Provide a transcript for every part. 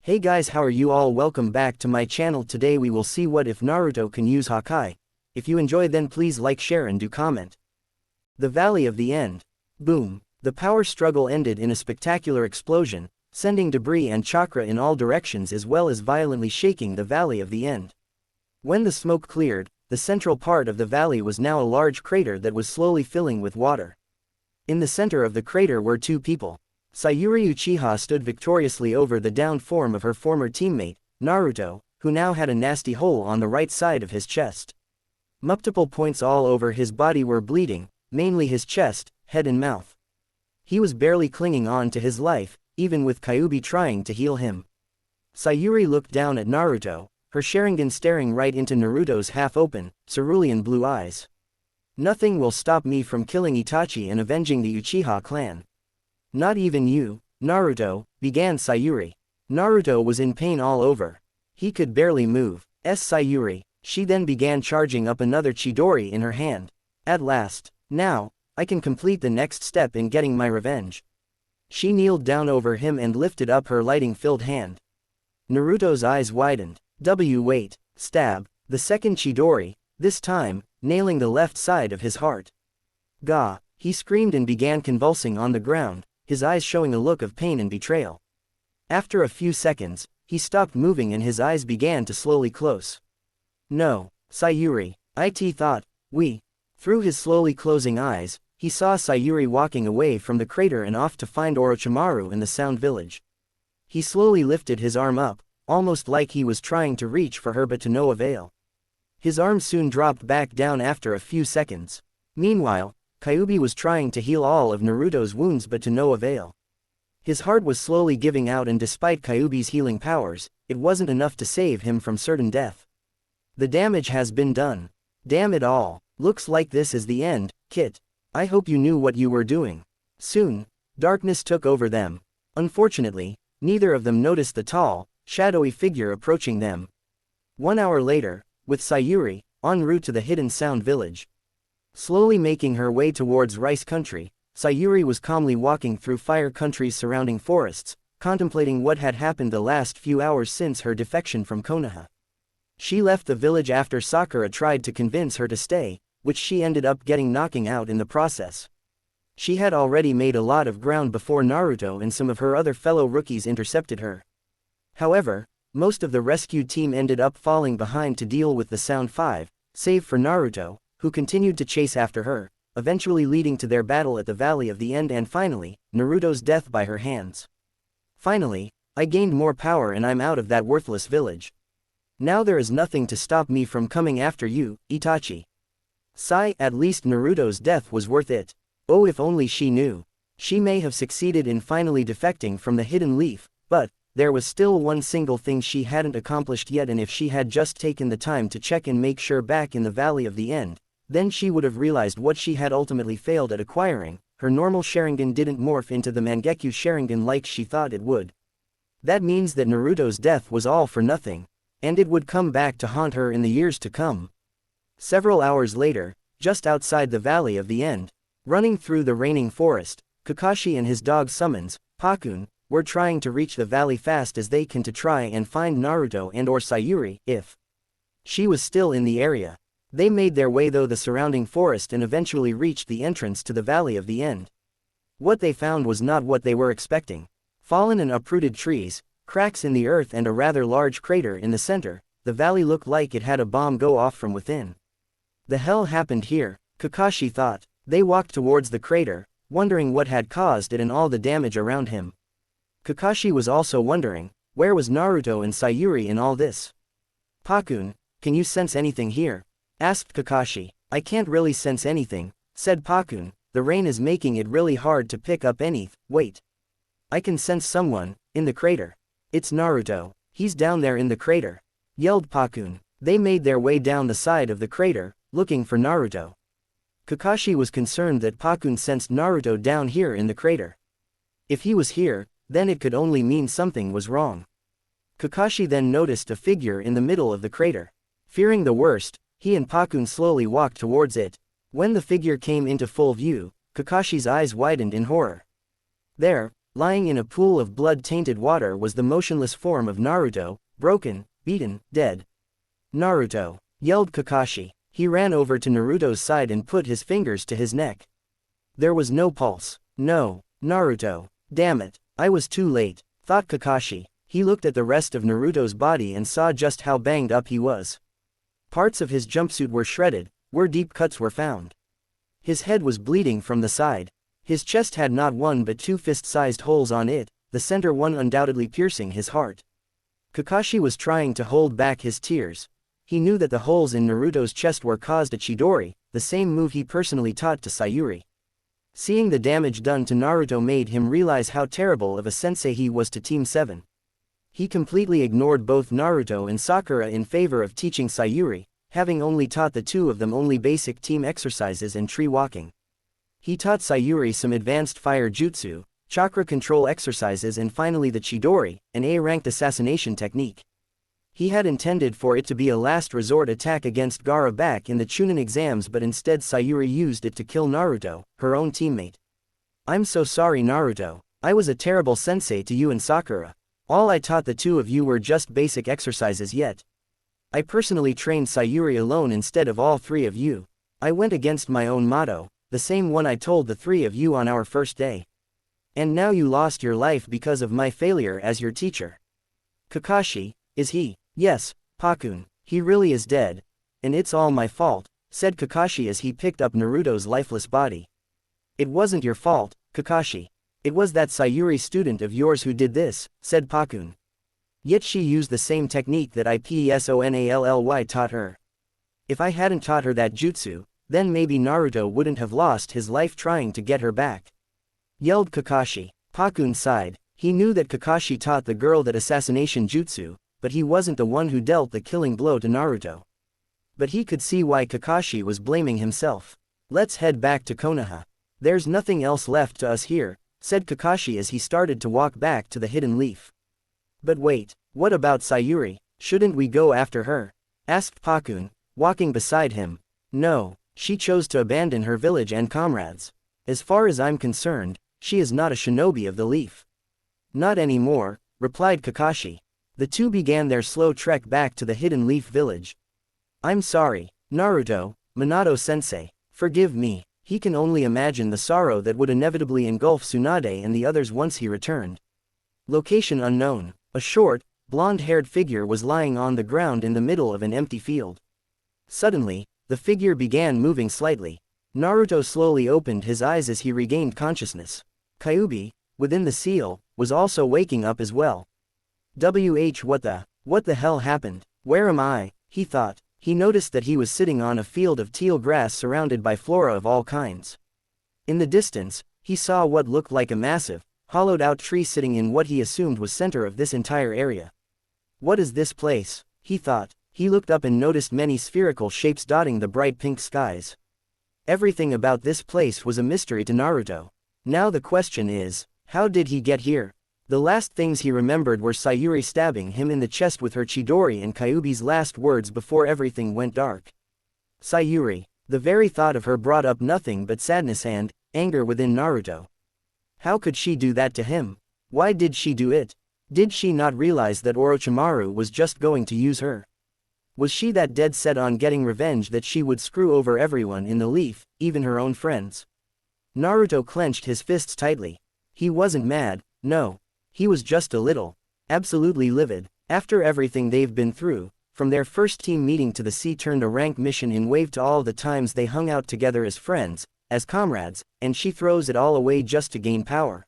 Hey guys, how are you all? Welcome back to my channel. Today we will see what if Naruto can use Haki. If you enjoy, then please like, share and do comment. The Valley of the End. Boom. The power struggle ended in a spectacular explosion, sending debris and chakra in all directions as well as violently shaking the Valley of the End. When the smoke cleared, the central part of the valley was now a large crater that was slowly filling with water. In the center of the crater were two people. Sayuri Uchiha stood victoriously over the downed form of her former teammate, Naruto, who now had a nasty hole on the right side of his chest. Multiple points all over his body were bleeding, mainly his chest, head and mouth. He was barely clinging on to his life, even with Kyuubi trying to heal him. Sayuri looked down at Naruto, her Sharingan staring right into Naruto's half-open, cerulean blue eyes. Nothing will stop me from killing Itachi and avenging the Uchiha clan. Not even you, Naruto, began Sayuri. Naruto was in pain all over. He could barely move. Sayuri. She then began charging up another Chidori in her hand. At last. Now, I can complete the next step in getting my revenge. She kneeled down over him and lifted up her lighting-filled hand. Naruto's eyes widened. Wait. Stab. The second Chidori, this time, nailing the left side of his heart. Gah! He screamed and began convulsing on the ground, his eyes showing a look of pain and betrayal. After a few seconds, he stopped moving and his eyes began to slowly close. No, Sayuri, it thought, we. Through his slowly closing eyes, he saw Sayuri walking away from the crater and off to find Orochimaru in the Sound Village. He slowly lifted his arm up, almost like he was trying to reach for her but to no avail. His arm soon dropped back down after a few seconds. Meanwhile, Kyuubi was trying to heal all of Naruto's wounds but to no avail. His heart was slowly giving out and despite Kyuubi's healing powers, it wasn't enough to save him from certain death. The damage has been done. Damn it all. Looks like this is the end, Kit. I hope you knew what you were doing. Soon, darkness took over them. Unfortunately, neither of them noticed the tall, shadowy figure approaching them. 1 hour later, with Sayuri, en route to the hidden Sound Village. Slowly making her way towards Rice Country, Sayuri was calmly walking through Fire Country's surrounding forests, contemplating what had happened the last few hours since her defection from Konaha. She left the village after Sakura tried to convince her to stay, which she ended up getting knocking out in the process. She had already made a lot of ground before Naruto and some of her other fellow rookies intercepted her. However, most of the rescue team ended up falling behind to deal with the Sound 5, save for Naruto, who continued to chase after her, eventually leading to their battle at the Valley of the End and finally, Naruto's death by her hands. Finally, I gained more power and I'm out of that worthless village. Now there is nothing to stop me from coming after you, Itachi. Sigh, at least Naruto's death was worth it. Oh, if only she knew. She may have succeeded in finally defecting from the Hidden Leaf, but there was still one single thing she hadn't accomplished yet, and if she had just taken the time to check and make sure back in the Valley of the End, then she would have realized what she had ultimately failed at acquiring. Her normal Sharingan didn't morph into the Mangekyo Sharingan like she thought it would. That means that Naruto's death was all for nothing, and it would come back to haunt her in the years to come. Several hours later, just outside the Valley of the End, running through the raining forest, Kakashi and his dog Summons, Pakun, were trying to reach the valley fast as they can to try and find Naruto and or Sayuri, if she was still in the area. They made their way through the surrounding forest and eventually reached the entrance to the Valley of the End. What they found was not what they were expecting. Fallen and uprooted trees, cracks in the earth and a rather large crater in the center, the valley looked like it had a bomb go off from within. The hell happened here? Kakashi thought. They walked towards the crater, wondering what had caused it and all the damage around him. Kakashi was also wondering, where was Naruto and Sayuri in all this? Pakun, can you sense anything here? Asked Kakashi. I can't really sense anything, said Pakun, the rain is making it really hard to pick up any. Wait. I can sense someone, in the crater. It's Naruto. He's down there in the crater, yelled Pakun. They made their way down the side of the crater, looking for Naruto. Kakashi was concerned that Pakun sensed Naruto down here in the crater. If he was here, then it could only mean something was wrong. Kakashi then noticed a figure in the middle of the crater. Fearing the worst, he and Pakun slowly walked towards it. When the figure came into full view, Kakashi's eyes widened in horror. There, Lying in a pool of blood-tainted water was the motionless form of Naruto, broken, beaten, dead. Naruto! Yelled Kakashi. He ran over to Naruto's side and put his fingers to his neck. There was no pulse. No. Naruto. Damn it. I was too late, thought Kakashi. He looked at the rest of Naruto's body and saw just how banged up he was. Parts of his jumpsuit were shredded, where deep cuts were found. His head was bleeding from the side. His chest had not one but two fist-sized holes on it, the center one undoubtedly piercing his heart. Kakashi was trying to hold back his tears. He knew that the holes in Naruto's chest were caused at Chidori, the same move he personally taught to Sayuri. Seeing the damage done to Naruto made him realize how terrible of a sensei he was to Team 7. He completely ignored both Naruto and Sakura in favor of teaching Sayuri, having only taught the two of them only basic team exercises and tree walking. He taught Sayuri some advanced fire jutsu, chakra control exercises and finally the Chidori, an A-ranked assassination technique. He had intended for it to be a last resort attack against Gaara back in the Chunin exams, but instead Sayuri used it to kill Naruto, her own teammate. I'm so sorry Naruto. I was a terrible sensei to you and Sakura. All I taught the two of you were just basic exercises yet. I personally trained Sayuri alone instead of all three of you. I went against my own motto, the same one I told the three of you on our first day. And now you lost your life because of my failure as your teacher. Kakashi, is he? Yes, Pakun, he really is dead. And it's all my fault, said Kakashi as he picked up Naruto's lifeless body. It wasn't your fault, Kakashi. It was that Sayuri student of yours who did this, said Pakun. Yet she used the same technique that I personally taught her. If I hadn't taught her that jutsu, then maybe Naruto wouldn't have lost his life trying to get her back. Yelled Kakashi. Pakun sighed. He knew that Kakashi taught the girl that assassination jutsu, but he wasn't the one who dealt the killing blow to Naruto. But he could see why Kakashi was blaming himself. Let's head back to Konaha. There's nothing else left to us here, said Kakashi as he started to walk back to the hidden leaf. But wait, what about Sayuri? Shouldn't we go after her? Asked Pakun, walking beside him. No, she chose to abandon her village and comrades. As far as I'm concerned, she is not a shinobi of the leaf. Not anymore, replied Kakashi. The two began their slow trek back to the hidden leaf village. I'm sorry, Naruto, Minato-sensei, forgive me. He can only imagine the sorrow that would inevitably engulf Tsunade and the others once he returned. Location unknown. A short, blonde-haired figure was lying on the ground in the middle of an empty field. Suddenly, the figure began moving slightly. Naruto slowly opened his eyes as he regained consciousness. Kyuubi, within the seal, was also waking up as well. What the hell happened? Where am I? He thought. He noticed that he was sitting on a field of teal grass surrounded by flora of all kinds. In the distance, he saw what looked like a massive, hollowed-out tree sitting in what he assumed was center of this entire area. What is this place? He thought. He looked up and noticed many spherical shapes dotting the bright pink skies. Everything about this place was a mystery to Naruto. Now the question is, how did he get here? The last things he remembered were Sayuri stabbing him in the chest with her Chidori and Kyuubi's last words before everything went dark. Sayuri. The very thought of her brought up nothing but sadness and anger within Naruto. How could she do that to him? Why did she do it? Did she not realize that Orochimaru was just going to use her? Was she that dead set on getting revenge that she would screw over everyone in the leaf, even her own friends? Naruto clenched his fists tightly. He wasn't mad, no. He was just a little, absolutely livid. After everything they've been through, from their first team meeting to the C-turned-a-rank mission in Wave to all the times they hung out together as friends, as comrades, and she throws it all away just to gain power.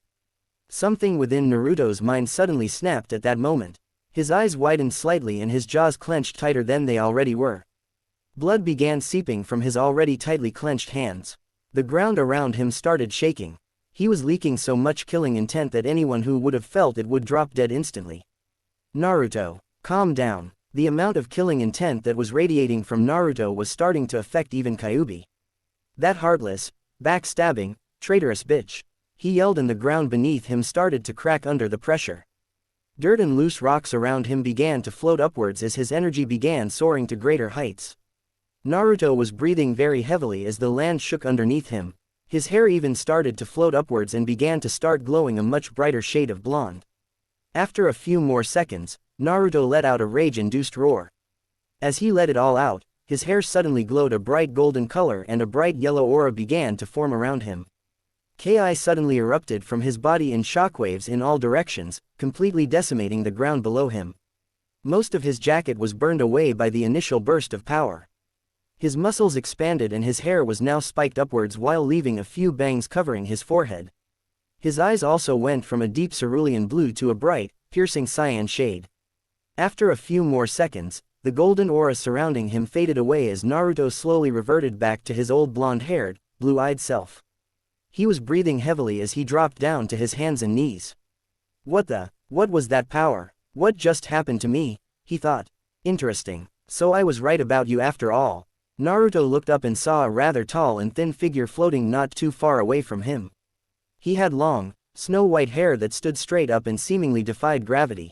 Something within Naruto's mind suddenly snapped at that moment. His eyes widened slightly and his jaws clenched tighter than they already were. Blood began seeping from his already tightly clenched hands. The ground around him started shaking. He was leaking so much killing intent that anyone who would have felt it would drop dead instantly. Naruto, calm down. The amount of killing intent that was radiating from Naruto was starting to affect even Kyuubi. That heartless, backstabbing, traitorous bitch. He yelled and the ground beneath him started to crack under the pressure. Dirt and loose rocks around him began to float upwards as his energy began soaring to greater heights. Naruto was breathing very heavily as the land shook underneath him. His hair even started to float upwards and began to start glowing a much brighter shade of blonde. After a few more seconds, Naruto let out a rage-induced roar. As he let it all out, his hair suddenly glowed a bright golden color and a bright yellow aura began to form around him. Ki suddenly erupted from his body in shockwaves in all directions, completely decimating the ground below him. Most of his jacket was burned away by the initial burst of power. His muscles expanded and his hair was now spiked upwards while leaving a few bangs covering his forehead. His eyes also went from a deep cerulean blue to a bright, piercing cyan shade. After a few more seconds, the golden aura surrounding him faded away as Naruto slowly reverted back to his old blonde-haired, blue-eyed self. He was breathing heavily as he dropped down to his hands and knees. What was that power? What just happened to me? He thought. Interesting. So I was right about you after all. Naruto looked up and saw a rather tall and thin figure floating not too far away from him. He had long, snow-white hair that stood straight up and seemingly defied gravity.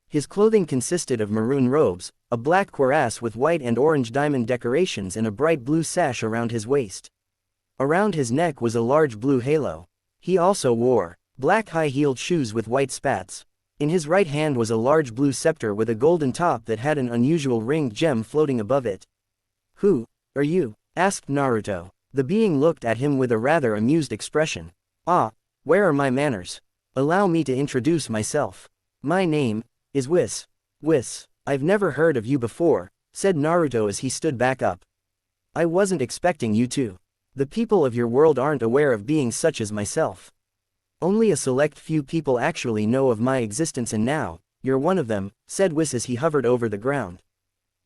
His clothing consisted of maroon robes, a black cuirass with white and orange diamond decorations and a bright blue sash around his waist. Around his neck was a large blue halo. He also wore black high-heeled shoes with white spats. In his right hand was a large blue scepter with a golden top that had an unusual ringed gem floating above it. "Who are you?" asked Naruto. The being looked at him with a rather amused expression. "Ah, where are my manners? Allow me to introduce myself. My name is Whis." "Whis, I've never heard of you before," said Naruto as he stood back up. "I wasn't expecting you to. The people of your world aren't aware of beings such as myself. Only a select few people actually know of my existence and now, you're one of them," said Whis as he hovered over the ground.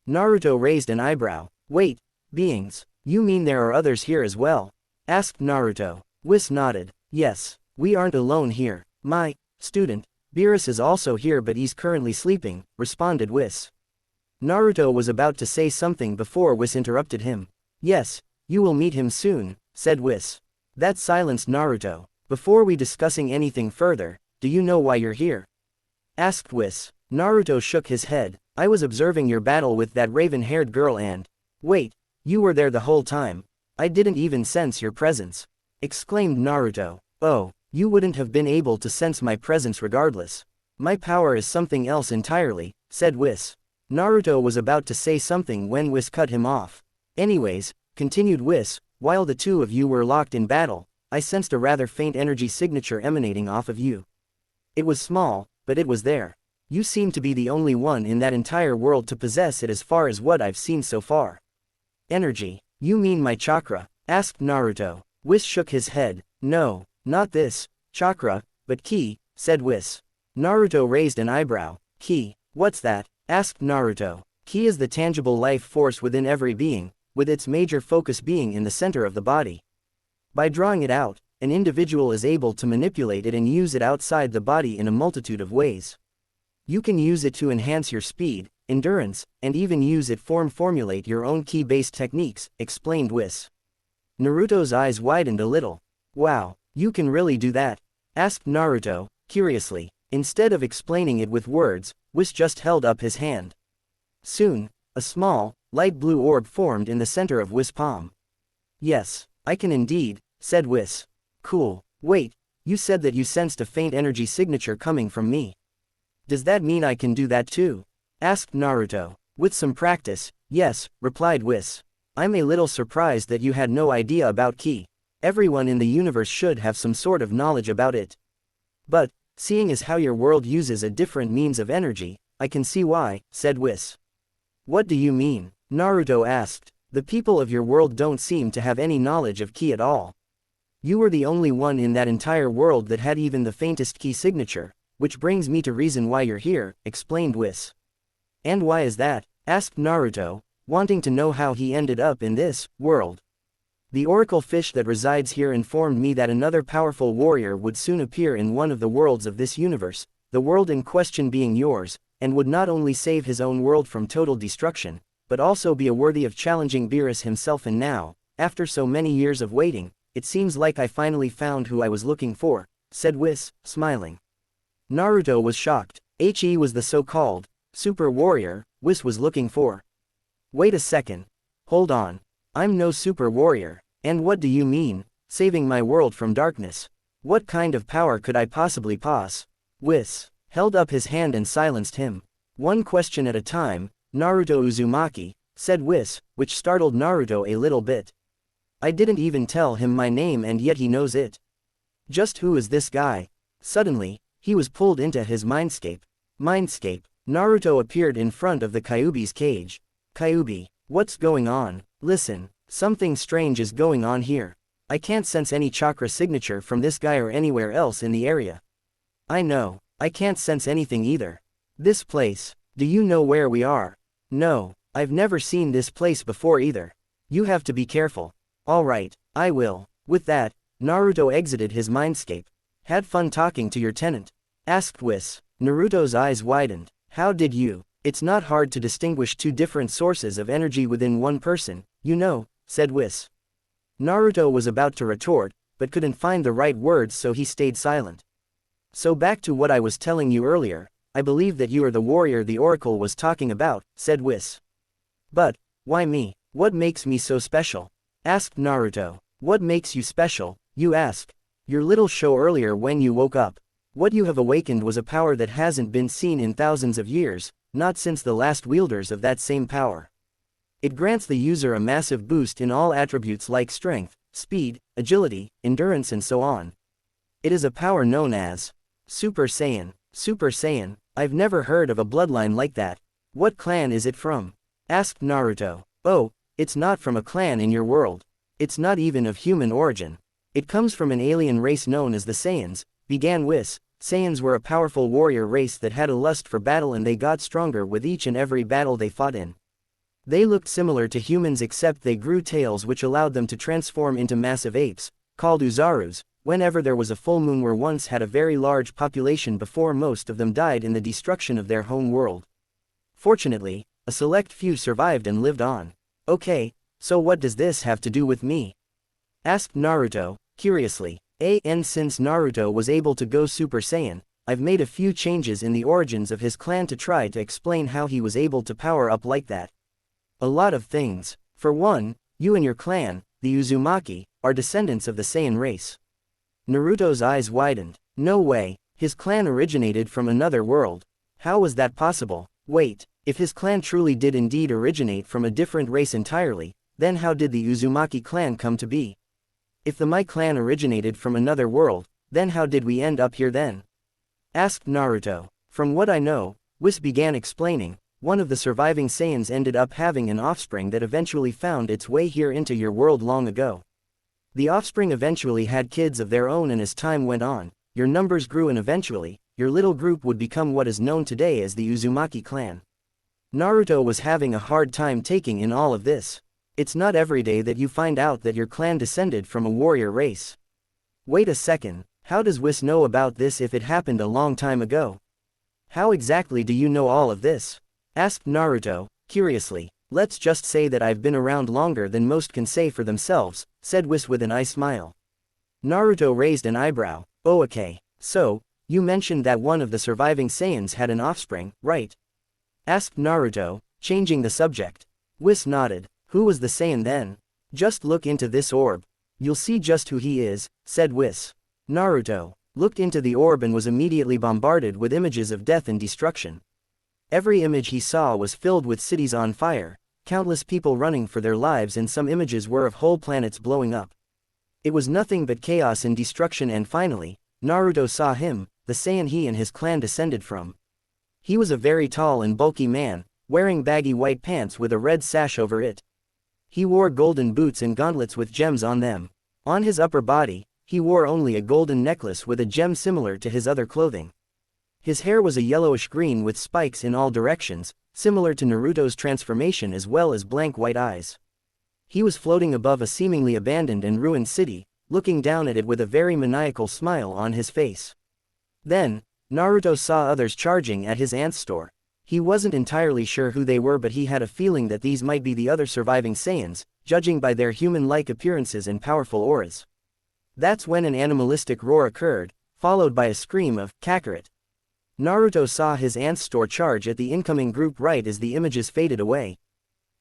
Naruto raised an eyebrow. "Wait, beings, you mean there are others here as well?" asked Naruto. Whis nodded. "Yes, we aren't alone here. My student, Beerus is also here but he's currently sleeping," responded Whis. Naruto was about to say something before Whis interrupted him. "Yes, you will meet him soon," said Whis. That silenced Naruto. "Before we discussing anything further, do you know why you're here?" asked Whis. Naruto shook his head. "I was observing your battle with that raven-haired girl and—" "Wait, you were there the whole time? I didn't even sense your presence," exclaimed Naruto. "Oh, you wouldn't have been able to sense my presence regardless. My power is something else entirely," said Whis. Naruto was about to say something when Whis cut him off. "Anyways," continued Whis, "while the two of you were locked in battle, I sensed a rather faint energy signature emanating off of you. It was small, but it was there. You seem to be the only one in that entire world to possess it as far as what I've seen so far." "Energy? You mean my chakra?" asked Naruto. Whis shook his head. "No, not this chakra, but ki," said Whis. Naruto raised an eyebrow. "Ki? What's that?" asked Naruto. "Ki is the tangible life force within every being, with its major focus being in the center of the body. By drawing it out, an individual is able to manipulate it and use it outside the body in a multitude of ways. You can use it to enhance your speed, endurance, and even use it formulate your own ki-based techniques," explained Whis. Naruto's eyes widened a little. "Wow, you can really do that?" asked Naruto, curiously. Instead of explaining it with words, Whis just held up his hand. Soon, a small, light blue orb formed in the center of Whis' palm. "Yes, I can indeed," said Whis. "Cool. Wait, you said that you sensed a faint energy signature coming from me. Does that mean I can do that too?" asked Naruto. "With some practice, yes," replied Whis. "I'm a little surprised that you had no idea about ki. Everyone in the universe should have some sort of knowledge about it. But, seeing as how your world uses a different means of energy, I can see why," said Whis. "What do you mean?" Naruto asked. "The people of your world don't seem to have any knowledge of ki at all. You were the only one in that entire world that had even the faintest ki signature, which brings me to reason why you're here," explained Whis. "And why is that?" asked Naruto, wanting to know how he ended up in this world. "The oracle fish that resides here informed me that another powerful warrior would soon appear in one of the worlds of this universe, the world in question being yours, and would not only save his own world from total destruction, but also be worthy of challenging Beerus himself. And now, after so many years of waiting, it seems like I finally found who I was looking for," said Whis, smiling. Naruto was shocked. He was the so-called super warrior Whis was looking for. "Wait a second. Hold on. I'm no super warrior. And what do you mean?" saving my world from darkness. What kind of power could I possibly possess? Whis held up his hand and silenced him. One question at a time, Naruto Uzumaki, said Whis, which startled Naruto a little bit. I didn't even tell him my name and yet he knows it. Just who is this guy? Suddenly, he was pulled into his mindscape. Mindscape. Naruto appeared in front of the Kyuubi's cage. Kyuubi, what's going on? Listen, something strange is going on here. I can't sense any chakra signature from this guy or anywhere else in the area. I know, I can't sense anything either. This place, do you know where we are? No, I've never seen this place before either. You have to be careful. Alright, I will. With that, Naruto exited his mindscape. Had fun talking to your tenant? Asked Whis. Naruto's eyes widened. How did you? It's not hard to distinguish two different sources of energy within one person, you know, said Whis. Naruto was about to retort, but couldn't find the right words so he stayed silent. So back to what I was telling you earlier, I believe that you are the warrior the oracle was talking about, said Whis. But, why me? What makes me so special? Asked Naruto. What makes you special, you ask? Your little show earlier when you woke up. What you have awakened was a power that hasn't been seen in thousands of years, not since the last wielders of that same power. It grants the user a massive boost in all attributes like strength, speed, agility, endurance and so on. It is a power known as Super Saiyan. Super Saiyan, I've never heard of a bloodline like that. What clan is it from? Asked Naruto. Oh, it's not from a clan in your world. It's not even of human origin. It comes from an alien race known as the Saiyans, began Whis. Saiyans were a powerful warrior race that had a lust for battle and they got stronger with each and every battle they fought in. They looked similar to humans except they grew tails which allowed them to transform into massive apes, called Uzarus, whenever there was a full moon were once had a very large population before most of them died in the destruction of their home world. Fortunately, a select few survived and lived on. Okay, so what does this have to do with me? Asked Naruto, curiously. And since Naruto was able to go Super Saiyan, I've made a few changes in the origins of his clan to try to explain how he was able to power up like that. A lot of things. For one, you and your clan, the Uzumaki, are descendants of the Saiyan race. Naruto's eyes widened. No way, his clan originated from another world. How was that possible? Wait, if his clan truly did indeed originate from a different race entirely, then how did the Uzumaki clan come to be? If the Mai clan originated from another world, then how did we end up here then? Asked Naruto. From what I know, Whis began explaining, one of the surviving Saiyans ended up having an offspring that eventually found its way here into your world long ago. The offspring eventually had kids of their own and as time went on, your numbers grew and eventually, your little group would become what is known today as the Uzumaki clan. Naruto was having a hard time taking in all of this. It's not every day that you find out that your clan descended from a warrior race. Wait a second, how does Whis know about this if it happened a long time ago? How exactly do you know all of this? Asked Naruto, curiously. Let's just say that I've been around longer than most can say for themselves, said Whis with an eye smile. Naruto raised an eyebrow. Oh okay, so, you mentioned that one of the surviving Saiyans had an offspring, right? Asked Naruto, changing the subject. Whis nodded. Who was the Saiyan then? Just look into this orb. You'll see just who he is, said Whis. Naruto looked into the orb and was immediately bombarded with images of death and destruction. Every image he saw was filled with cities on fire, countless people running for their lives and some images were of whole planets blowing up. It was nothing but chaos and destruction and finally, Naruto saw him, the Saiyan he and his clan descended from. He was a very tall and bulky man, wearing baggy white pants with a red sash over it. He wore golden boots and gauntlets with gems on them. On his upper body, he wore only a golden necklace with a gem similar to his other clothing. His hair was a yellowish green with spikes in all directions, similar to Naruto's transformation as well as blank white eyes. He was floating above a seemingly abandoned and ruined city, looking down at it with a very maniacal smile on his face. Then, Naruto saw others charging at his aunt's store. He wasn't entirely sure who they were but he had a feeling that these might be the other surviving Saiyans, judging by their human-like appearances and powerful auras. That's when an animalistic roar occurred, followed by a scream of Kakarot. Naruto saw his aunt's store charge at the incoming group right as the images faded away.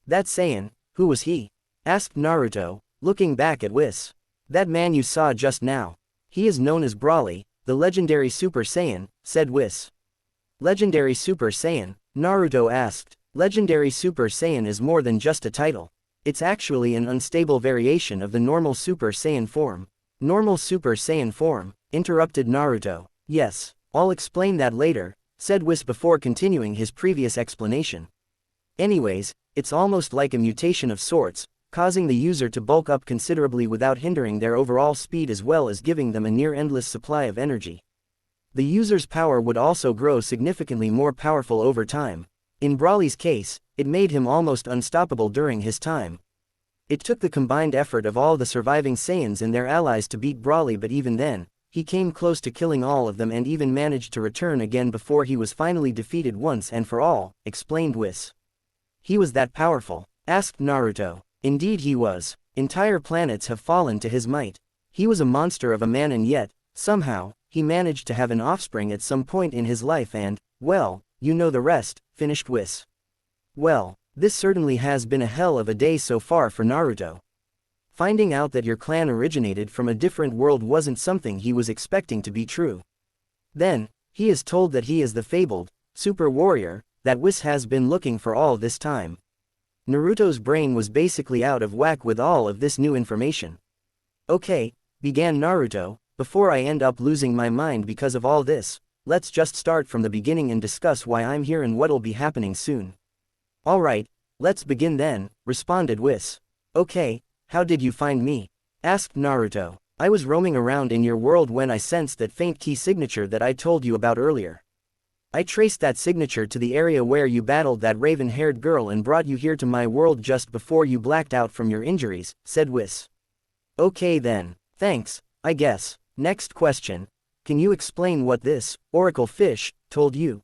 That Saiyan, who was he? Asked Naruto, looking back at Whis. That man you saw just now. He is known as Broly, the legendary Super Saiyan, said Whis. Legendary Super Saiyan? Naruto asked. Legendary Super Saiyan is more than just a title. It's actually an unstable variation of the normal Super Saiyan form. Normal Super Saiyan form? Interrupted Naruto. Yes, I'll explain that later, said Whis before continuing his previous explanation. Anyways, it's almost like a mutation of sorts, causing the user to bulk up considerably without hindering their overall speed as well as giving them a near-endless supply of energy. The user's power would also grow significantly more powerful over time. In Broly's case, it made him almost unstoppable during his time. It took the combined effort of all the surviving Saiyans and their allies to beat Broly, but even then, he came close to killing all of them and even managed to return again before he was finally defeated once and for all, explained Whis. He was that powerful? Asked Naruto. Indeed he was. Entire planets have fallen to his might. He was a monster of a man, and yet, somehow, he managed to have an offspring at some point in his life and, well, you know the rest, finished Whis. Well, this certainly has been a hell of a day so far for Naruto. Finding out that your clan originated from a different world wasn't something he was expecting to be true. Then, he is told that he is the fabled, super warrior, that Whis has been looking for all this time. Naruto's brain was basically out of whack with all of this new information. Okay, began Naruto, before I end up losing my mind because of all this, let's just start from the beginning and discuss why I'm here and what'll be happening soon. Alright, let's begin then, responded Whis. Okay, how did you find me? Asked Naruto. I was roaming around in your world when I sensed that faint key signature that I told you about earlier. I traced that signature to the area where you battled that raven-haired girl and brought you here to my world just before you blacked out from your injuries, said Whis. Okay then, thanks, I guess. Next question. Can you explain what this, oracle fish, told you?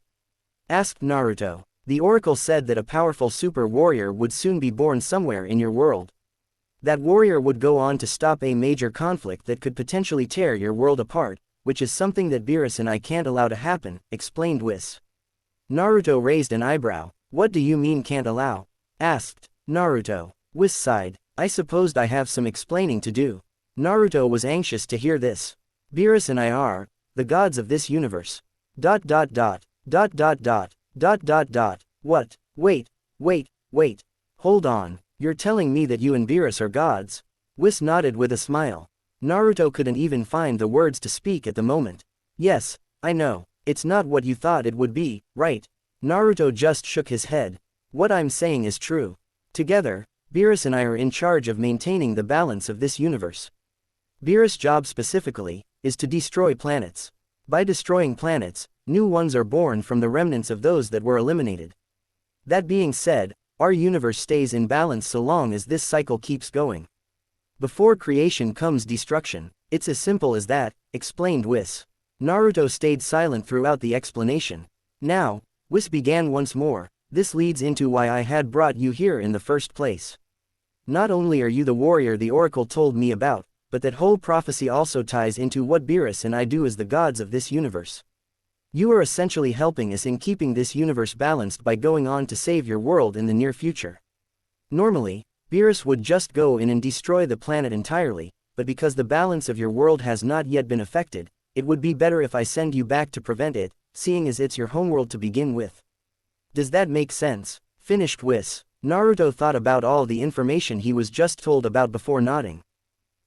Asked Naruto. The oracle said that a powerful super warrior would soon be born somewhere in your world. That warrior would go on to stop a major conflict that could potentially tear your world apart, which is something that Beerus and I can't allow to happen, explained Whis. Naruto raised an eyebrow. What do you mean can't allow? Asked Naruto. Whis sighed. I supposed I have some explaining to do. Naruto was anxious to hear this. Beerus and I are the gods of this universe. ... What? Wait. Hold on. You're telling me that you and Beerus are gods? Whis nodded with a smile. Naruto couldn't even find the words to speak at the moment. Yes, I know. It's not what you thought it would be, right? Naruto just shook his head. What I'm saying is true. Together, Beerus and I are in charge of maintaining the balance of this universe. Beerus' job specifically is to destroy planets. By destroying planets, new ones are born from the remnants of those that were eliminated. That being said, our universe stays in balance so long as this cycle keeps going. Before creation comes destruction. It's as simple as that, explained Whis. Naruto stayed silent throughout the explanation. Now, Whis began once more. This leads into why I had brought you here in the first place. Not only are you the warrior the oracle told me about, but that whole prophecy also ties into what Beerus and I do as the gods of this universe. You are essentially helping us in keeping this universe balanced by going on to save your world in the near future. Normally, Beerus would just go in and destroy the planet entirely, but because the balance of your world has not yet been affected, it would be better if I send you back to prevent it, seeing as it's your homeworld to begin with. Does that make sense? Finished Whis. Naruto thought about all the information he was just told about before nodding.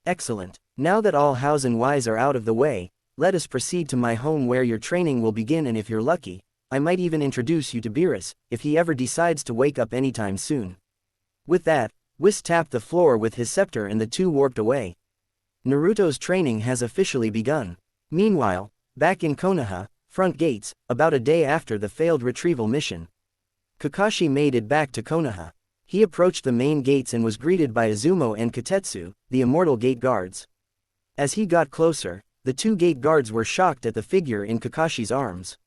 Excellent. Now that all hows and whys are out of the way, let us proceed to my home where your training will begin, and if you're lucky, I might even introduce you to Beerus, if he ever decides to wake up anytime soon. With that, Whis tapped the floor with his scepter and the two warped away. Naruto's training has officially begun. Meanwhile, back in Konaha, front gates, about a day after the failed retrieval mission. Kakashi made it back to Konaha. He approached the main gates and was greeted by Izumo and Katetsu, the immortal gate guards. As he got closer, the two gate guards were shocked at the figure in Kakashi's arms.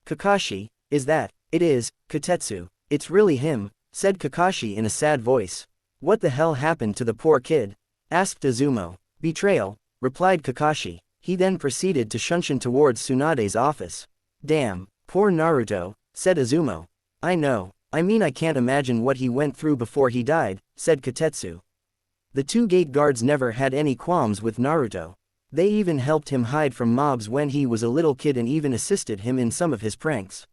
Kakashi, is that? It is, Katetsu. It's really him, said Kakashi in a sad voice. What the hell happened to the poor kid? Asked Izumo. Betrayal, replied Kakashi. He then proceeded to shunshin towards Tsunade's office. Damn, poor Naruto, said Izumo. I know, I mean I can't imagine what he went through before he died, said Katetsu. The two gate guards never had any qualms with Naruto. They even helped him hide from mobs when he was a little kid and even assisted him in some of his pranks.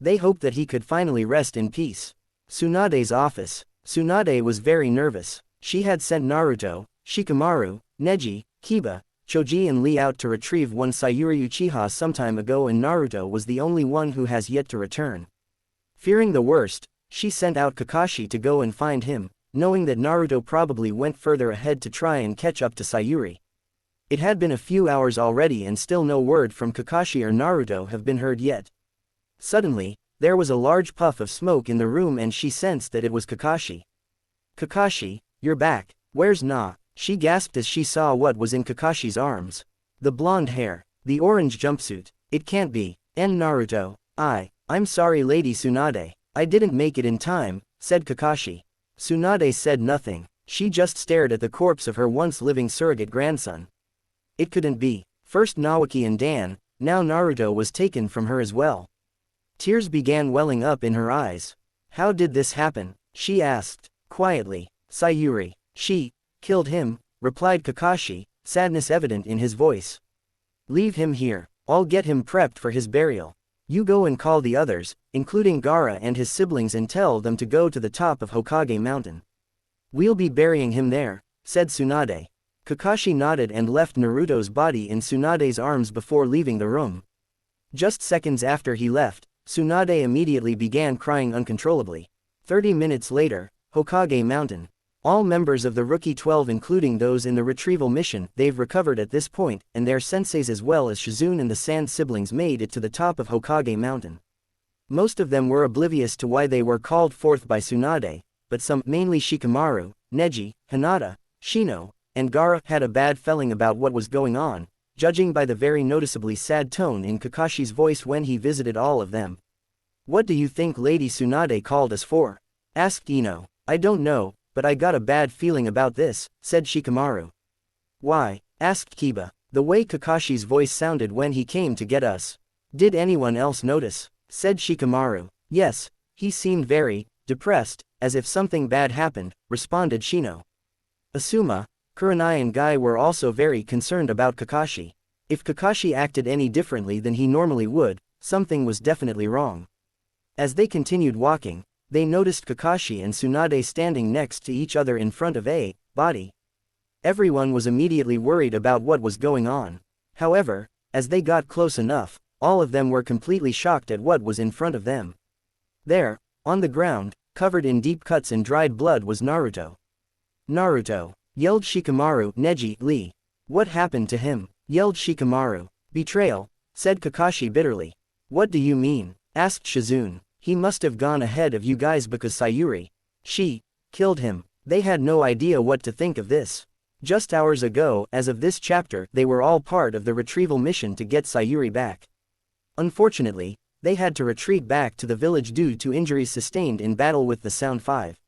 They hoped that he could finally rest in peace. Tsunade's office. Tsunade was very nervous. She had sent Naruto, Shikamaru, Neji, Kiba, Choji and Lee out to retrieve one Sayuri Uchiha some time ago, and Naruto was the only one who has yet to return. Fearing the worst, she sent out Kakashi to go and find him, knowing that Naruto probably went further ahead to try and catch up to Sayuri. It had been a few hours already and still no word from Kakashi or Naruto have been heard yet. Suddenly, there was a large puff of smoke in the room and she sensed that it was Kakashi. "Kakashi, you're back, where's Na?" She gasped as she saw what was in Kakashi's arms. The blonde hair, the orange jumpsuit, it can't be. And Naruto. I'm sorry Lady Tsunade, I didn't make it in time, said Kakashi. Tsunade said nothing, she just stared at the corpse of her once living surrogate grandson. It couldn't be. First Naoki and Dan, now Naruto was taken from her as well. Tears began welling up in her eyes. How did this happen? She asked, quietly. Sayuri. She killed him, replied Kakashi, sadness evident in his voice. Leave him here, I'll get him prepped for his burial. You go and call the others, including Gaara and his siblings, and tell them to go to the top of Hokage Mountain. We'll be burying him there, said Tsunade. Kakashi nodded and left Naruto's body in Tsunade's arms before leaving the room. Just seconds after he left, Tsunade immediately began crying uncontrollably. 30 minutes later, Hokage Mountain. All members of the Rookie 12, including those in the retrieval mission, they've recovered at this point, and their senseis as well as Shizune and the Sand siblings made it to the top of Hokage Mountain. Most of them were oblivious to why they were called forth by Tsunade, but some, mainly Shikamaru, Neji, Hinata, Shino, and Gaara, had a bad feeling about what was going on, judging by the very noticeably sad tone in Kakashi's voice when he visited all of them. What do you think Lady Tsunade called us for? Asked Ino. I don't know, but I got a bad feeling about this, said Shikamaru. Why? Asked Kiba. The way Kakashi's voice sounded when he came to get us. Did anyone else notice? Said Shikamaru. Yes, he seemed very depressed, as if something bad happened, responded Shino. Asuma, Kurenai and Guy were also very concerned about Kakashi. If Kakashi acted any differently than he normally would, something was definitely wrong. As they continued walking, they noticed Kakashi and Tsunade standing next to each other in front of a body. Everyone was immediately worried about what was going on. However, as they got close enough, all of them were completely shocked at what was in front of them. There, on the ground, covered in deep cuts and dried blood, was Naruto. Naruto! Yelled Shikamaru. Neji, Lee. What happened to him? Yelled Shikamaru. Betrayal, said Kakashi bitterly. What do you mean? Asked Shizune. He must have gone ahead of you guys because Sayuri. She killed him. They had no idea what to think of this. Just hours ago, as of this chapter, they were all part of the retrieval mission to get Sayuri back. Unfortunately, they had to retreat back to the village due to injuries sustained in battle with the Sound Five.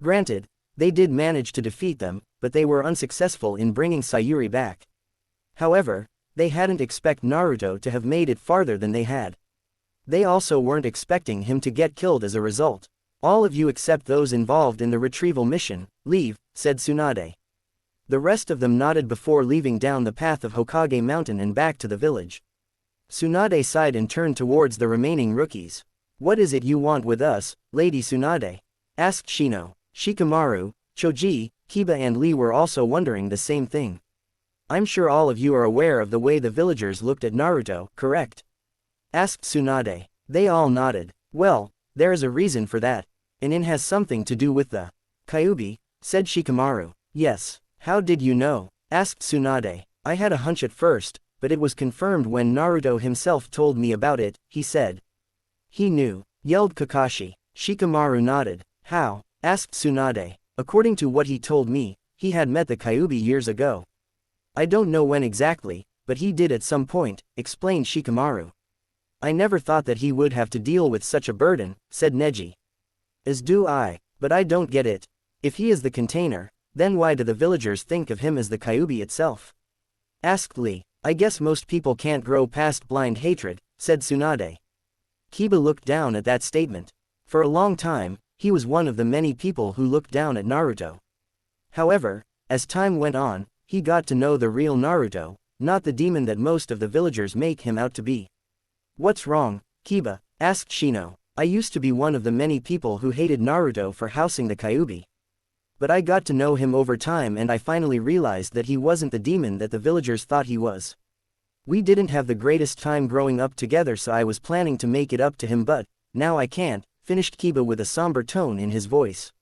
Granted, they did manage to defeat them, but they were unsuccessful in bringing Sayuri back. However, they hadn't expected Naruto to have made it farther than they had. They also weren't expecting him to get killed as a result. All of you except those involved in the retrieval mission, leave, said Tsunade. The rest of them nodded before leaving down the path of Hokage Mountain and back to the village. Tsunade sighed and turned towards the remaining rookies. What is it you want with us, Lady Tsunade? Asked Shino. Shikamaru, Choji, Kiba and Lee were also wondering the same thing. I'm sure all of you are aware of the way the villagers looked at Naruto, correct? Asked Tsunade. They all nodded. Well, there is a reason for that, and it has something to do with the Kyuubi, said Shikamaru. Yes. How did you know? Asked Tsunade. I had a hunch at first, but it was confirmed when Naruto himself told me about it, he said. He knew, yelled Kakashi. Shikamaru nodded. How? Asked Tsunade. According to what he told me, he had met the Kyuubi years ago. I don't know when exactly, but he did at some point, explained Shikamaru. I never thought that he would have to deal with such a burden, said Neji. As do I, but I don't get it. If he is the container, then why do the villagers think of him as the Kyuubi itself? Asked Lee. I guess most people can't grow past blind hatred, said Tsunade. Kiba looked down at that statement. For a long time, he was one of the many people who looked down at Naruto. However, as time went on, he got to know the real Naruto, not the demon that most of the villagers make him out to be. "What's wrong, Kiba?" asked Shino. "I used to be one of the many people who hated Naruto for housing the Kyuubi. But I got to know him over time and I finally realized that he wasn't the demon that the villagers thought he was. We didn't have the greatest time growing up together, so I was planning to make it up to him, but now I can't," finished Kiba with a somber tone in his voice.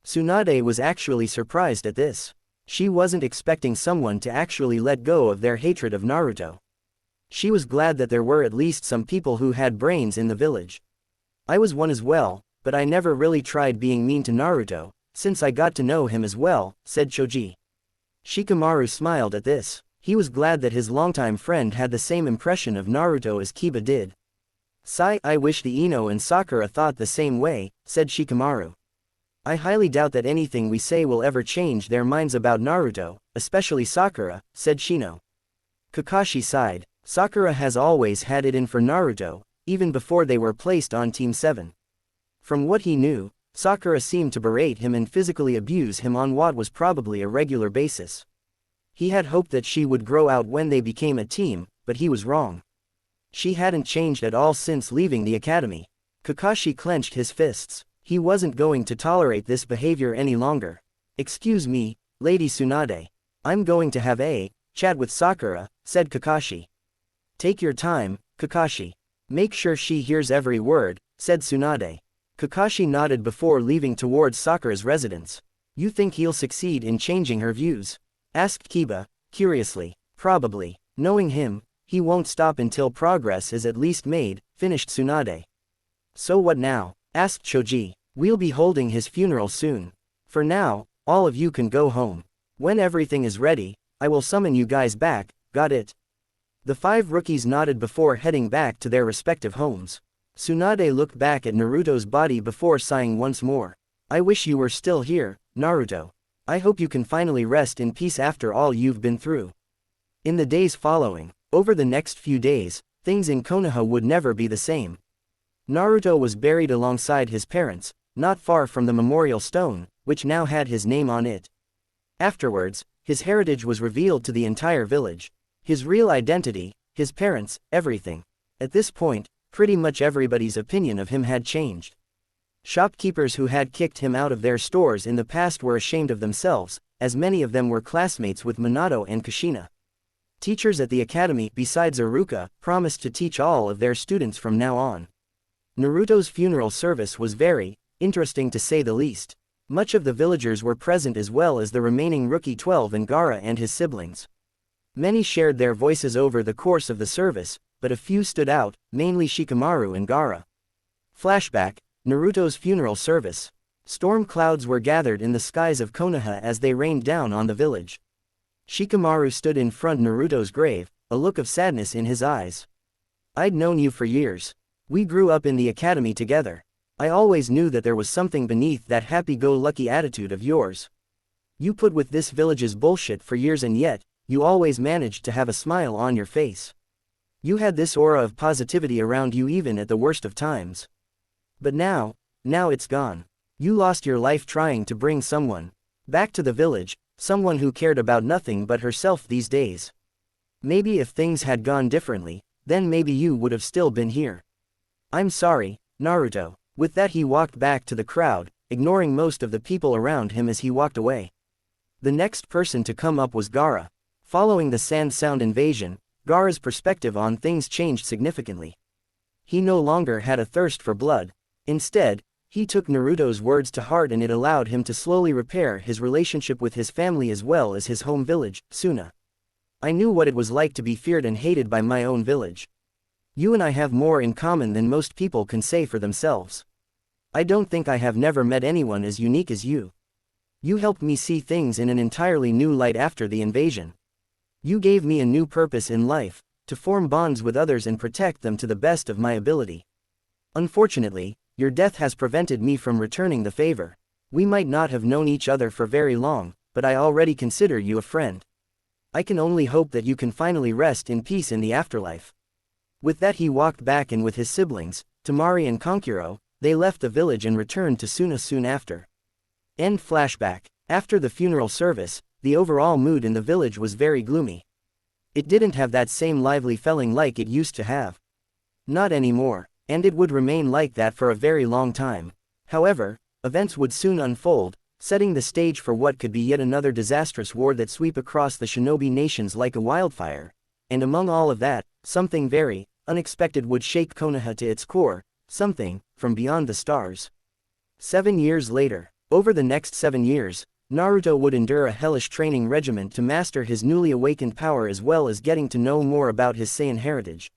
Tsunade was actually surprised at this. She wasn't expecting someone to actually let go of their hatred of Naruto. She was glad that there were at least some people who had brains in the village. "I was one as well, but I never really tried being mean to Naruto, since I got to know him as well," said Choji. Shikamaru smiled at this. He was glad that his longtime friend had the same impression of Naruto as Kiba did. "I wish the Ino and Sakura thought the same way," said Shikamaru. "I highly doubt that anything we say will ever change their minds about Naruto, especially Sakura," said Shino. Kakashi sighed. Sakura has always had it in for Naruto, even before they were placed on Team 7. From what he knew, Sakura seemed to berate him and physically abuse him on what was probably a regular basis. He had hoped that she would grow out when they became a team, but he was wrong. She hadn't changed at all since leaving the academy. Kakashi clenched his fists. He wasn't going to tolerate this behavior any longer. "Excuse me, Lady Tsunade. I'm going to have a chat with Sakura," said Kakashi. "Take your time, Kakashi. Make sure she hears every word," said Tsunade. Kakashi nodded before leaving towards Sakura's residence. "You think he'll succeed in changing her views?" asked Kiba, curiously. "Probably. Knowing him, he won't stop until progress is at least made," finished Tsunade. "So what now?" asked Choji. "We'll be holding his funeral soon. For now, all of you can go home. When everything is ready, I will summon you guys back, got it?" The 5 rookies nodded before heading back to their respective homes. Tsunade looked back at Naruto's body before sighing once more. "I wish you were still here, Naruto. I hope you can finally rest in peace after all you've been through." In the days following, over the next few days, things in Konaha would never be the same. Naruto was buried alongside his parents, not far from the memorial stone, which now had his name on it. Afterwards, his heritage was revealed to the entire village. His real identity, his parents, everything. At this point, pretty much everybody's opinion of him had changed. Shopkeepers who had kicked him out of their stores in the past were ashamed of themselves, as many of them were classmates with Minato and Kushina. Teachers at the academy, besides Iruka, promised to teach all of their students from now on. Naruto's funeral service was very interesting to say the least. Much of the villagers were present as well as the remaining rookie 12 and Gaara and his siblings. Many shared their voices over the course of the service, but a few stood out, mainly Shikamaru and Gaara. Flashback: Naruto's funeral service. Storm clouds were gathered in the skies of Konoha as they rained down on the village. Shikamaru stood in front of Naruto's grave, a look of sadness in his eyes. "I'd known you for years. We grew up in the academy together. I always knew that there was something beneath that happy-go-lucky attitude of yours. You put with this village's bullshit for years and yet, you always managed to have a smile on your face. You had this aura of positivity around you even at the worst of times. But now it's gone. You lost your life trying to bring someone back to the village, someone who cared about nothing but herself these days. Maybe if things had gone differently, then maybe you would have still been here. I'm sorry, Naruto." With that he walked back to the crowd, ignoring most of the people around him as he walked away. The next person to come up was Gaara. Following the Sand Sound invasion, Gaara's perspective on things changed significantly. He no longer had a thirst for blood. Instead, he took Naruto's words to heart and it allowed him to slowly repair his relationship with his family as well as his home village, Suna. "I knew what it was like to be feared and hated by my own village. You and I have more in common than most people can say for themselves. I don't think I have never met anyone as unique as you. You helped me see things in an entirely new light after the invasion. You gave me a new purpose in life, to form bonds with others and protect them to the best of my ability. Unfortunately, your death has prevented me from returning the favor. We might not have known each other for very long, but I already consider you a friend. I can only hope that you can finally rest in peace in the afterlife." With that he walked back and with his siblings, Temari and Konkuro, they left the village and returned to Suna soon after. End flashback. After the funeral service, the overall mood in the village was very gloomy. It didn't have that same lively feeling like it used to have. Not anymore, and it would remain like that for a very long time. However, events would soon unfold, setting the stage for what could be yet another disastrous war that sweep across the shinobi nations like a wildfire. And among all of that, something very unexpected would shake Konaha to its core, something from beyond the stars. 7 years later, over the next 7 years, Naruto would endure a hellish training regimen to master his newly awakened power as well as getting to know more about his Saiyan heritage.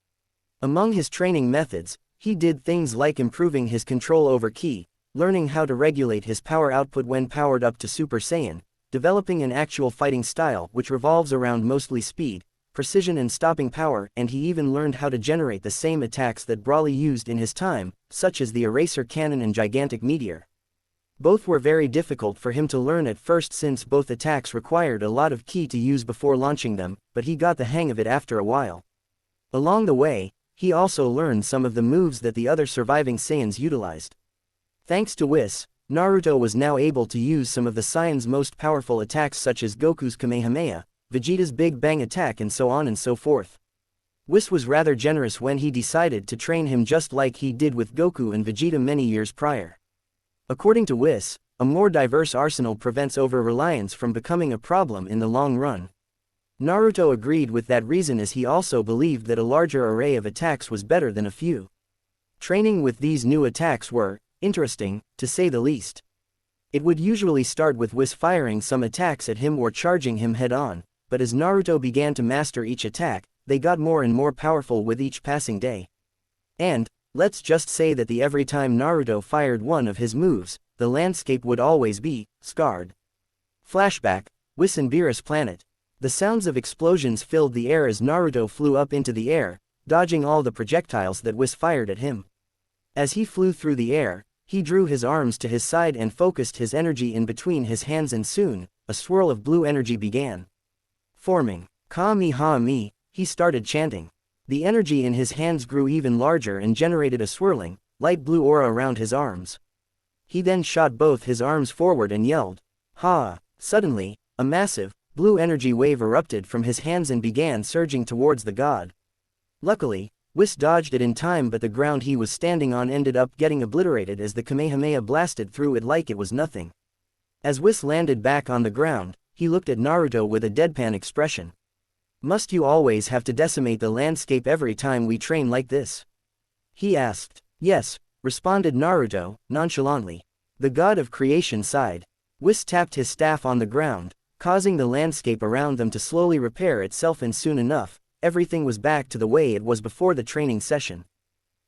Among his training methods, he did things like improving his control over ki, learning how to regulate his power output when powered up to Super Saiyan, developing an actual fighting style which revolves around mostly speed, precision and stopping power, and he even learned how to generate the same attacks that Broly used in his time, such as the Eraser Cannon and Gigantic Meteor. Both were very difficult for him to learn at first since both attacks required a lot of ki to use before launching them, but he got the hang of it after a while. Along the way, he also learned some of the moves that the other surviving Saiyans utilized. Thanks to Whis, Naruto was now able to use some of the Saiyan's most powerful attacks such as Goku's Kamehameha, Vegeta's Big Bang attack and so on and so forth. Whis was rather generous when he decided to train him just like he did with Goku and Vegeta many years prior. According to Whis, a more diverse arsenal prevents over-reliance from becoming a problem in the long run. Naruto agreed with that reason as he also believed that a larger array of attacks was better than a few. Training with these new attacks were interesting, to say the least. It would usually start with Whis firing some attacks at him or charging him head-on, but as Naruto began to master each attack, they got more and more powerful with each passing day. And, let's just say that every time Naruto fired one of his moves, the landscape would always be scarred. Flashback, Whis and Beerus planet. The sounds of explosions filled the air as Naruto flew up into the air, dodging all the projectiles that Whis fired at him. As he flew through the air, he drew his arms to his side and focused his energy in between his hands and soon, a swirl of blue energy began forming. Kamehameha, he started chanting. The energy in his hands grew even larger and generated a swirling, light blue aura around his arms. He then shot both his arms forward and yelled, "Ha!" Suddenly, a massive, blue energy wave erupted from his hands and began surging towards the god. Luckily, Whis dodged it in time, but the ground he was standing on ended up getting obliterated as the Kamehameha blasted through it like it was nothing. As Whis landed back on the ground, he looked at Naruto with a deadpan expression. "Must you always have to decimate the landscape every time we train like this?" he asked. "Yes," responded Naruto, nonchalantly. The god of creation sighed. Whis tapped his staff on the ground, causing the landscape around them to slowly repair itself, and soon enough, everything was back to the way it was before the training session.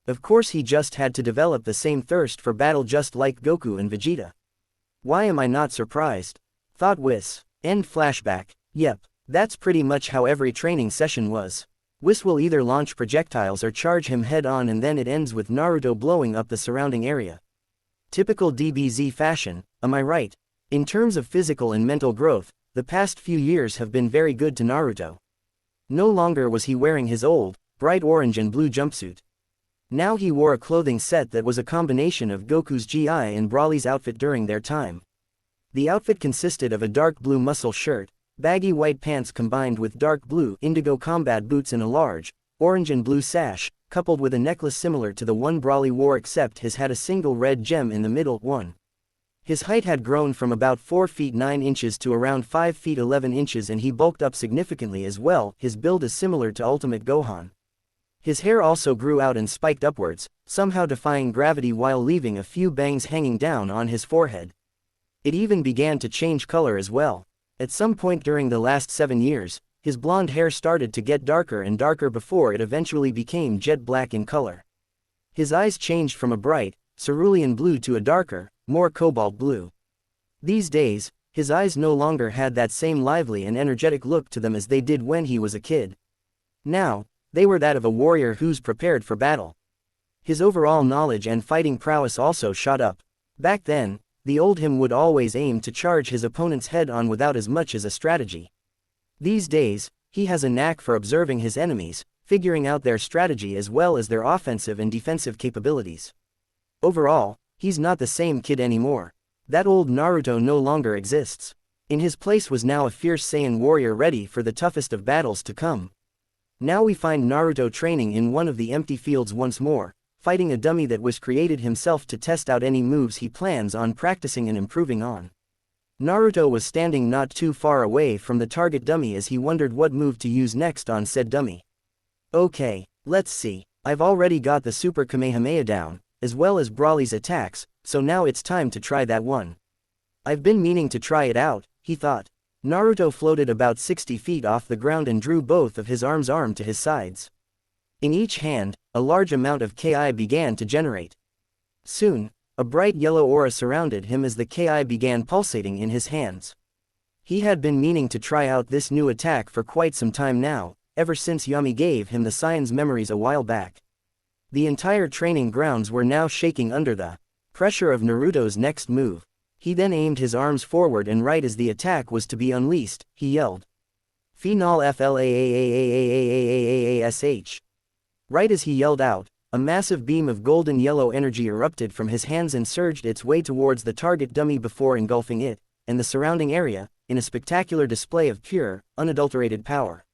Of course he just had to develop the same thirst for battle just like Goku and Vegeta. "Why am I not surprised?" thought Whis. End flashback. Yep, that's pretty much how every training session was. Whis will either launch projectiles or charge him head-on, and then it ends with Naruto blowing up the surrounding area. Typical DBZ fashion, am I right? In terms of physical and mental growth, the past few years have been very good to Naruto. No longer was he wearing his old, bright orange and blue jumpsuit. Now he wore a clothing set that was a combination of Goku's GI and Broly's outfit during their time. The outfit consisted of a dark blue muscle shirt, baggy white pants combined with dark blue indigo combat boots and a large, orange and blue sash, coupled with a necklace similar to the one Broly wore except his had a single red gem in the middle one. His height had grown from about 4 feet 9 inches to around 5 feet 11 inches, and he bulked up significantly as well. His build is similar to Ultimate Gohan. His hair also grew out and spiked upwards, somehow defying gravity while leaving a few bangs hanging down on his forehead. It even began to change color as well. At some point during the last 7 years, his blonde hair started to get darker and darker before it eventually became jet black in color. His eyes changed from a bright, cerulean blue to a darker, more cobalt blue. These days, his eyes no longer had that same lively and energetic look to them as they did when he was a kid. Now, they were that of a warrior who's prepared for battle. His overall knowledge and fighting prowess also shot up. Back then, the old him would always aim to charge his opponent's head on without as much as a strategy. These days, he has a knack for observing his enemies, figuring out their strategy as well as their offensive and defensive capabilities. Overall, he's not the same kid anymore. That old Naruto no longer exists. In his place was now a fierce Saiyan warrior ready for the toughest of battles to come. Now we find Naruto training in one of the empty fields once more, fighting a dummy that was created himself to test out any moves he plans on practicing and improving on. Naruto was standing not too far away from the target dummy as he wondered what move to use next on said dummy. Okay, let's see. I've already got the Super Kamehameha down, as well as Broly's attacks, so now it's time to try that one. I've been meaning to try it out, he thought. Naruto floated about 60 feet off the ground and drew both of his arms to his sides. In each hand, a large amount of Ki began to generate. Soon, a bright yellow aura surrounded him as the Ki began pulsating in his hands. He had been meaning to try out this new attack for quite some time now, ever since Yami gave him the Saiyan's memories a while back. The entire training grounds were now shaking under the pressure of Naruto's next move. He then aimed his arms forward and right as the attack was to be unleashed, he yelled, "Phenol FLAAAAAAAAASH." Right as he yelled out, a massive beam of golden yellow energy erupted from his hands and surged its way towards the target dummy before engulfing it, and the surrounding area, in a spectacular display of pure, unadulterated power.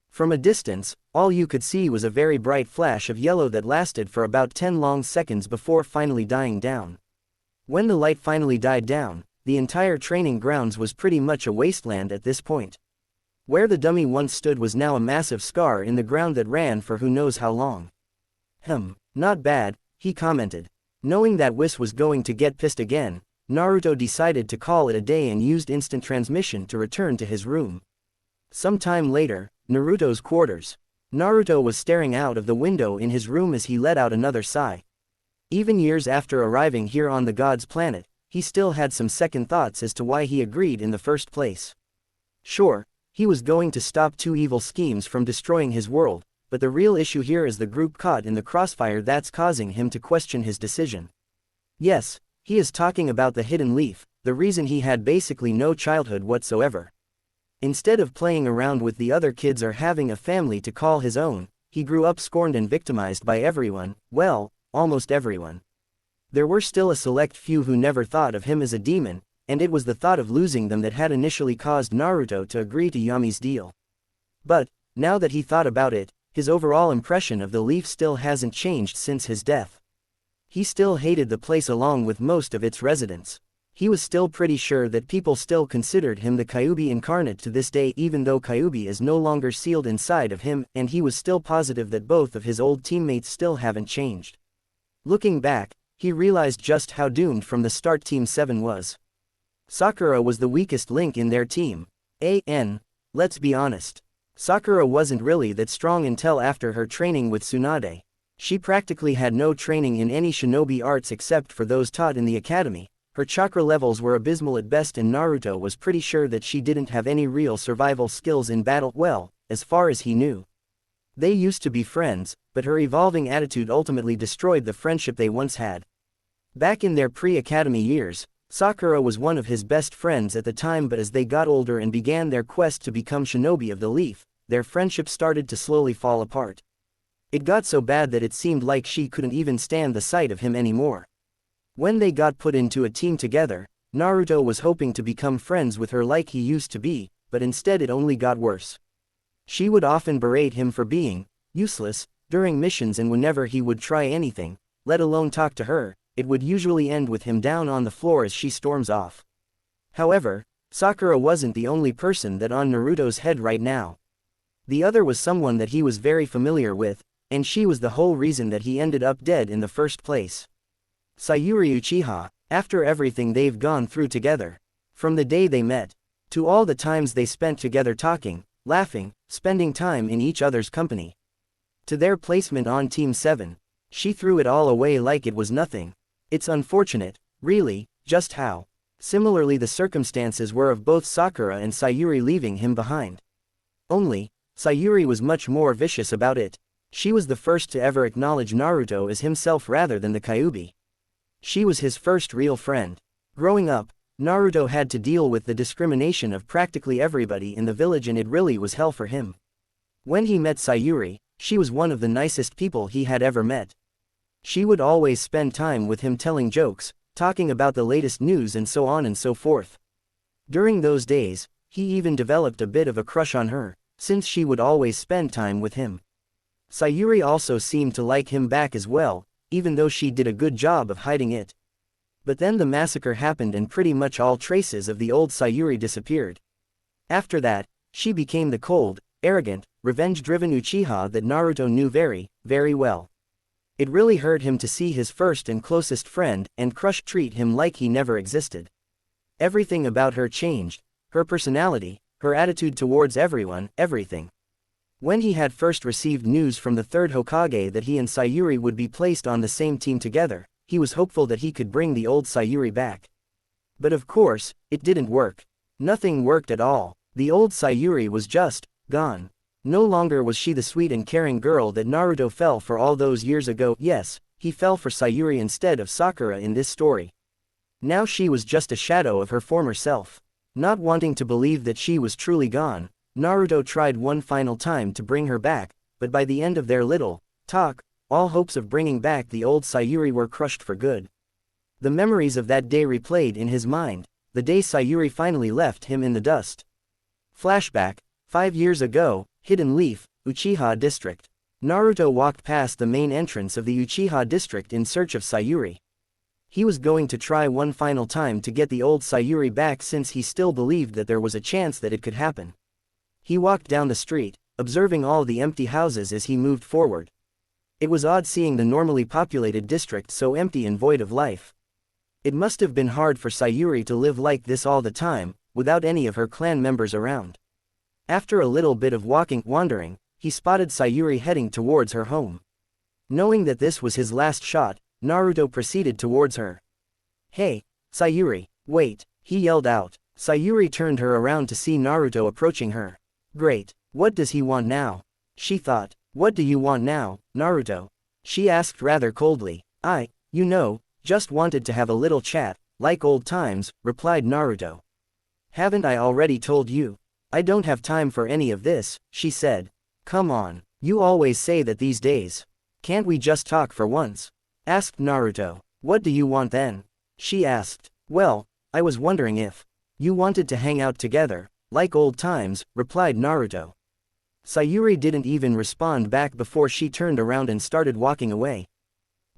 From a distance, all you could see was a very bright flash of yellow that lasted for about 10 long seconds before finally dying down. When the light finally died down, the entire training grounds was pretty much a wasteland at this point. Where the dummy once stood was now a massive scar in the ground that ran for who knows how long. Not bad, he commented. Knowing that Whis was going to get pissed again, Naruto decided to call it a day and used instant transmission to return to his room. Some time later, Naruto's quarters. Naruto was staring out of the window in his room as he let out another sigh. Even years after arriving here on the God's planet, he still had some second thoughts as to why he agreed in the first place. Sure, he was going to stop two evil schemes from destroying his world, but the real issue here is the group caught in the crossfire that's causing him to question his decision. Yes, he is talking about the hidden leaf, the reason he had basically no childhood whatsoever. Instead of playing around with the other kids or having a family to call his own, he grew up scorned and victimized by everyone, well, almost everyone. There were still a select few who never thought of him as a demon, and it was the thought of losing them that had initially caused Naruto to agree to Yami's deal. But, now that he thought about it, his overall impression of the leaf still hasn't changed since his death. He still hated the place along with most of its residents. He was still pretty sure that people still considered him the Kyuubi incarnate to this day, even though Kyuubi is no longer sealed inside of him, and he was still positive that both of his old teammates still haven't changed. Looking back, he realized just how doomed from the start Team 7 was. Sakura was the weakest link in their team. Let's be honest. Sakura wasn't really that strong until after her training with Tsunade. She practically had no training in any shinobi arts except for those taught in the academy. Her chakra levels were abysmal at best, and Naruto was pretty sure that she didn't have any real survival skills in battle, well, as far as he knew. They used to be friends, but her evolving attitude ultimately destroyed the friendship they once had. Back in their pre-academy years, Sakura was one of his best friends at the time, but as they got older and began their quest to become shinobi of the leaf, their friendship started to slowly fall apart. It got so bad that it seemed like she couldn't even stand the sight of him anymore. When they got put into a team together, Naruto was hoping to become friends with her like he used to be, but instead it only got worse. She would often berate him for being useless during missions, and whenever he would try anything, let alone talk to her, it would usually end with him down on the floor as she storms off. However, Sakura wasn't the only person that on Naruto's head right now. The other was someone that he was very familiar with, and she was the whole reason that he ended up dead in the first place. Sayuri Uchiha. After everything they've gone through together, from the day they met, to all the times they spent together talking, laughing, spending time in each other's company, to their placement on Team 7, she threw it all away like it was nothing. It's unfortunate, really, just how similarly the circumstances were of both Sakura and Sayuri leaving him behind. Only, Sayuri was much more vicious about it. She was the first to ever acknowledge Naruto as himself rather than the Kyuubi. She was his first real friend. Growing up, Naruto had to deal with the discrimination of practically everybody in the village, and it really was hell for him. When he met Sayuri, she was one of the nicest people he had ever met. She would always spend time with him telling jokes, talking about the latest news and so on and so forth. During those days, he even developed a bit of a crush on her, since she would always spend time with him. Sayuri also seemed to like him back as well, even though she did a good job of hiding it. But then the massacre happened and pretty much all traces of the old Sayuri disappeared. After that, she became the cold, arrogant, revenge-driven Uchiha that Naruto knew very, very well. It really hurt him to see his first and closest friend and crush treat him like he never existed. Everything about her changed, her personality, her attitude towards everyone, everything. When he had first received news from the third Hokage that he and Sayuri would be placed on the same team together, he was hopeful that he could bring the old Sayuri back. But of course, it didn't work. Nothing worked at all. The old Sayuri was just gone. No longer was she the sweet and caring girl that Naruto fell for all those years ago. Yes, he fell for Sayuri instead of Sakura in this story. Now she was just a shadow of her former self. Not wanting to believe that she was truly gone, Naruto tried one final time to bring her back, but by the end of their little talk, all hopes of bringing back the old Sayuri were crushed for good. The memories of that day replayed in his mind, the day Sayuri finally left him in the dust. Flashback, 5 years ago, Hidden Leaf, Uchiha District. Naruto walked past the main entrance of the Uchiha District in search of Sayuri. He was going to try one final time to get the old Sayuri back since he still believed that there was a chance that it could happen. He walked down the street, observing all the empty houses as he moved forward. It was odd seeing the normally populated district so empty and void of life. It must have been hard for Sayuri to live like this all the time, without any of her clan members around. After a little bit of wandering, he spotted Sayuri heading towards her home. Knowing that this was his last shot, Naruto proceeded towards her. "Hey, Sayuri, wait," he yelled out. Sayuri turned her around to see Naruto approaching her. Great, what does he want now? She thought. What do you want now, Naruto? She asked rather coldly. Just wanted to have a little chat, like old times, replied Naruto. Haven't I already told you? I don't have time for any of this, she said. Come on, you always say that these days. Can't we just talk for once? Asked Naruto. What do you want then? She asked. Well, I was wondering if you wanted to hang out together, like old times, replied Naruto. Sayuri didn't even respond back before she turned around and started walking away.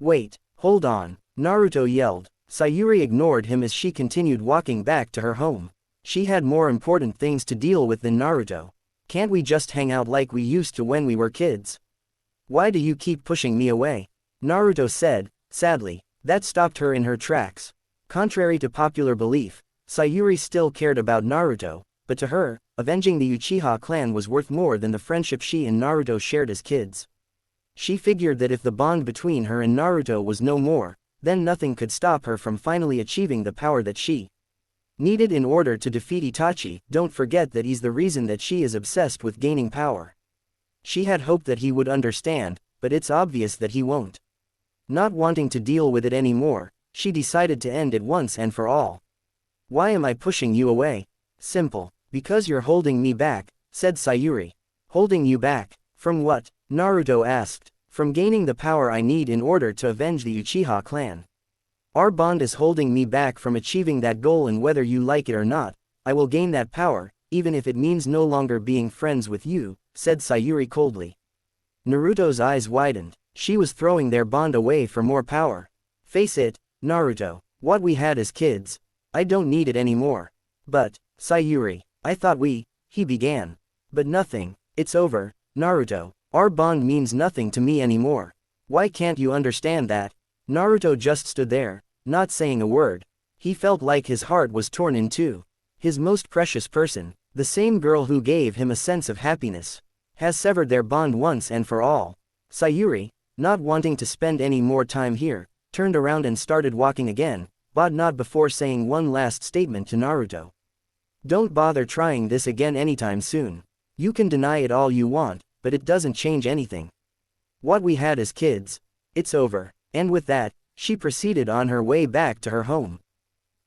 Wait, hold on, Naruto yelled. Sayuri ignored him as she continued walking back to her home. She had more important things to deal with than Naruto. Can't we just hang out like we used to when we were kids? Why do you keep pushing me away? Naruto said, sadly. That stopped her in her tracks. Contrary to popular belief, Sayuri still cared about Naruto, but to her, avenging the Uchiha clan was worth more than the friendship she and Naruto shared as kids. She figured that if the bond between her and Naruto was no more, then nothing could stop her from finally achieving the power that she needed in order to defeat Itachi. Don't forget that he's the reason that she is obsessed with gaining power. She had hoped that he would understand, but it's obvious that he won't. Not wanting to deal with it anymore, she decided to end it once and for all. Why am I pushing you away? Simple. Because you're holding me back, said Sayuri. Holding you back? From what? Naruto asked. From gaining the power I need in order to avenge the Uchiha clan. Our bond is holding me back from achieving that goal, and whether you like it or not, I will gain that power, even if it means no longer being friends with you, said Sayuri coldly. Naruto's eyes widened. She was throwing their bond away for more power. Face it, Naruto. What we had as kids. I don't need it anymore. But, Sayuri, I thought he began. But nothing, it's over, Naruto. Our bond means nothing to me anymore. Why can't you understand that? Naruto just stood there, not saying a word. He felt like his heart was torn in two. His most precious person, the same girl who gave him a sense of happiness, has severed their bond once and for all. Sayuri, not wanting to spend any more time here, turned around and started walking again, but not before saying one last statement to Naruto. Don't bother trying this again anytime soon. You can deny it all you want, but it doesn't change anything. What we had as kids, it's over. And with that, she proceeded on her way back to her home.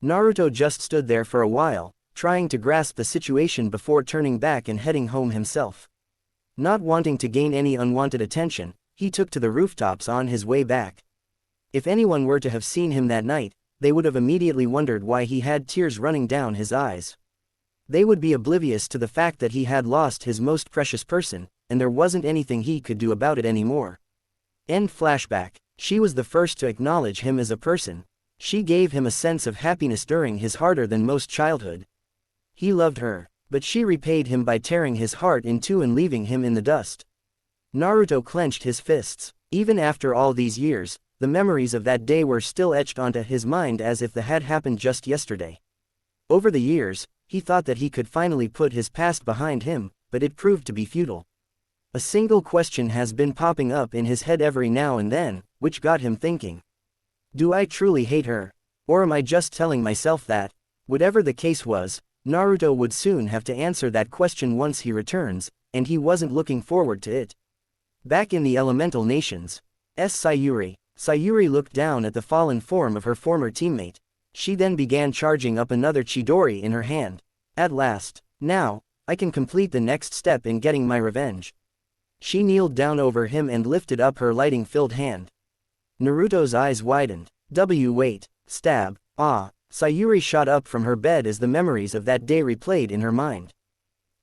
Naruto just stood there for a while, trying to grasp the situation before turning back and heading home himself. Not wanting to gain any unwanted attention, he took to the rooftops on his way back. If anyone were to have seen him that night, they would have immediately wondered why he had tears running down his eyes. They would be oblivious to the fact that he had lost his most precious person, and there wasn't anything he could do about it anymore. End flashback. She was the first to acknowledge him as a person. She gave him a sense of happiness during his harder than most childhood. He loved her, but she repaid him by tearing his heart in two and leaving him in the dust. Naruto clenched his fists. Even after all these years, the memories of that day were still etched onto his mind as if they had happened just yesterday. Over the years, he thought that he could finally put his past behind him, but it proved to be futile. A single question has been popping up in his head every now and then, which got him thinking. Do I truly hate her? Or am I just telling myself that? Whatever the case was, Naruto would soon have to answer that question once he returns, and he wasn't looking forward to it. Back in the elemental nations. Sayuri looked down at the fallen form of her former teammate. She then began charging up another Chidori in her hand. At last, now, I can complete the next step in getting my revenge. She kneeled down over him and lifted up her lighting-filled hand. Naruto's eyes widened. Wait, stab, ah. Sayuri shot up from her bed as the memories of that day replayed in her mind.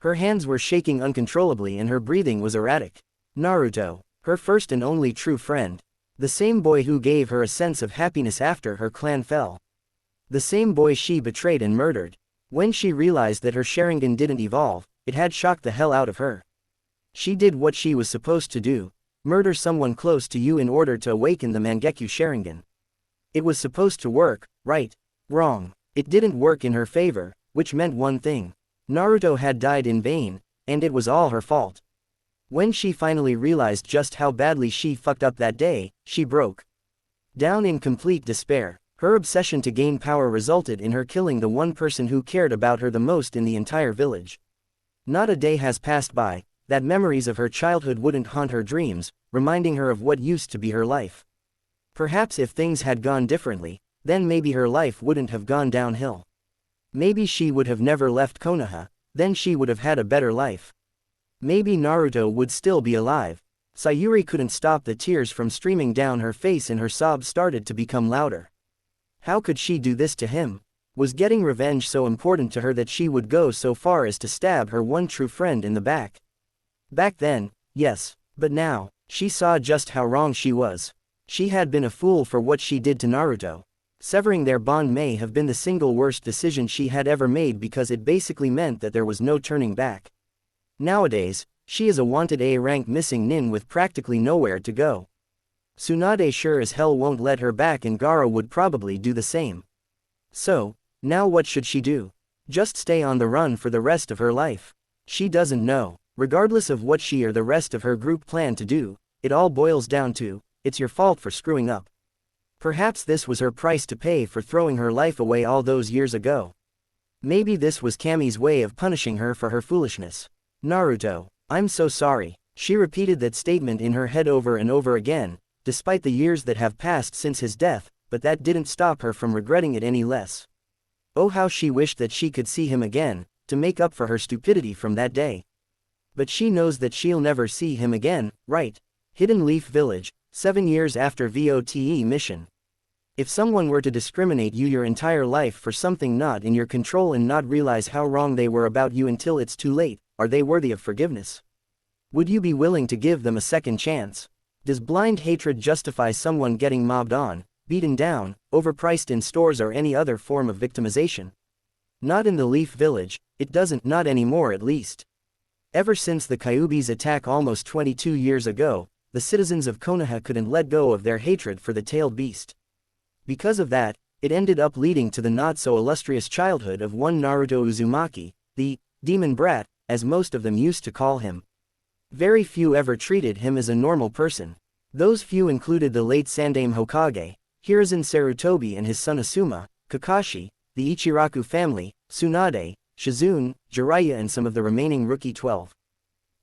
Her hands were shaking uncontrollably and her breathing was erratic. Naruto, her first and only true friend. The same boy who gave her a sense of happiness after her clan fell. The same boy she betrayed and murdered. When she realized that her Sharingan didn't evolve, it had shocked the hell out of her. She did what she was supposed to do. Murder someone close to you in order to awaken the Mangekyo Sharingan. It was supposed to work, right? Wrong. It didn't work in her favor, which meant one thing. Naruto had died in vain, and it was all her fault. When she finally realized just how badly she fucked up that day, she broke down in complete despair. Her obsession to gain power resulted in her killing the one person who cared about her the most in the entire village. Not a day has passed by that memories of her childhood wouldn't haunt her dreams, reminding her of what used to be her life. Perhaps if things had gone differently, then maybe her life wouldn't have gone downhill. Maybe she would have never left Konaha, then she would have had a better life. Maybe Naruto would still be alive. Sayuri couldn't stop the tears from streaming down her face and her sobs started to become louder. How could she do this to him? Was getting revenge so important to her that she would go so far as to stab her one true friend in the back? Back then, yes, but now, she saw just how wrong she was. She had been a fool for what she did to Naruto. Severing their bond may have been the single worst decision she had ever made because it basically meant that there was no turning back. Nowadays, she is a wanted A-rank missing nin with practically nowhere to go. Tsunade sure as hell won't let her back and Gaara would probably do the same. So, now what should she do? Just stay on the run for the rest of her life? She doesn't know. Regardless of what she or the rest of her group plan to do, it all boils down to, it's your fault for screwing up. Perhaps this was her price to pay for throwing her life away all those years ago. Maybe this was Kami's way of punishing her for her foolishness. Naruto, I'm so sorry. She repeated that statement in her head over and over again, despite the years that have passed since his death, but that didn't stop her from regretting it any less. Oh, how she wished that she could see him again, to make up for her stupidity from that day. But she knows that she'll never see him again, right? Hidden Leaf Village, 7 years after VOTE mission. If someone were to discriminate you your entire life for something not in your control and not realize how wrong they were about you until it's too late, are they worthy of forgiveness? Would you be willing to give them a second chance? Does blind hatred justify someone getting mobbed on, beaten down, overpriced in stores or any other form of victimization? Not in the Leaf Village, it doesn't, not anymore at least. Ever since the Kyuubi's attack almost 22 years ago, the citizens of Konoha couldn't let go of their hatred for the tailed beast. Because of that, it ended up leading to the not-so-illustrious childhood of one Naruto Uzumaki, the demon brat, as most of them used to call him. Very few ever treated him as a normal person. Those few included the late Sandaime Hokage, Hiruzen Sarutobi and his son Asuma, Kakashi, the Ichiraku family, Tsunade, Shizune, Jiraiya and some of the remaining rookie 12.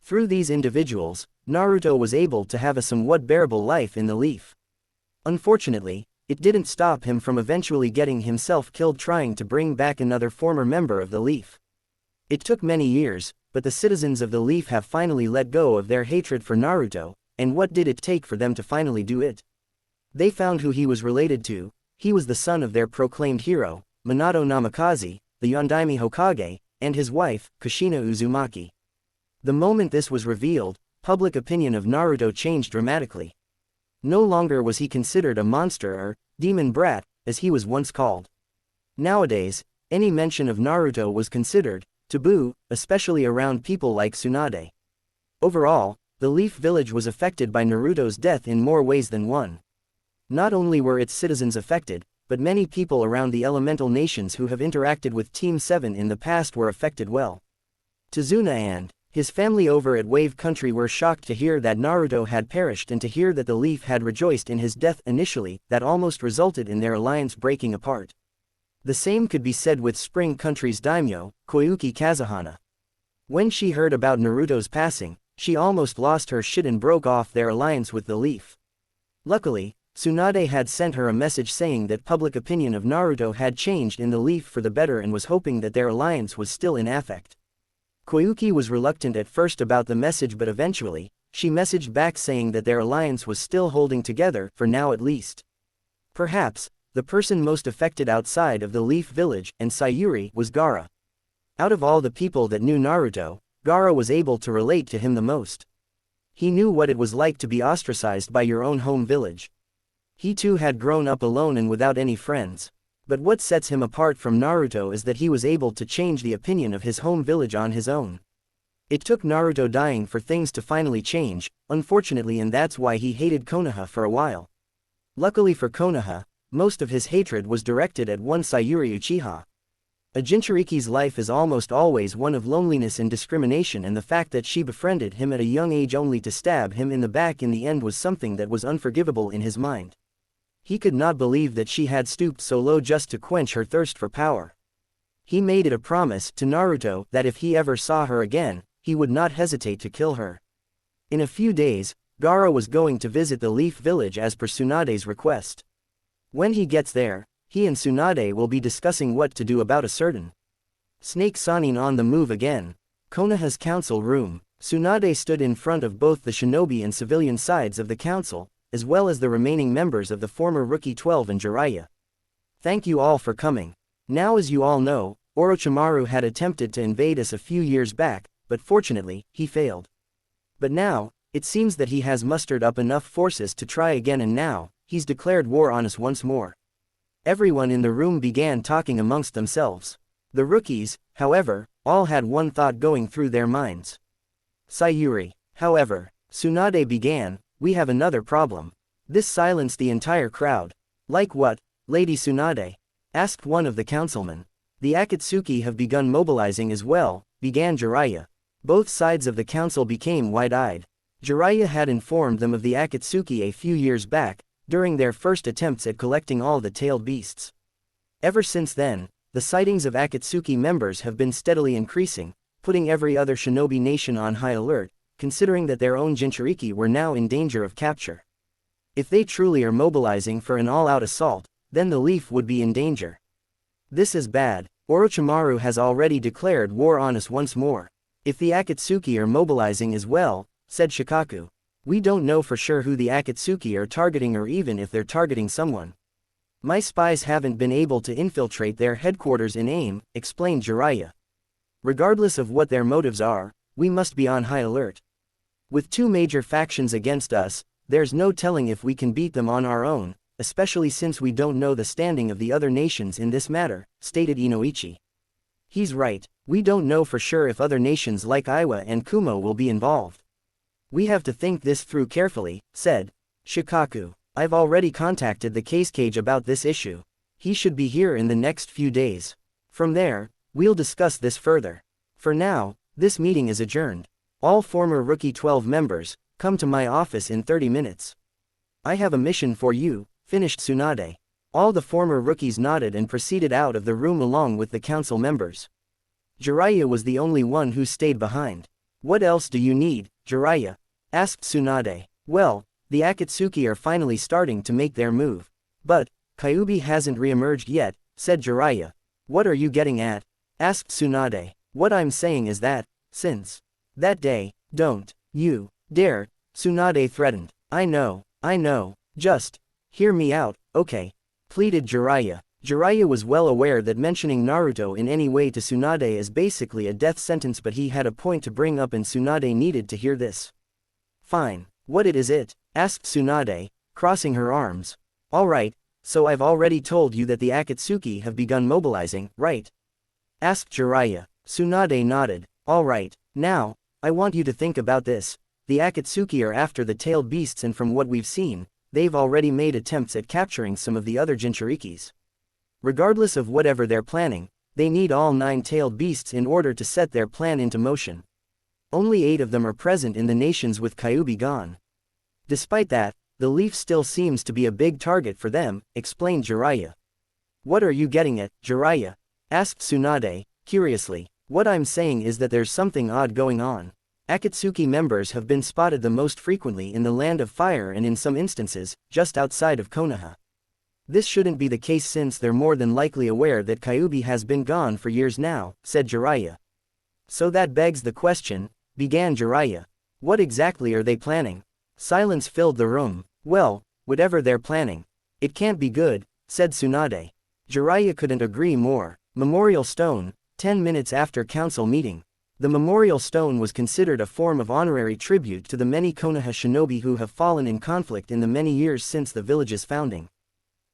Through these individuals, Naruto was able to have a somewhat bearable life in the Leaf. Unfortunately, it didn't stop him from eventually getting himself killed trying to bring back another former member of the Leaf. It took many years, but the citizens of the Leaf have finally let go of their hatred for Naruto, and what did it take for them to finally do it? They found who he was related to. He was the son of their proclaimed hero, Minato Namikaze, the Yondaime Hokage, and his wife, Kushina Uzumaki. The moment this was revealed, public opinion of Naruto changed dramatically. No longer was he considered a monster or demon brat, as he was once called. Nowadays, any mention of Naruto was considered taboo, especially around people like Tsunade. Overall, the Leaf Village was affected by Naruto's death in more ways than one. Not only were its citizens affected, but many people around the elemental nations who have interacted with Team 7 in the past were affected well. Tazuna and his family over at Wave Country were shocked to hear that Naruto had perished and to hear that the Leaf had rejoiced in his death initially, that almost resulted in their alliance breaking apart. The same could be said with Spring Country's daimyo, Koyuki Kazuhana. When she heard about Naruto's passing, she almost lost her shit and broke off their alliance with the Leaf. Luckily, Tsunade had sent her a message saying that public opinion of Naruto had changed in the Leaf for the better and was hoping that their alliance was still in affect. Koyuki was reluctant at first about the message, but eventually, she messaged back saying that their alliance was still holding together, for now at least. Perhaps, the person most affected outside of the Leaf Village and Sayuri was Gaara. Out of all the people that knew Naruto, Gaara was able to relate to him the most. He knew what it was like to be ostracized by your own home village. He too had grown up alone and without any friends. But what sets him apart from Naruto is that he was able to change the opinion of his home village on his own. It took Naruto dying for things to finally change, unfortunately, and that's why he hated Konaha for a while. Luckily for Konaha, most of his hatred was directed at one Sayuri Uchiha. A Jinchuriki's life is almost always one of loneliness and discrimination, and the fact that she befriended him at a young age only to stab him in the back in the end was something that was unforgivable in his mind. He could not believe that she had stooped so low just to quench her thirst for power. He made it a promise to Naruto that if he ever saw her again, he would not hesitate to kill her. In a few days, Gaara was going to visit the Leaf Village as per Tsunade's request. When he gets there, he and Tsunade will be discussing what to do about a certain Snake Sanin on the move again. Konoha's council room. Tsunade stood in front of both the shinobi and civilian sides of the council, as well as the remaining members of the former Rookie 12 and Jiraiya. Thank you all for coming. Now, as you all know, Orochimaru had attempted to invade us a few years back, but fortunately, he failed. But now, it seems that he has mustered up enough forces to try again, and now, he's declared war on us once more. Everyone in the room began talking amongst themselves. The rookies, however, all had one thought going through their minds. Sayuri. However, Tsunade began, "We have another problem." This silenced the entire crowd. "Like what, Lady Tsunade?" asked one of the councilmen. "The Akatsuki have begun mobilizing as well," began Jiraiya. Both sides of the council became wide-eyed. Jiraiya had informed them of the Akatsuki a few years back, during their first attempts at collecting all the tailed beasts. Ever since then, the sightings of Akatsuki members have been steadily increasing, putting every other shinobi nation on high alert, considering that their own Jinchuriki were now in danger of capture. If they truly are mobilizing for an all-out assault, then the Leaf would be in danger. This is bad. Orochimaru has already declared war on us once more. If the Akatsuki are mobilizing as well, said Shikaku. We don't know for sure who the Akatsuki are targeting or even if they're targeting someone. My spies haven't been able to infiltrate their headquarters in AIM, explained Jiraiya. Regardless of what their motives are, we must be on high alert. With two major factions against us, there's no telling if we can beat them on our own, especially since we don't know the standing of the other nations in this matter, stated Inoichi. He's right, we don't know for sure if other nations like Iwa and Kumo will be involved. We have to think this through carefully, said Shikaku. I've already contacted the case cage about this issue. He should be here in the next few days. From there, we'll discuss this further. For now, this meeting is adjourned. All former Rookie 12 members, come to my office in 30 minutes. I have a mission for you, finished Tsunade. All the former rookies nodded and proceeded out of the room along with the council members. Jiraiya was the only one who stayed behind. What else do you need, Jiraiya? Asked Tsunade. Well, the Akatsuki are finally starting to make their move. But, Kyuubi hasn't re-emerged yet, said Jiraiya. What are you getting at? Asked Tsunade. What I'm saying is that, since that day, don't you dare, Tsunade threatened. I know, just hear me out, okay? pleaded Jiraiya. Jiraiya was well aware that mentioning Naruto in any way to Tsunade is basically a death sentence, but he had a point to bring up and Tsunade needed to hear this. Fine. What is it? Asked Tsunade, crossing her arms. Alright, so I've already told you that the Akatsuki have begun mobilizing, right? Asked Jiraiya. Tsunade nodded. Alright, now, I want you to think about this. The Akatsuki are after the tailed beasts, and from what we've seen, they've already made attempts at capturing some of the other Jinchurikis. Regardless of whatever they're planning, they need all 9 tailed beasts in order to set their plan into motion. Only 8 of them are present in the nations with Kyuubi gone. Despite that, the leaf still seems to be a big target for them, explained Jiraiya. What are you getting at, Jiraiya? Asked Tsunade, curiously. What I'm saying is that there's something odd going on. Akatsuki members have been spotted the most frequently in the Land of Fire and in some instances, just outside of Konaha. This shouldn't be the case since they're more than likely aware that Kyuubi has been gone for years now, said Jiraiya. So that begs the question, began Jiraiya. What exactly are they planning? Silence filled the room. Well, whatever they're planning, it can't be good, said Tsunade. Jiraiya couldn't agree more. Memorial Stone, 10 minutes after council meeting. The Memorial Stone was considered a form of honorary tribute to the many Konoha shinobi who have fallen in conflict in the many years since the village's founding.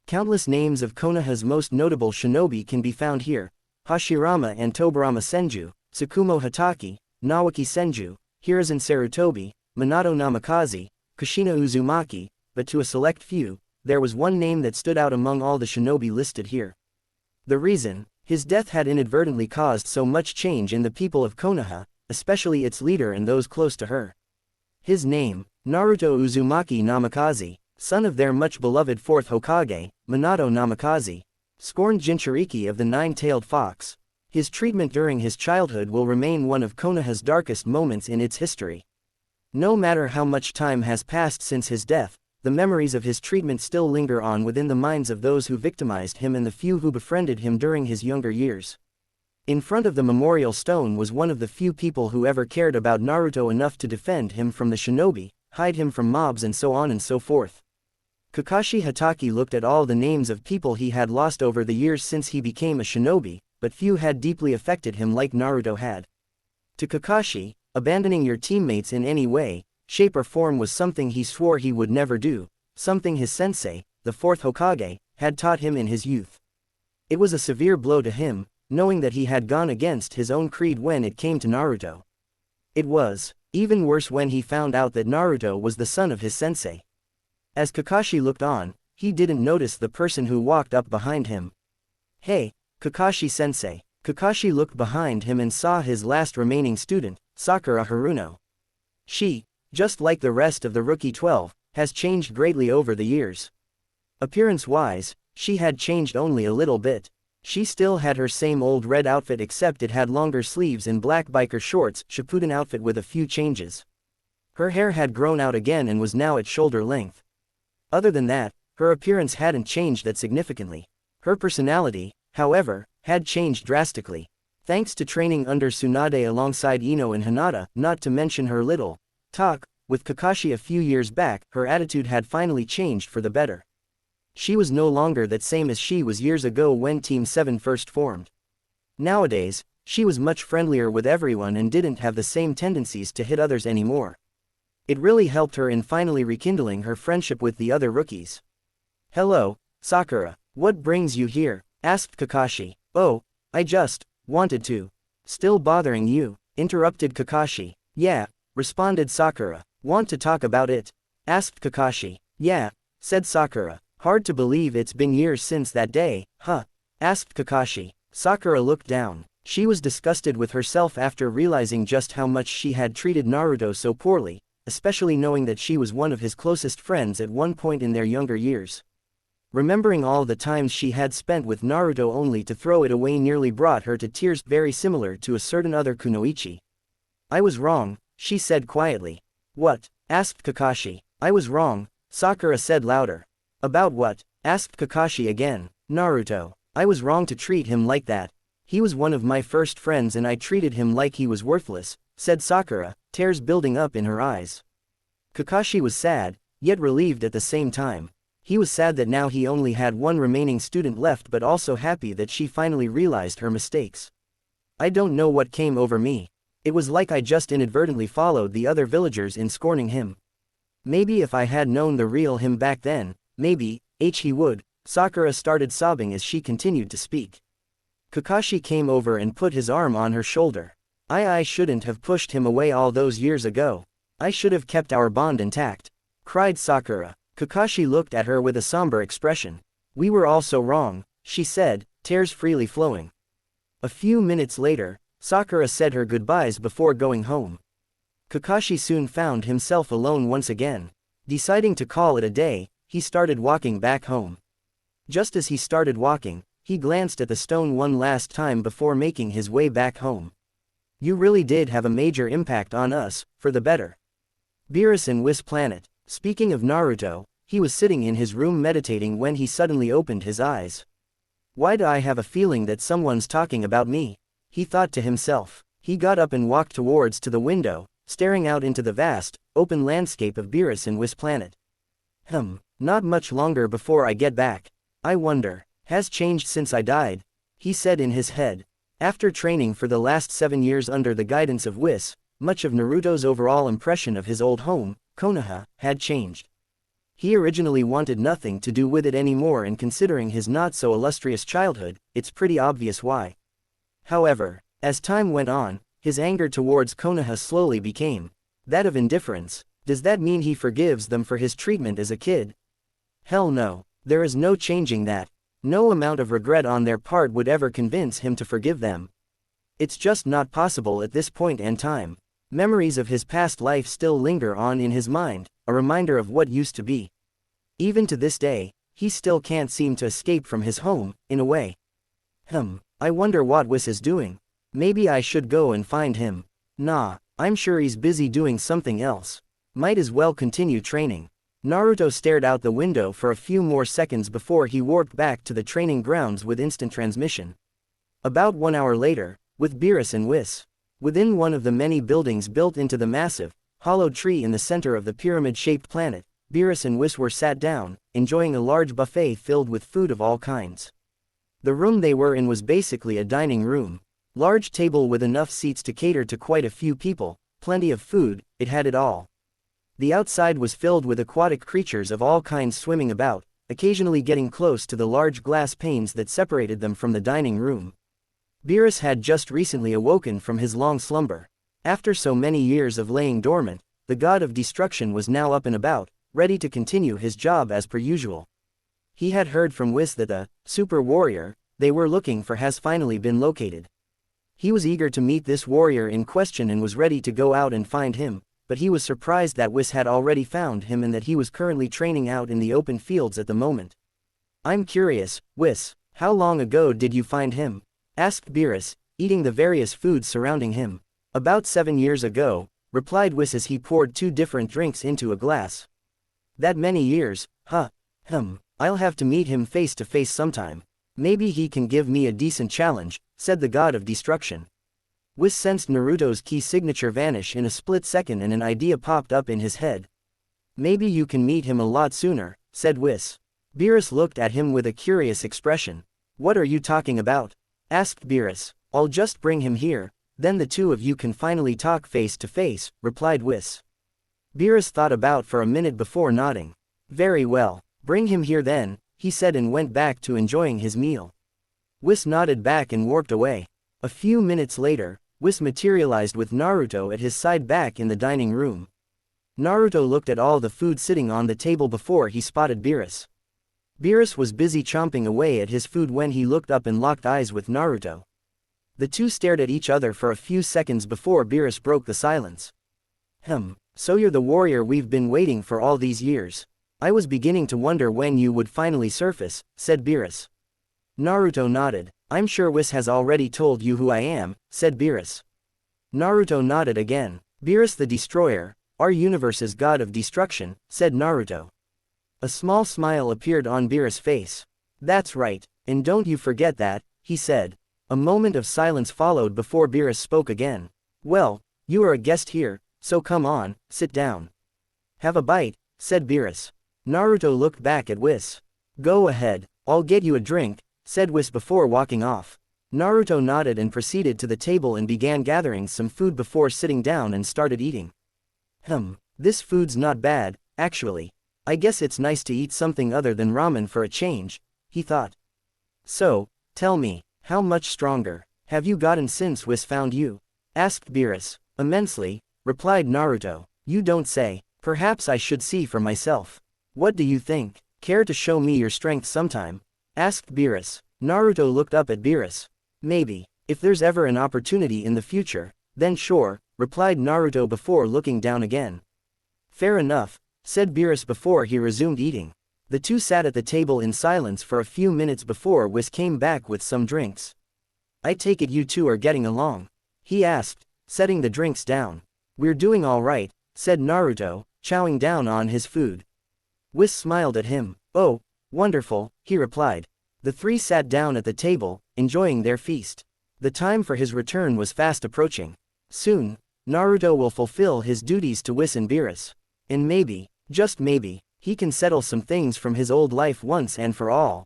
Countless names of Konoha's most notable shinobi can be found here: Hashirama and Tobarama Senju, Tsukumo Hatake, Nawaki Senju, Hiruzen Sarutobi, Minato Namikaze, Kushina Uzumaki, but to a select few, there was one name that stood out among all the shinobi listed here. The reason: his death had inadvertently caused so much change in the people of Konoha, especially its leader and those close to her. His name, Naruto Uzumaki Namikaze, son of their much-beloved 4th Hokage, Minato Namikaze, scorned Jinchuriki of the 9-tailed fox. His treatment during his childhood will remain one of Konoha's darkest moments in its history. No matter how much time has passed since his death, the memories of his treatment still linger on within the minds of those who victimized him and the few who befriended him during his younger years. In front of the Memorial Stone was one of the few people who ever cared about Naruto enough to defend him from the shinobi, hide him from mobs, and so on and so forth. Kakashi Hatake looked at all the names of people he had lost over the years since he became a shinobi, but few had deeply affected him like Naruto had. To Kakashi, abandoning your teammates in any way, shape or form was something he swore he would never do, something his sensei, the 4th Hokage, had taught him in his youth. It was a severe blow to him, knowing that he had gone against his own creed when it came to Naruto. It was even worse when he found out that Naruto was the son of his sensei. As Kakashi looked on, he didn't notice the person who walked up behind him. Hey, Kakashi-sensei. Kakashi looked behind him and saw his last remaining student, Sakura Haruno. She, just like the rest of the Rookie 12, has changed greatly over the years. Appearance-wise, she had changed only a little bit. She still had her same old red outfit, except it had longer sleeves and black biker shorts, Shippuden outfit with a few changes. Her hair had grown out again and was now at shoulder length. Other than that, her appearance hadn't changed that significantly. Her personality, however, had changed drastically. Thanks to training under Tsunade alongside Ino and Hinata, not to mention her little talk with Kakashi a few years back, her attitude had finally changed for the better. She was no longer that same as she was years ago when Team 7 first formed. Nowadays, she was much friendlier with everyone and didn't have the same tendencies to hit others anymore. It really helped her in finally rekindling her friendship with the other rookies. Hello, Sakura. What brings you here? Asked Kakashi. Oh, I just wanted to. Still bothering you? Interrupted Kakashi. Yeah, responded Sakura. Want to talk about it? Asked Kakashi. Yeah, said Sakura. Hard to believe it's been years since that day, huh? Asked Kakashi. Sakura looked down. She was disgusted with herself after realizing just how much she had treated Naruto so poorly, especially knowing that she was one of his closest friends at one point in their younger years. Remembering all the times she had spent with Naruto only to throw it away nearly brought her to tears, very similar to a certain other kunoichi. I was wrong, she said quietly. What? Asked Kakashi. I was wrong, Sakura said louder. About what? Asked Kakashi again. Naruto. I was wrong to treat him like that. He was one of my first friends and I treated him like he was worthless, said Sakura, tears building up in her eyes. Kakashi was sad, yet relieved at the same time. He was sad that now he only had one remaining student left, but also happy that she finally realized her mistakes. I don't know what came over me. It was like I just inadvertently followed the other villagers in scorning him. Maybe if I had known the real him back then, maybe, he would. Sakura started sobbing as she continued to speak. Kakashi came over and put his arm on her shoulder. I shouldn't have pushed him away all those years ago. I should have kept our bond intact, cried Sakura. Kakashi looked at her with a somber expression. We were all so wrong, she said, tears freely flowing. A few minutes later, Sakura said her goodbyes before going home. Kakashi soon found himself alone once again. Deciding to call it a day, he started walking back home. Just as he started walking, he glanced at the stone one last time before making his way back home. You really did have a major impact on us, for the better. Beerus and Whis planet. Speaking of Naruto, he was sitting in his room meditating when he suddenly opened his eyes. Why do I have a feeling that someone's talking about me? He thought to himself. He got up and walked towards to the window, staring out into the vast, open landscape of Beerus and Whis planet. Not much longer before I get back. I wonder, has changed since I died? He said in his head. After training for the last 7 years under the guidance of Whis, much of Naruto's overall impression of his old home, Konaha, had changed. He originally wanted nothing to do with it anymore, and considering his not-so-illustrious childhood, it's pretty obvious why. However, as time went on, his anger towards Konaha slowly became that of indifference. Does that mean he forgives them for his treatment as a kid? Hell no, there is no changing that. No amount of regret on their part would ever convince him to forgive them. It's just not possible at this point in time. Memories of his past life still linger on in his mind, a reminder of what used to be. Even to this day, he still can't seem to escape from his home, in a way. I wonder what Whis is doing. Maybe I should go and find him. Nah, I'm sure he's busy doing something else. Might as well continue training. Naruto stared out the window for a few more seconds before he warped back to the training grounds with instant transmission. About 1 hour later, with Beerus and Whis. Within one of the many buildings built into the massive, hollowed tree in the center of the pyramid-shaped planet, Beerus and Whis were sat down, enjoying a large buffet filled with food of all kinds. The room they were in was basically a dining room. Large table with enough seats to cater to quite a few people, plenty of food, it had it all. The outside was filled with aquatic creatures of all kinds swimming about, occasionally getting close to the large glass panes that separated them from the dining room. Beerus had just recently awoken from his long slumber. After so many years of laying dormant, the god of destruction was now up and about, ready to continue his job as per usual. He had heard from Whis that the super warrior they were looking for has finally been located. He was eager to meet this warrior in question and was ready to go out and find him, but he was surprised that Whis had already found him and that he was currently training out in the open fields at the moment. I'm curious, Whis, how long ago did you find him? Asked Beerus, eating the various foods surrounding him. About 7 years ago, replied Whis as he poured 2 different drinks into a glass. That many years, huh? I'll have to meet him face to face sometime. Maybe he can give me a decent challenge, said the god of destruction. Whis sensed Naruto's key signature vanish in a split second and an idea popped up in his head. Maybe you can meet him a lot sooner, said Whis. Beerus looked at him with a curious expression. What are you talking about? Asked Beerus. I'll just bring him here, then the two of you can finally talk face to face, replied Whis. Beerus thought about for a minute before nodding. Very well, bring him here then, he said and went back to enjoying his meal. Whis nodded back and warped away. A few minutes later, Whis materialized with Naruto at his side back in the dining room. Naruto looked at all the food sitting on the table before he spotted Beerus. Beerus was busy chomping away at his food when he looked up and locked eyes with Naruto. The two stared at each other for a few seconds before Beerus broke the silence. So you're the warrior we've been waiting for all these years. I was beginning to wonder when you would finally surface, said Beerus. Naruto nodded. I'm sure Whis has already told you who I am, said Beerus. Naruto nodded again. Beerus the Destroyer, our universe's god of destruction, said Naruto. A small smile appeared on Beerus' face. That's right, and don't you forget that, he said. A moment of silence followed before Beerus spoke again. Well, you are a guest here, so come on, sit down. Have a bite, said Beerus. Naruto looked back at Whis. Go ahead, I'll get you a drink, said Whis before walking off. Naruto nodded and proceeded to the table and began gathering some food before sitting down and started eating. This food's not bad, actually. I guess it's nice to eat something other than ramen for a change, he thought. So, tell me, how much stronger have you gotten since Whis found you? Asked Beerus. Immensely, replied Naruto. You don't say. Perhaps I should see for myself. What do you think? Care to show me your strength sometime? Asked Beerus. Naruto looked up at Beerus. Maybe, if there's ever an opportunity in the future, then sure, replied Naruto before looking down again. Fair enough, said Beerus before he resumed eating. The two sat at the table in silence for a few minutes before Whis came back with some drinks. I take it you two are getting along? He asked, setting the drinks down. We're doing all right, said Naruto, chowing down on his food. Whis smiled at him. Oh, wonderful, he replied. The three sat down at the table, enjoying their feast. The time for his return was fast approaching. Soon, Naruto will fulfill his duties to Whis and Beerus. And maybe, just maybe, he can settle some things from his old life once and for all.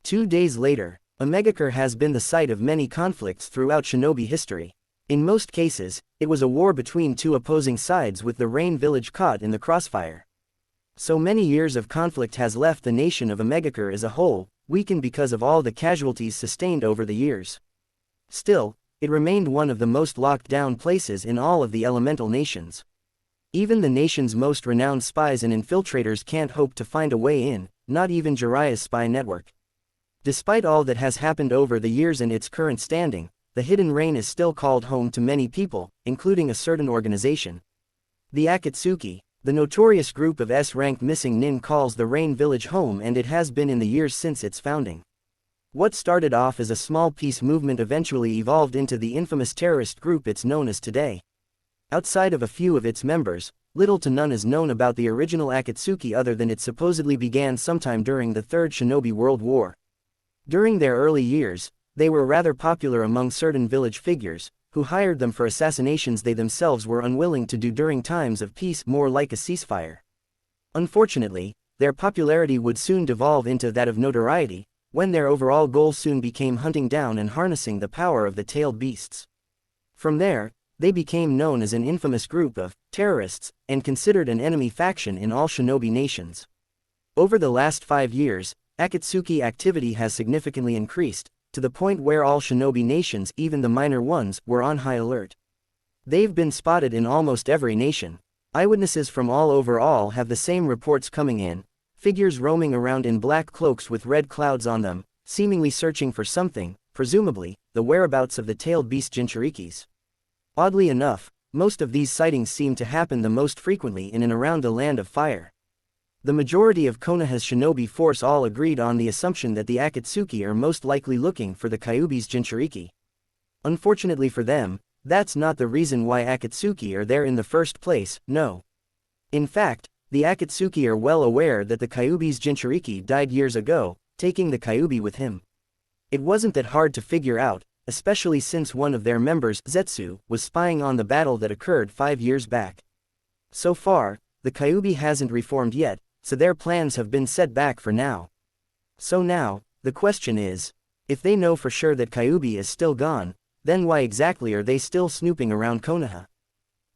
2 days later, Omegakure has been the site of many conflicts throughout shinobi history. In most cases, it was a war between two opposing sides with the Rain village caught in the crossfire. So many years of conflict has left the nation of Omegakure as a whole, weakened because of all the casualties sustained over the years. Still, it remained one of the most locked down places in all of the elemental nations. Even the nation's most renowned spies and infiltrators can't hope to find a way in, not even Jiraiya's spy network. Despite all that has happened over the years and its current standing, the Hidden Rain is still called home to many people, including a certain organization. The Akatsuki, the notorious group of S-rank missing nin, calls the Rain village home, and it has been in the years since its founding. What started off as a small peace movement eventually evolved into the infamous terrorist group it's known as today. Outside of a few of its members, little to none is known about the original Akatsuki other than it supposedly began sometime during the Third Shinobi World War. During their early years, they were rather popular among certain village figures, who hired them for assassinations they themselves were unwilling to do during times of peace, more like a ceasefire. Unfortunately, their popularity would soon devolve into that of notoriety, when their overall goal soon became hunting down and harnessing the power of the tailed beasts. From there, they became known as an infamous group of terrorists, and considered an enemy faction in all shinobi nations. Over the last 5 years, Akatsuki activity has significantly increased, to the point where all shinobi nations, even the minor ones, were on high alert. They've been spotted in almost every nation. Eyewitnesses from all over have the same reports coming in, figures roaming around in black cloaks with red clouds on them, seemingly searching for something, presumably, the whereabouts of the tailed beast Jinchurikis. Oddly enough, most of these sightings seem to happen the most frequently in and around the Land of Fire. The majority of Konaha's shinobi force all agreed on the assumption that the Akatsuki are most likely looking for the Kyuubi's Jinchuriki. Unfortunately for them, that's not the reason why Akatsuki are there in the first place, no. In fact, the Akatsuki are well aware that the Kyuubi's Jinchuriki died years ago, taking the Kyuubi with him. It wasn't that hard to figure out, especially since one of their members, Zetsu, was spying on the battle that occurred 5 years back. So far, the Kyuubi hasn't reformed yet, so their plans have been set back for now. So now, the question is, if they know for sure that Kyuubi is still gone, then why exactly are they still snooping around Konaha?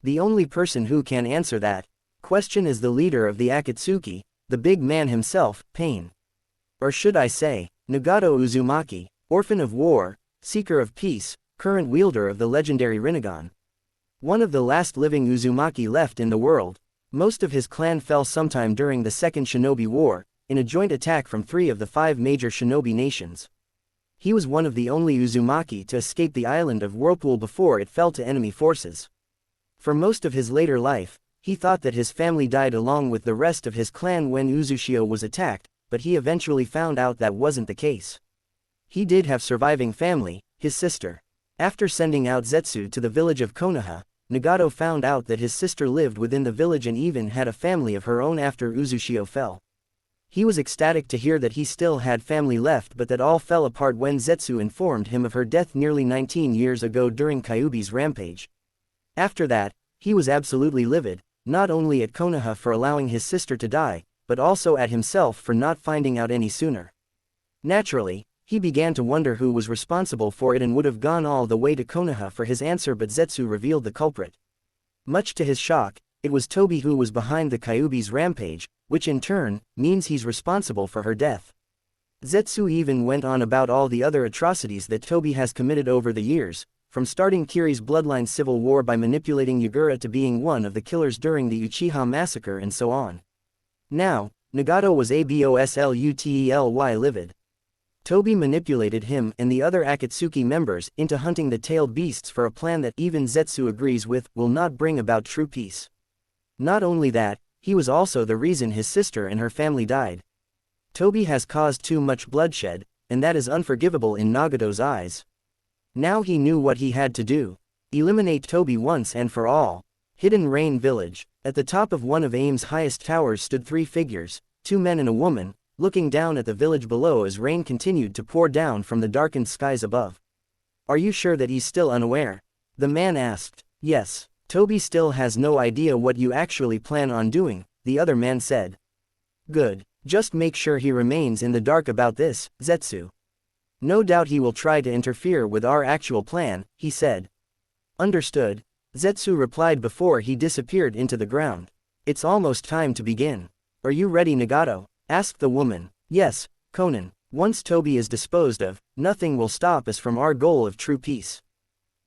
The only person who can answer that question is the leader of the Akatsuki, the big man himself, Pain. Or should I say, Nagato Uzumaki, orphan of war, seeker of peace, current wielder of the legendary Rinnegan. One of the last living Uzumaki left in the world. Most of his clan fell sometime during the Second Shinobi War, in a joint attack from 3 of the 5 major shinobi nations. He was one of the only Uzumaki to escape the island of Whirlpool before it fell to enemy forces. For most of his later life, he thought that his family died along with the rest of his clan when Uzushio was attacked, but he eventually found out that wasn't the case. He did have surviving family, his sister. After sending out Zetsu to the village of Konaha, Nagato found out that his sister lived within the village and even had a family of her own after Uzushio fell. He was ecstatic to hear that he still had family left, but that all fell apart when Zetsu informed him of her death nearly 19 years ago during Kyuubi's rampage. After that, he was absolutely livid, not only at Konaha for allowing his sister to die, but also at himself for not finding out any sooner. Naturally, he began to wonder who was responsible for it and would have gone all the way to Konaha for his answer, but Zetsu revealed the culprit. Much to his shock, it was Tobi who was behind the Kyuubi's rampage, which in turn means he's responsible for her death. Zetsu even went on about all the other atrocities that Tobi has committed over the years, from starting Kiri's bloodline civil war by manipulating Yagura to being one of the killers during the Uchiha massacre and so on. Now, Nagato was absolutely livid. Tobi manipulated him and the other Akatsuki members into hunting the tailed beasts for a plan that even Zetsu agrees with will not bring about true peace. Not only that, he was also the reason his sister and her family died. Tobi has caused too much bloodshed, and that is unforgivable in Nagato's eyes. Now he knew what he had to do. Eliminate Tobi once and for all. Hidden Rain Village. At the top of one of AIM's highest towers stood three figures, two men and a woman, looking down at the village below as rain continued to pour down from the darkened skies above. Are you sure that he's still unaware? The man asked. Yes. Tobi still has no idea what you actually plan on doing, the other man said. Good. Just make sure he remains in the dark about this, Zetsu. No doubt he will try to interfere with our actual plan, he said. Understood, Zetsu replied before he disappeared into the ground. It's almost time to begin. Are you ready, Nagato? Asked the woman. Yes, Conan. Once Tobi is disposed of, nothing will stop us from our goal of true peace.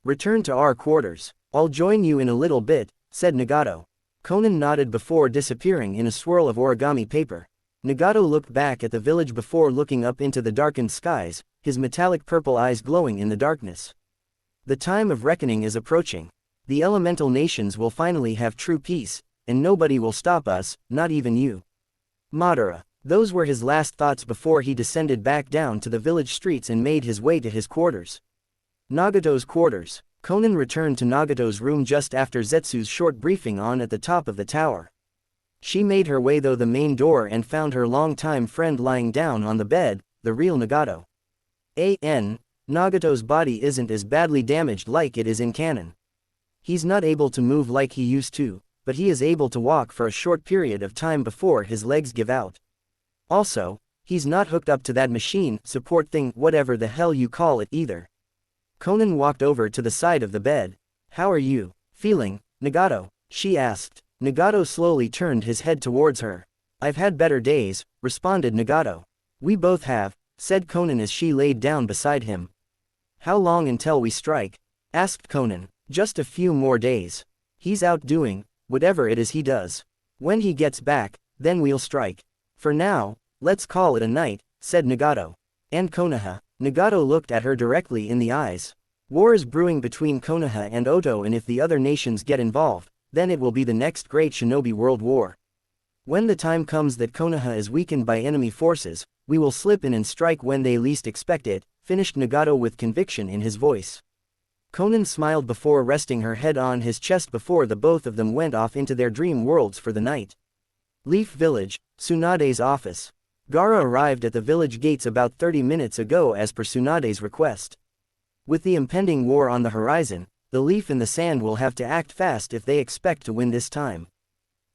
Return to our quarters. I'll join you in a little bit, said Nagato. Conan nodded before disappearing in a swirl of origami paper. Nagato looked back at the village before looking up into the darkened skies, his metallic purple eyes glowing in the darkness. The time of reckoning is approaching. The elemental nations will finally have true peace, and nobody will stop us, not even you. Madara. Those were his last thoughts before he descended back down to the village streets and made his way to his quarters. Nagato's quarters. Conan returned to Nagato's room just after Zetsu's short briefing on at the top of the tower. She made her way through the main door and found her longtime friend lying down on the bed, the real Nagato. Nagato's body isn't as badly damaged like it is in canon. He's not able to move like he used to, but he is able to walk for a short period of time before his legs give out. Also, he's not hooked up to that machine support thing, whatever the hell you call it, either. Conan walked over to the side of the bed. How are you feeling, Nagato? She asked. Nagato slowly turned his head towards her. I've had better days, responded Nagato. We both have, said Conan as she laid down beside him. How long until we strike? Asked Conan. Just a few more days. He's out doing whatever it is he does. When he gets back, then we'll strike. For now, let's call it a night, said Nagato. And Konaha. Nagato looked at her directly in the eyes. War is brewing between Konaha and Oto, and if the other nations get involved, then it will be the next great shinobi world war. When the time comes that Konaha is weakened by enemy forces, we will slip in and strike when they least expect it, finished Nagato with conviction in his voice. Conan smiled before resting her head on his chest before the both of them went off into their dream worlds for the night. Leaf Village, Tsunade's office. Gaara arrived at the village gates about 30 minutes ago as per Tsunade's request. With the impending war on the horizon, the Leaf and the Sand will have to act fast if they expect to win this time.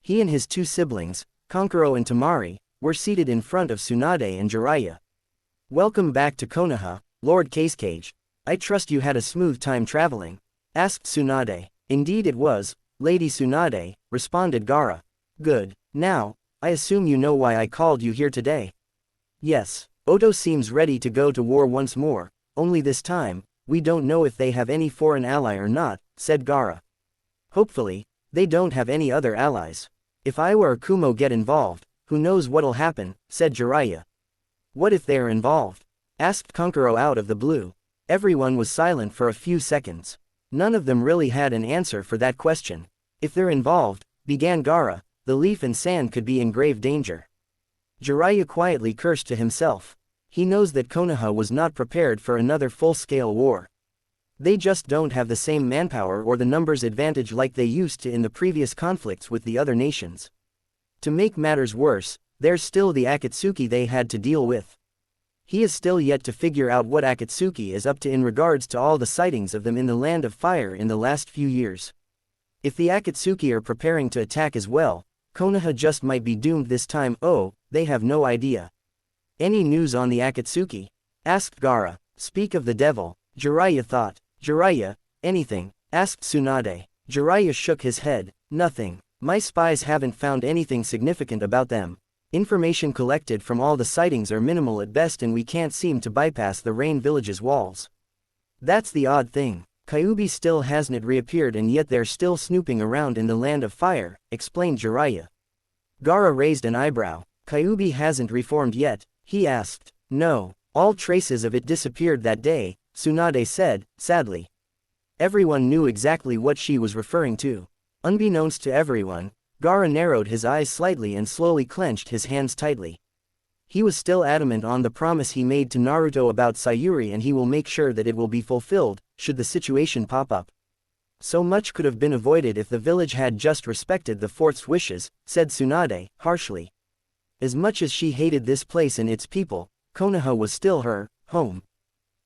He and his two siblings, Kankuro and Tamari, were seated in front of Tsunade and Jiraiya. Welcome back to Konaha, Lord Casecage. I trust you had a smooth time traveling? Asked Tsunade. Indeed it was, Lady Tsunade, responded Gaara. Good. Now, I assume you know why I called you here today. Yes, Oto seems ready to go to war once more, only this time, we don't know if they have any foreign ally or not, said Gaara. Hopefully, they don't have any other allies. If I or Kumo get involved, who knows what'll happen, said Jiraiya. What if they are involved? Asked Kankuro out of the blue. Everyone was silent for a few seconds. None of them really had an answer for that question. If they're involved, began Gaara, the Leaf and Sand could be in grave danger. Jiraiya quietly cursed to himself. He knows that Konoha was not prepared for another full-scale war. They just don't have the same manpower or the numbers advantage like they used to in the previous conflicts with the other nations. To make matters worse, there's still the Akatsuki they had to deal with. He is still yet to figure out what Akatsuki is up to in regards to all the sightings of them in the Land of Fire in the last few years. If the Akatsuki are preparing to attack as well, Konaha just might be doomed this time. Oh, they have no idea. Any news on the Akatsuki? Asked Gaara. Speak of the devil, Jiraiya thought. Jiraiya, anything? Asked Tsunade. Jiraiya shook his head. Nothing. My spies haven't found anything significant about them. Information collected from all the sightings are minimal at best and we can't seem to bypass the Rain Village's walls. That's the odd thing. Kyuubi still hasn't reappeared and yet they're still snooping around in the Land of Fire, explained Jiraiya. Gaara raised an eyebrow. Kyuubi hasn't reformed yet, he asked. No, all traces of it disappeared that day, Tsunade said, sadly. Everyone knew exactly what she was referring to. Unbeknownst to everyone, Gaara narrowed his eyes slightly and slowly clenched his hands tightly. He was still adamant on the promise he made to Naruto about Sayuri and he will make sure that it will be fulfilled, should the situation pop up. So much could have been avoided if the village had just respected the fort's wishes, said Tsunade, harshly. As much as she hated this place and its people, Konoha was still her home.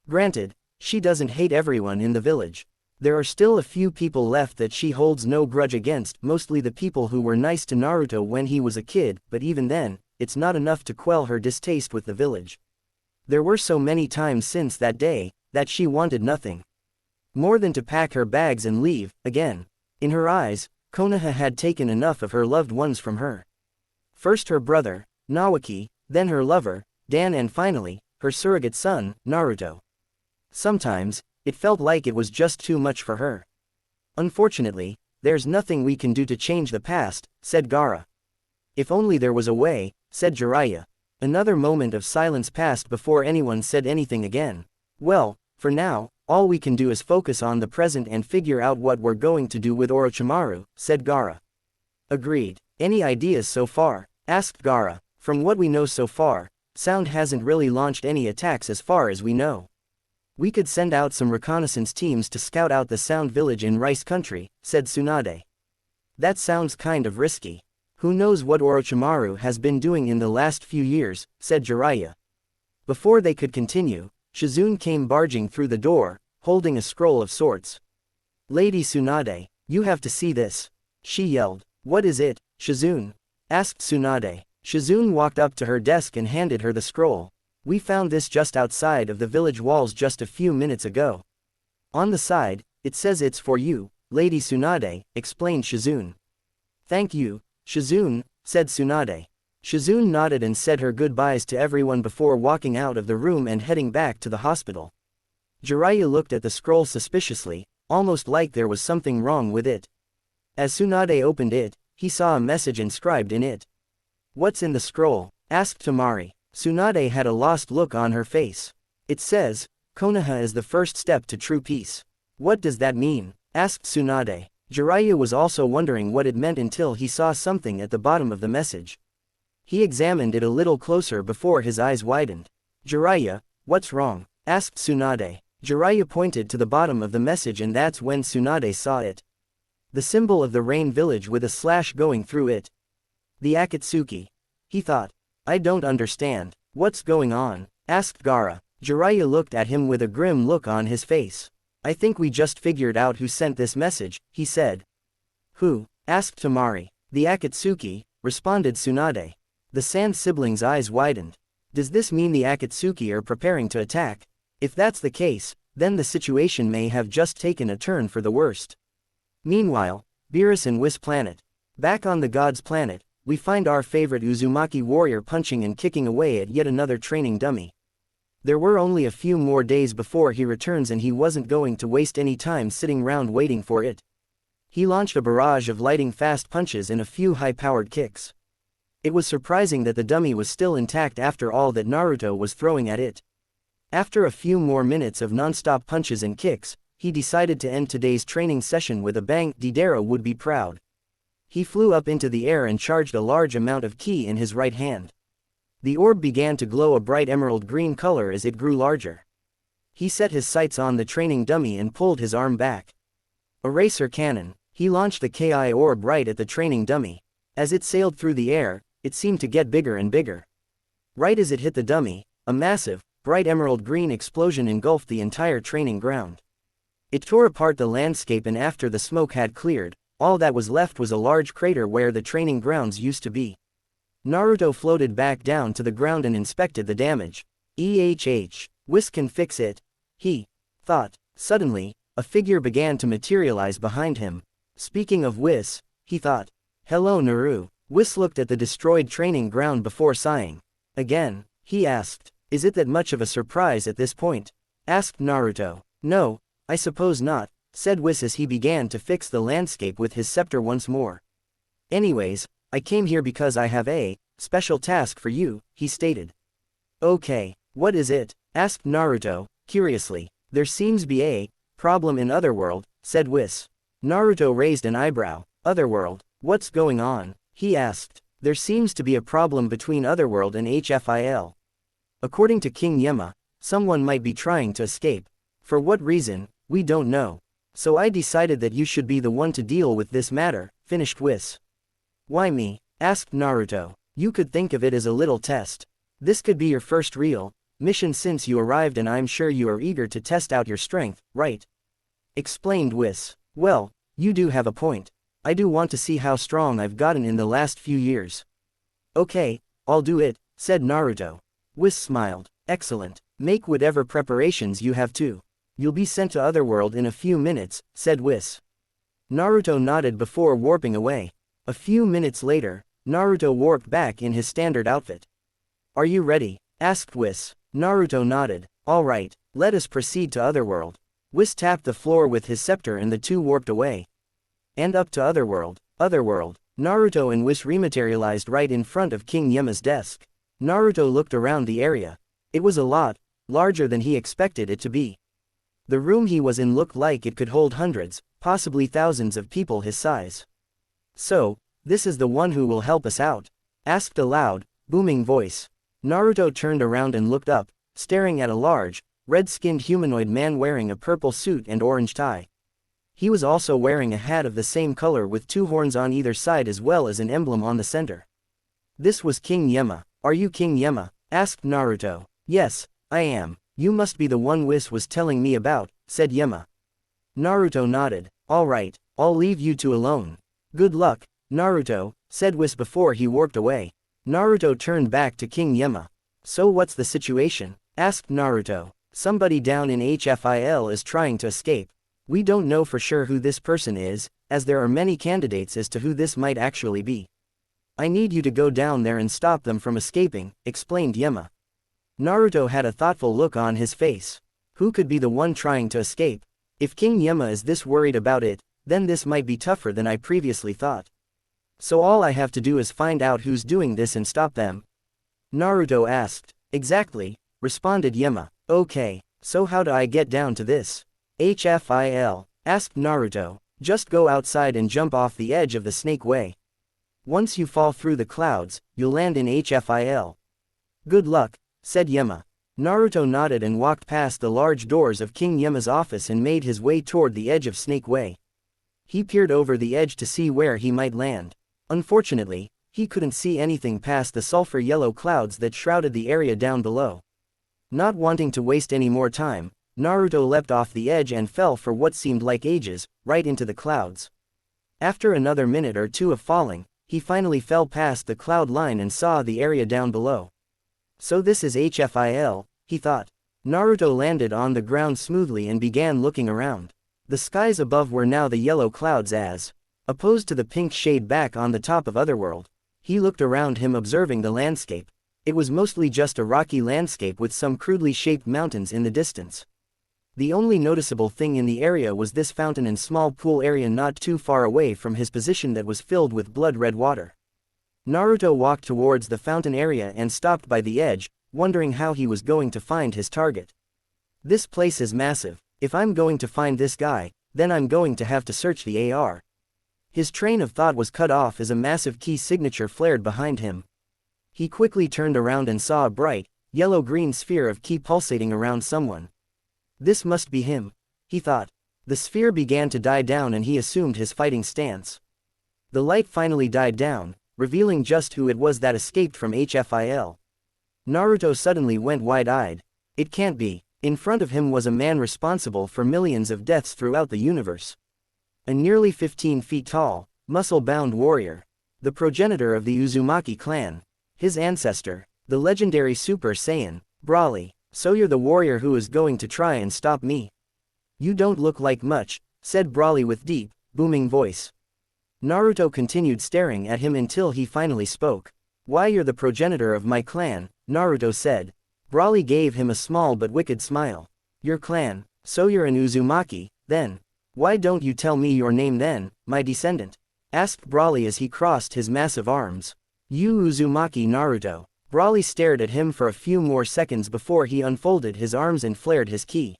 Granted, she doesn't hate everyone in the village. There are still a few people left that she holds no grudge against, mostly the people who were nice to Naruto when he was a kid, but even then, it's not enough to quell her distaste with the village. There were so many times since that day, that she wanted nothing more than to pack her bags and leave, again. In her eyes, Konoha had taken enough of her loved ones from her. First her brother, Nawaki, then her lover, Dan, and finally, her surrogate son, Naruto. Sometimes, it felt like it was just too much for her. Unfortunately, there's nothing we can do to change the past, said Gaara. If only there was a way, said Jiraiya. Another moment of silence passed before anyone said anything again. Well, for now, all we can do is focus on the present and figure out what we're going to do with Orochimaru, said Gaara. Agreed. Any ideas so far? Asked Gaara. From what we know so far, Sound hasn't really launched any attacks as far as we know. We could send out some reconnaissance teams to scout out the Sound village in Rice Country, said Tsunade. That sounds kind of risky. Who knows what Orochimaru has been doing in the last few years, said Jiraiya. Before they could continue, Shizune came barging through the door, holding a scroll of sorts. Lady Tsunade, you have to see this. She yelled. What is it, Shizune? Asked Tsunade. Shizune walked up to her desk and handed her the scroll. We found this just outside of the village walls just a few minutes ago. On the side, it says it's for you, Lady Tsunade, explained Shizune. Thank you, Shizune, said Tsunade. Shizune nodded and said her goodbyes to everyone before walking out of the room and heading back to the hospital. Jiraiya looked at the scroll suspiciously, almost like there was something wrong with it. As Tsunade opened it, he saw a message inscribed in it. What's in the scroll? Asked Tamari. Tsunade had a lost look on her face. It says, Konoha is the first step to true peace. What does that mean? Asked Tsunade. Jiraiya was also wondering what it meant until he saw something at the bottom of the message. He examined it a little closer before his eyes widened. Jiraiya, what's wrong? Asked Tsunade. Jiraiya pointed to the bottom of the message and that's when Tsunade saw it. The symbol of the Rain Village with a slash going through it. The Akatsuki. He thought. I don't understand. What's going on? Asked Gaara. Jiraiya looked at him with a grim look on his face. I think we just figured out who sent this message, he said. Who? Asked Tamari. The Akatsuki, responded Tsunade. The Sand siblings' eyes widened. Does this mean the Akatsuki are preparing to attack? If that's the case, then the situation may have just taken a turn for the worst. Meanwhile, Beerus and Whis planet. Back on the God's planet, we find our favorite Uzumaki warrior punching and kicking away at yet another training dummy. There were only a few more days before he returns and he wasn't going to waste any time sitting round waiting for it. He launched a barrage of lightning fast punches and a few high-powered kicks. It was surprising that the dummy was still intact after all that Naruto was throwing at it. After a few more minutes of non-stop punches and kicks, he decided to end today's training session with a bang. Deidara would be proud. He flew up into the air and charged a large amount of ki in his right hand. The orb began to glow a bright emerald green color as it grew larger. He set his sights on the training dummy and pulled his arm back. Eraser cannon. He launched the Ki orb right at the training dummy. As it sailed through the air, it seemed to get bigger and bigger. Right as it hit the dummy, a massive, bright emerald green explosion engulfed the entire training ground. It tore apart the landscape and after the smoke had cleared, All that was left was a large crater where the training grounds used to be. Naruto floated back down to the ground and inspected the damage. Whis can fix it, he thought. Suddenly, a figure began to materialize behind him. Speaking of Whis, he thought. Hello Naru. Whis looked at the destroyed training ground before sighing. Again, he asked, is it that much of a surprise at this point? Asked Naruto. No, I suppose not, said Whis as he began to fix the landscape with his scepter once more. Anyways, I came here because I have a special task for you, he stated. Okay, what is it? Asked Naruto, curiously. There seems be a problem in Otherworld, said Whis. Naruto raised an eyebrow. Otherworld, what's going on? He asked. There seems to be a problem between Otherworld and HFIL. According to King Yema, someone might be trying to escape. For what reason, we don't know. So I decided that you should be the one to deal with this matter, finished Whis. Why me? Asked Naruto. You could think of it as a little test. This could be your first real mission since you arrived and I'm sure you are eager to test out your strength, right? Explained Whis. Well, you do have a point. I do want to see how strong I've gotten in the last few years. Okay, I'll do it, said Naruto. Whis smiled. Excellent. Make whatever preparations you have to. You'll be sent to Otherworld in a few minutes, said Whis. Naruto nodded before warping away. A few minutes later, Naruto warped back in his standard outfit. Are you ready? Asked Whis. Naruto nodded. Alright, let us proceed to Otherworld. Whis tapped the floor with his scepter and the two warped away. And up to Otherworld. Otherworld. Naruto and Whis rematerialized right in front of King Yema's desk. Naruto looked around the area. It was a lot larger than he expected it to be. The room he was in looked like it could hold hundreds, possibly thousands of people his size. So, this is the one who will help us out? Asked a loud, booming voice. Naruto turned around and looked up, staring at a large, red-skinned humanoid man wearing a purple suit and orange tie. He was also wearing a hat of the same color with two horns on either side as well as an emblem on the center. This was King Yema. Are you King Yema? Asked Naruto. Yes, I am. You must be the one Whis was telling me about, said Yema. Naruto nodded. Alright, I'll leave you two alone. Good luck, Naruto, said Whis before he warped away. Naruto turned back to King Yema. So what's the situation? Asked Naruto. Somebody down in HFIL is trying to escape. We don't know for sure who this person is, as there are many candidates as to who this might actually be. I need you to go down there and stop them from escaping, explained Yema. Naruto had a thoughtful look on his face. Who could be the one trying to escape? If King Yema is this worried about it, then this might be tougher than I previously thought. So all I have to do is find out who's doing this and stop them? Naruto asked. Exactly, responded Yema. Okay, so how do I get down to this HFIL? Asked Naruto. Just go outside and jump off the edge of the snake way. Once you fall through the clouds, you'll land in HFIL. Good luck, said Yema. Naruto nodded and walked past the large doors of King Yema's office and made his way toward the edge of Snake Way. He peered over the edge to see where he might land. Unfortunately, he couldn't see anything past the sulfur yellow clouds that shrouded the area down below. Not wanting to waste any more time, Naruto leapt off the edge and fell for what seemed like ages, right into the clouds. After another minute or two of falling, he finally fell past the cloud line and saw the area down below. So this is HFIL, he thought. Naruto landed on the ground smoothly and began looking around. The skies above were now the yellow clouds as opposed to the pink shade back on the top of Otherworld. He looked around him observing the landscape. It was mostly just a rocky landscape with some crudely shaped mountains in the distance. The only noticeable thing in the area was this fountain and small pool area not too far away from his position that was filled with blood-red water. Naruto walked towards the fountain area and stopped by the edge, wondering how he was going to find his target. This place is massive. If I'm going to find this guy, then I'm going to have to search the AR. His train of thought was cut off as a massive key signature flared behind him. He quickly turned around and saw a bright, yellow-green sphere of ki pulsating around someone. This must be him, he thought. The sphere began to die down and he assumed his fighting stance. The light finally died down, revealing just who it was that escaped from HFIL. Naruto suddenly went wide-eyed. It can't be. In front of him was a man responsible for millions of deaths throughout the universe. A nearly 15 feet tall, muscle-bound warrior. The progenitor of the Uzumaki clan. His ancestor, the legendary Super Saiyan, Broly. So you're the warrior who is going to try and stop me? You don't look like much, said Broly with deep, booming voice. Naruto continued staring at him until he finally spoke. Why, you're the progenitor of my clan, Naruto said. Broly gave him a small but wicked smile. Your clan, so you're an Uzumaki, then. Why don't you tell me your name then, my descendant? Asked Broly as he crossed his massive arms. You Uzumaki Naruto. Broly stared at him for a few more seconds before he unfolded his arms and flared his ki.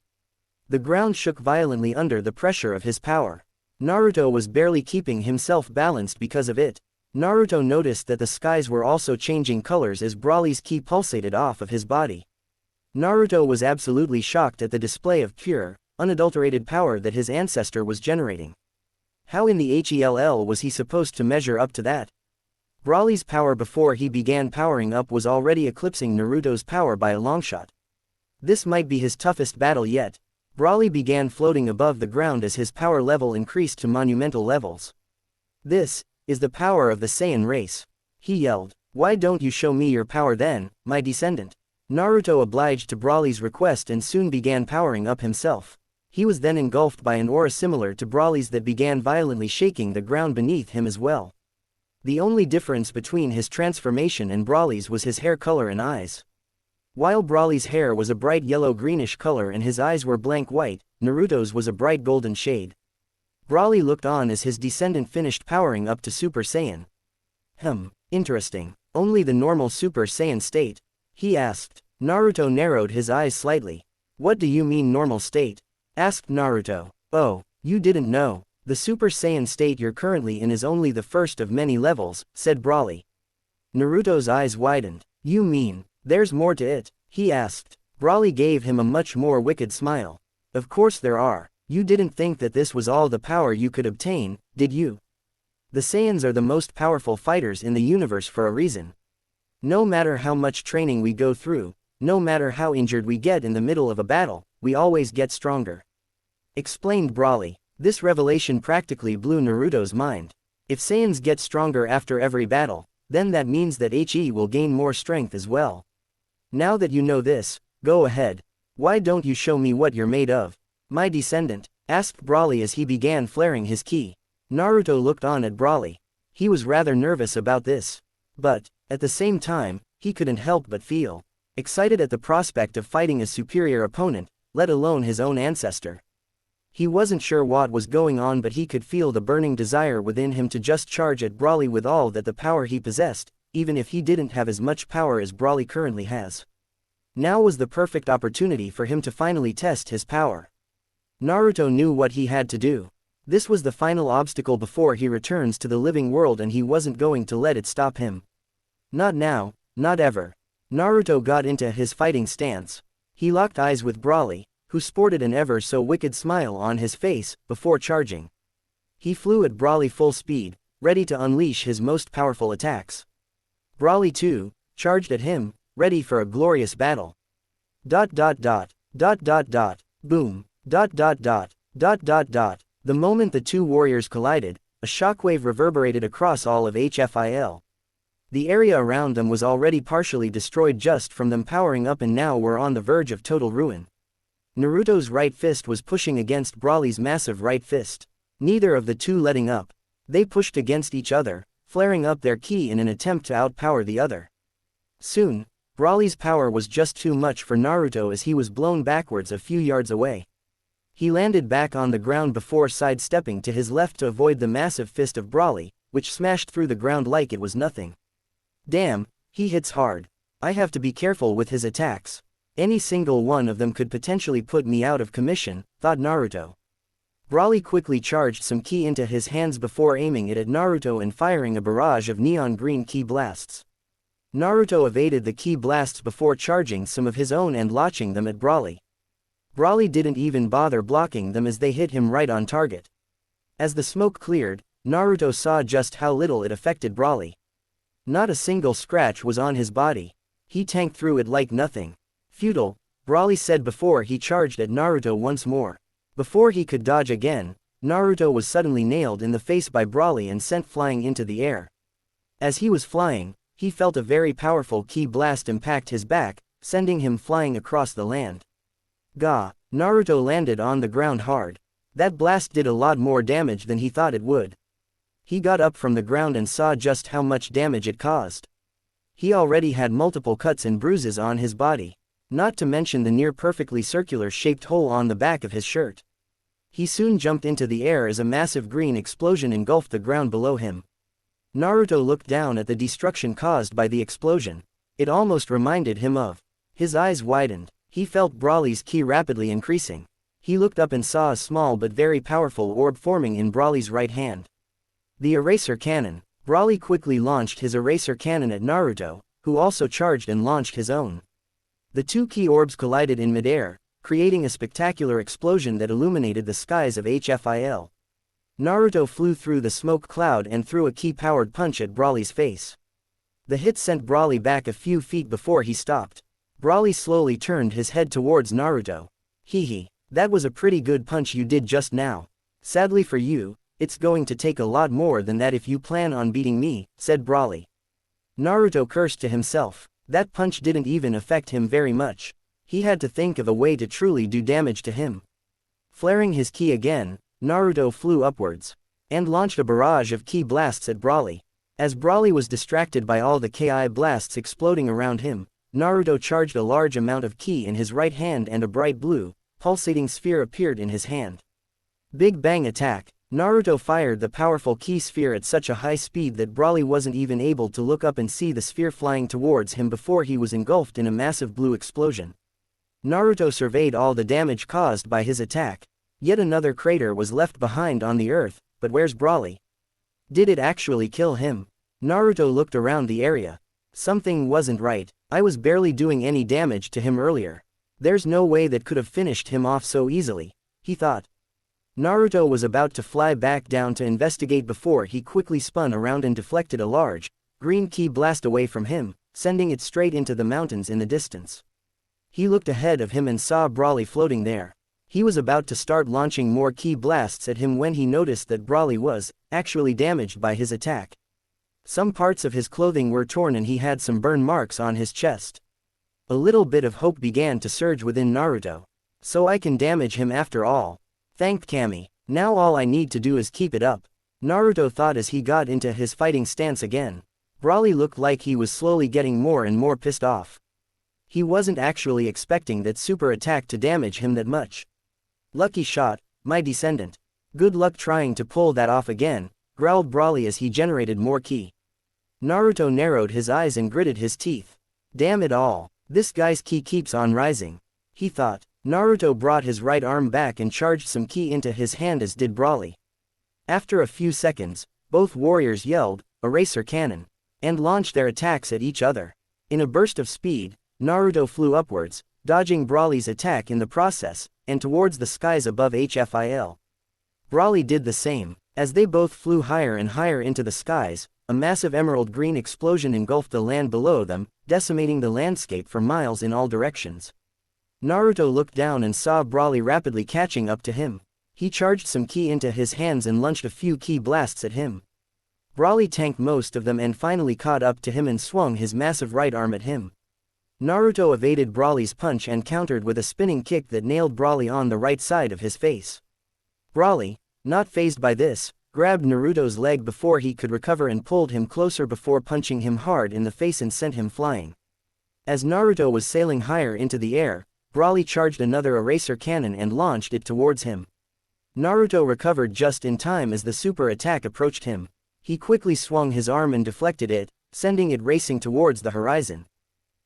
The ground shook violently under the pressure of his power. Naruto was barely keeping himself balanced because of it. Naruto noticed that the skies were also changing colors as Broly's ki pulsated off of his body. Naruto was absolutely shocked at the display of pure, unadulterated power that his ancestor was generating. How in the hell was he supposed to measure up to that? Broly's power before he began powering up was already eclipsing Naruto's power by a long shot. This might be his toughest battle yet. Broly began floating above the ground as his power level increased to monumental levels. This is the power of the Saiyan race. He yelled. Why don't you show me your power then, my descendant? Naruto obliged to Broly's request and soon began powering up himself. He was then engulfed by an aura similar to Broly's that began violently shaking the ground beneath him as well. The only difference between his transformation and Broly's was his hair color and eyes. While Broly's hair was a bright yellow-greenish color and his eyes were blank white, Naruto's was a bright golden shade. Broly looked on as his descendant finished powering up to Super Saiyan. Interesting. Only the normal Super Saiyan state? He asked. Naruto narrowed his eyes slightly. What do you mean normal state? Asked Naruto. Oh, you didn't know. The Super Saiyan state you're currently in is only the first of many levels, said Broly. Naruto's eyes widened. You mean, there's more to it? He asked. Broly gave him a much more wicked smile. Of course there are. You didn't think that this was all the power you could obtain, did you? The Saiyans are the most powerful fighters in the universe for a reason. No matter how much training we go through, no matter how injured we get in the middle of a battle, we always get stronger. Explained Broly. This revelation practically blew Naruto's mind. If Saiyans get stronger after every battle, then that means that HE will gain more strength as well. Now that you know this, go ahead. Why don't you show me what you're made of? My descendant, asked Broly as he began flaring his ki. Naruto looked on at Broly. He was rather nervous about this. But, at the same time, he couldn't help but feel excited at the prospect of fighting a superior opponent, let alone his own ancestor. He wasn't sure what was going on, but he could feel the burning desire within him to just charge at Broly with all that the power he possessed, even if he didn't have as much power as Broly currently has. Now was the perfect opportunity for him to finally test his power. Naruto knew what he had to do. This was the final obstacle before he returns to the living world, and he wasn't going to let it stop him. Not now, not ever. Naruto got into his fighting stance. He locked eyes with Broly, who sported an ever so wicked smile on his face, before charging. He flew at Broly full speed, ready to unleash his most powerful attacks. Broly too charged at him, ready for a glorious battle. Boom. The moment the two warriors collided, a shockwave reverberated across all of HFIL. The area around them was already partially destroyed just from them powering up, and now were on the verge of total ruin. Naruto's right fist was pushing against Broly's massive right fist. Neither of the two letting up. They pushed against each other, flaring up their ki in an attempt to outpower the other. Soon, Broly's power was just too much for Naruto as he was blown backwards a few yards away. He landed back on the ground before sidestepping to his left to avoid the massive fist of Broly, which smashed through the ground like it was nothing. Damn, he hits hard. I have to be careful with his attacks. Any single one of them could potentially put me out of commission, thought Naruto. Broly quickly charged some ki into his hands before aiming it at Naruto and firing a barrage of neon green ki blasts. Naruto evaded the ki blasts before charging some of his own and launching them at Broly. Broly didn't even bother blocking them as they hit him right on target. As the smoke cleared, Naruto saw just how little it affected Broly. Not a single scratch was on his body. He tanked through it like nothing. Futile, Broly said before he charged at Naruto once more. Before he could dodge again, Naruto was suddenly nailed in the face by Broly and sent flying into the air. As he was flying, he felt a very powerful ki blast impact his back, sending him flying across the land. Gah! Naruto landed on the ground hard. That blast did a lot more damage than he thought it would. He got up from the ground and saw just how much damage it caused. He already had multiple cuts and bruises on his body, not to mention the near perfectly circular shaped hole on the back of his shirt. He soon jumped into the air as a massive green explosion engulfed the ground below him. Naruto looked down at the destruction caused by the explosion. It almost reminded him of. His eyes widened. He felt Broly's ki rapidly increasing. He looked up and saw a small but very powerful orb forming in Broly's right hand. The eraser cannon. Broly quickly launched his eraser cannon at Naruto, who also charged and launched his own. The two ki orbs collided in midair, creating a spectacular explosion that illuminated the skies of HFIL. Naruto flew through the smoke cloud and threw a ki-powered punch at Broly's face. The hit sent Broly back a few feet before he stopped. Broly slowly turned his head towards Naruto. Hehe, that was a pretty good punch you did just now. Sadly for you, it's going to take a lot more than that if you plan on beating me, said Broly. Naruto cursed to himself. That punch didn't even affect him very much. He had to think of a way to truly do damage to him. Flaring his ki again, Naruto flew upwards and launched a barrage of ki blasts at Broly. As Broly was distracted by all the ki blasts exploding around him, Naruto charged a large amount of ki in his right hand and a bright blue, pulsating sphere appeared in his hand. Big Bang Attack. Naruto fired the powerful ki sphere at such a high speed that Broly wasn't even able to look up and see the sphere flying towards him before he was engulfed in a massive blue explosion. Naruto surveyed all the damage caused by his attack. Yet another crater was left behind on the earth, but where's Broly? Did it actually kill him? Naruto looked around the area. Something wasn't right. I was barely doing any damage to him earlier. There's no way that could have finished him off so easily, he thought. Naruto was about to fly back down to investigate before he quickly spun around and deflected a large, green ki blast away from him, sending it straight into the mountains in the distance. He looked ahead of him and saw Broly floating there. He was about to start launching more ki blasts at him when he noticed that Broly was actually damaged by his attack. Some parts of his clothing were torn and he had some burn marks on his chest. A little bit of hope began to surge within Naruto. So I can damage him after all. Thanked Kami. Now all I need to do is keep it up. Naruto thought as he got into his fighting stance again. Broly looked like he was slowly getting more and more pissed off. He wasn't actually expecting that super attack to damage him that much. Lucky shot, my descendant. Good luck trying to pull that off again, growled Broly as he generated more ki. Naruto narrowed his eyes and gritted his teeth. Damn it all, this guy's ki keeps on rising, he thought. Naruto brought his right arm back and charged some ki into his hand as did Broly. After a few seconds, both warriors yelled, "Eraser Cannon," and launched their attacks at each other. In a burst of speed, Naruto flew upwards, dodging Broly's attack in the process, and towards the skies above HFIL. Broly did the same. As they both flew higher and higher into the skies, a massive emerald green explosion engulfed the land below them, decimating the landscape for miles in all directions. Naruto looked down and saw Broly rapidly catching up to him. He charged some ki into his hands and launched a few ki blasts at him. Broly tanked most of them and finally caught up to him and swung his massive right arm at him. Naruto evaded Broly's punch and countered with a spinning kick that nailed Broly on the right side of his face. Broly, not fazed by this, grabbed Naruto's leg before he could recover and pulled him closer before punching him hard in the face and sent him flying. As Naruto was sailing higher into the air, Broly charged another eraser cannon and launched it towards him. Naruto recovered just in time as the super attack approached him. He quickly swung his arm and deflected it, sending it racing towards the horizon.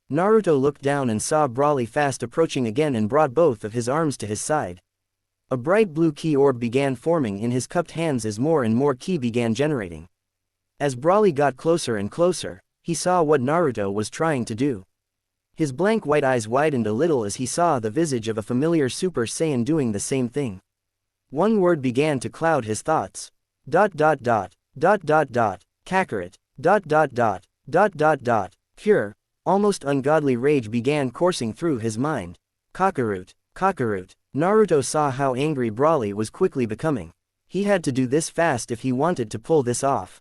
Naruto looked down and saw Broly fast approaching again and brought both of his arms to his side. A bright blue ki orb began forming in his cupped hands as more and more ki began generating. As Broly got closer and closer, he saw what Naruto was trying to do. His blank white eyes widened a little as he saw the visage of a familiar Super Saiyan doing the same thing. One word began to cloud his thoughts. Kakarot. Pure, almost ungodly rage began coursing through his mind. Kakarot. Naruto saw how angry Broly was quickly becoming. He had to do this fast if he wanted to pull this off.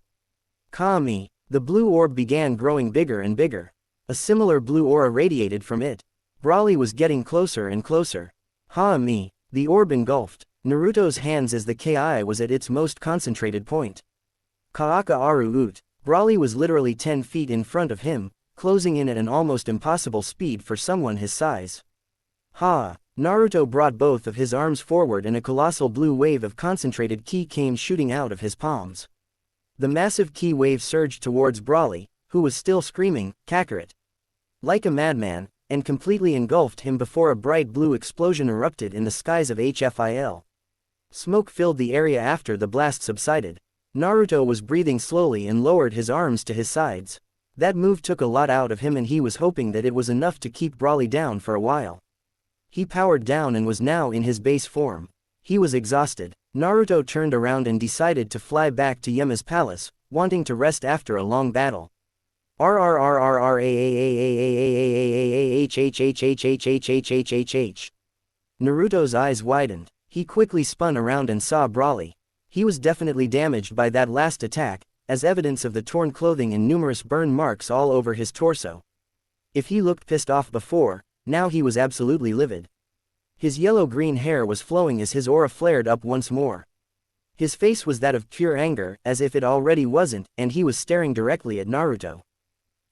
Kami. The blue orb began growing bigger and bigger. A similar blue aura radiated from it. Broly was getting closer and closer. Ha-mi. The orb engulfed Naruto's hands as the Ki was at its most concentrated point. Kaaka Aru Ut. Broly was literally 10 feet in front of him, closing in at an almost impossible speed for someone his size. Ha! Naruto brought both of his arms forward and a colossal blue wave of concentrated ki came shooting out of his palms. The massive ki wave surged towards Broly, who was still screaming, Kakarot, like a madman, and completely engulfed him before a bright blue explosion erupted in the skies of Hfil. Smoke filled the area after the blast subsided. Naruto was breathing slowly and lowered his arms to his sides. That move took a lot out of him and he was hoping that it was enough to keep Broly down for a while. He powered down and was now in his base form. He was exhausted. Naruto turned around and decided to fly back to Yama's palace, wanting to rest after a long battle. Naruto's eyes widened. He quickly spun around and saw Broly. He was definitely damaged by that last attack, as evidence of the torn clothing and numerous burn marks all over his torso. If he looked pissed off before, now he was absolutely livid. His yellow-green hair was flowing as his aura flared up once more. His face was that of pure anger, as if it already wasn't, and he was staring directly at Naruto.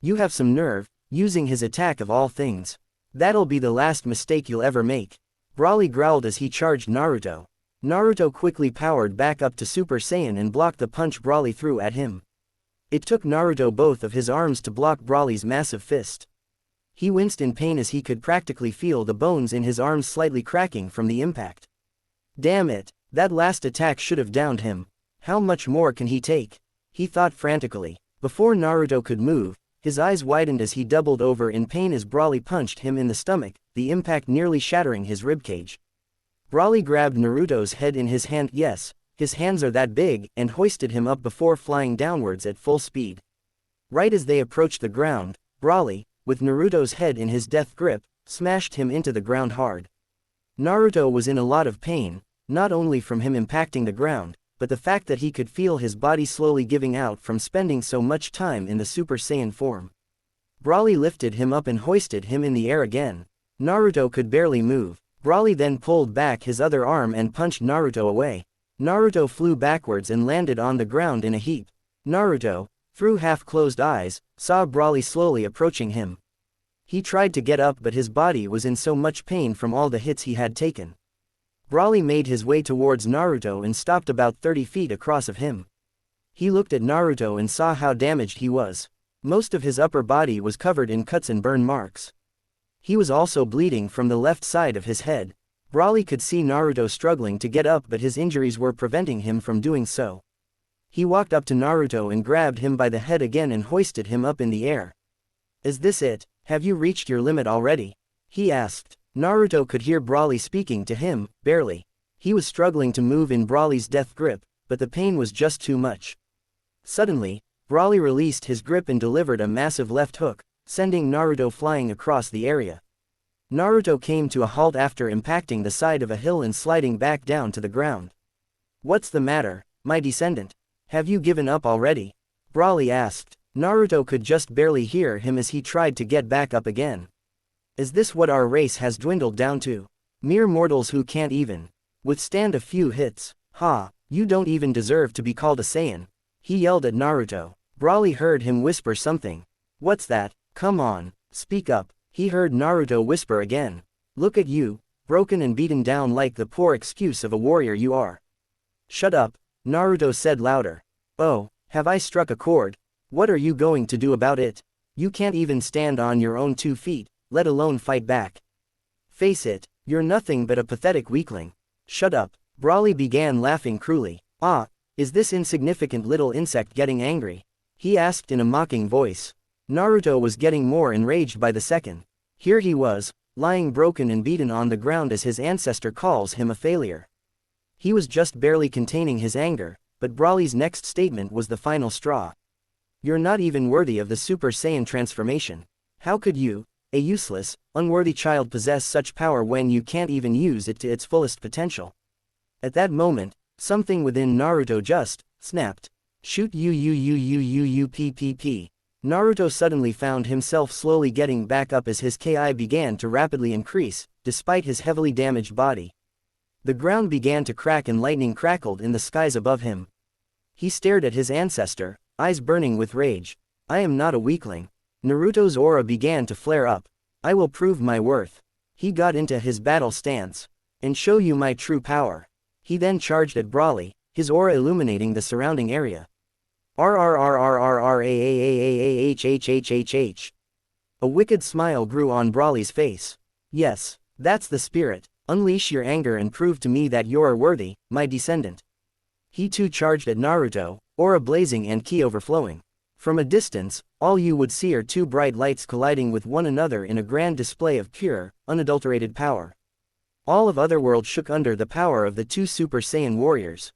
You have some nerve, using his attack of all things. That'll be the last mistake you'll ever make. Broly growled as he charged Naruto. Naruto quickly powered back up to Super Saiyan and blocked the punch Broly threw at him. It took Naruto both of his arms to block Broly's massive fist. He winced in pain as he could practically feel the bones in his arms slightly cracking from the impact. Damn it, that last attack should have downed him. How much more can he take? He thought frantically. Before Naruto could move, his eyes widened as he doubled over in pain as Broly punched him in the stomach, the impact nearly shattering his ribcage. Broly grabbed Naruto's head in his hand, yes, his hands are that big, and hoisted him up before flying downwards at full speed. Right as they approached the ground, Broly, with Naruto's head in his death grip, smashed him into the ground hard. Naruto was in a lot of pain, not only from him impacting the ground, but the fact that he could feel his body slowly giving out from spending so much time in the Super Saiyan form. Broly lifted him up and hoisted him in the air again. Naruto could barely move. Broly then pulled back his other arm and punched Naruto away. Naruto flew backwards and landed on the ground in a heap. Naruto, through half-closed eyes, saw Broly slowly approaching him. He tried to get up but his body was in so much pain from all the hits he had taken. Broly made his way towards Naruto and stopped about 30 feet across of him. He looked at Naruto and saw how damaged he was. Most of his upper body was covered in cuts and burn marks. He was also bleeding from the left side of his head. Broly could see Naruto struggling to get up but his injuries were preventing him from doing so. He walked up to Naruto and grabbed him by the head again and hoisted him up in the air. Is this it? Have you reached your limit already? He asked. Naruto could hear Broly speaking to him, barely. He was struggling to move in Broly's death grip, but the pain was just too much. Suddenly, Broly released his grip and delivered a massive left hook, sending Naruto flying across the area. Naruto came to a halt after impacting the side of a hill and sliding back down to the ground. What's the matter, my descendant? Have you given up already? Broly asked. Naruto could just barely hear him as he tried to get back up again. Is this what our race has dwindled down to? Mere mortals who can't even withstand a few hits. Ha, you don't even deserve to be called a Saiyan. He yelled at Naruto. Broly heard him whisper something. What's that? Come on, speak up. He heard Naruto whisper again. Look at you, broken and beaten down like the poor excuse of a warrior you are. Shut up, Naruto said louder. Oh, have I struck a chord? What are you going to do about it? You can't even stand on your own 2 feet, let alone fight back. Face it, you're nothing but a pathetic weakling. Shut up. Broly began laughing cruelly. Ah, is this insignificant little insect getting angry? He asked in a mocking voice. Naruto was getting more enraged by the second. Here he was, lying broken and beaten on the ground as his ancestor calls him a failure. He was just barely containing his anger, but Broly's next statement was the final straw. You're not even worthy of the Super Saiyan transformation. How could you, a useless, unworthy child, possess such power when you can't even use it to its fullest potential? At that moment, Something within Naruto just snapped. Shoot PPP. Naruto suddenly found himself slowly getting back up as his Ki began to rapidly increase, despite his heavily damaged body. The ground began to crack and lightning crackled in the skies above him. He stared at his ancestor, eyes burning with rage. I am not a weakling. Naruto's aura began to flare up. I will prove my worth. He got into his battle stance. And show you my true power. He then charged at Broly, his aura illuminating the surrounding area. RRRRRRAAAAAHHHHH. A wicked smile grew on Broly's face. Yes, that's the spirit. Unleash your anger and prove to me that you're worthy, my descendant. He too charged at Naruto, aura blazing and ki overflowing. From a distance, all you would see are two bright lights colliding with one another in a grand display of pure, unadulterated power. All of Otherworld shook under the power of the two Super Saiyan warriors.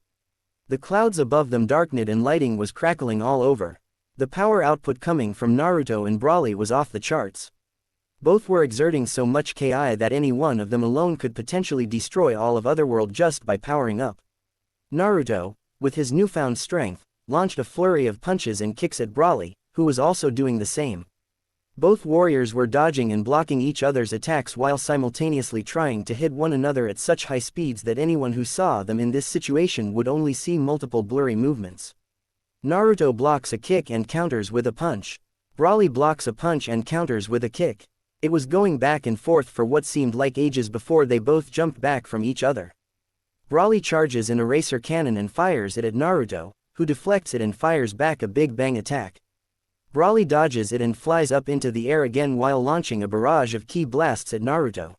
The clouds above them darkened and lighting was crackling all over. The power output coming from Naruto and Broly was off the charts. Both were exerting so much Ki that any one of them alone could potentially destroy all of Otherworld just by powering up. Naruto, with his newfound strength, launched a flurry of punches and kicks at Broly, who was also doing the same. Both warriors were dodging and blocking each other's attacks while simultaneously trying to hit one another at such high speeds that anyone who saw them in this situation would only see multiple blurry movements. Naruto blocks a kick and counters with a punch. Broly blocks a punch and counters with a kick. It was going back and forth for what seemed like ages before they both jumped back from each other. Broly charges an eraser cannon and fires it at Naruto, who deflects it and fires back a big bang attack. Broly dodges it and flies up into the air again while launching a barrage of ki blasts at Naruto.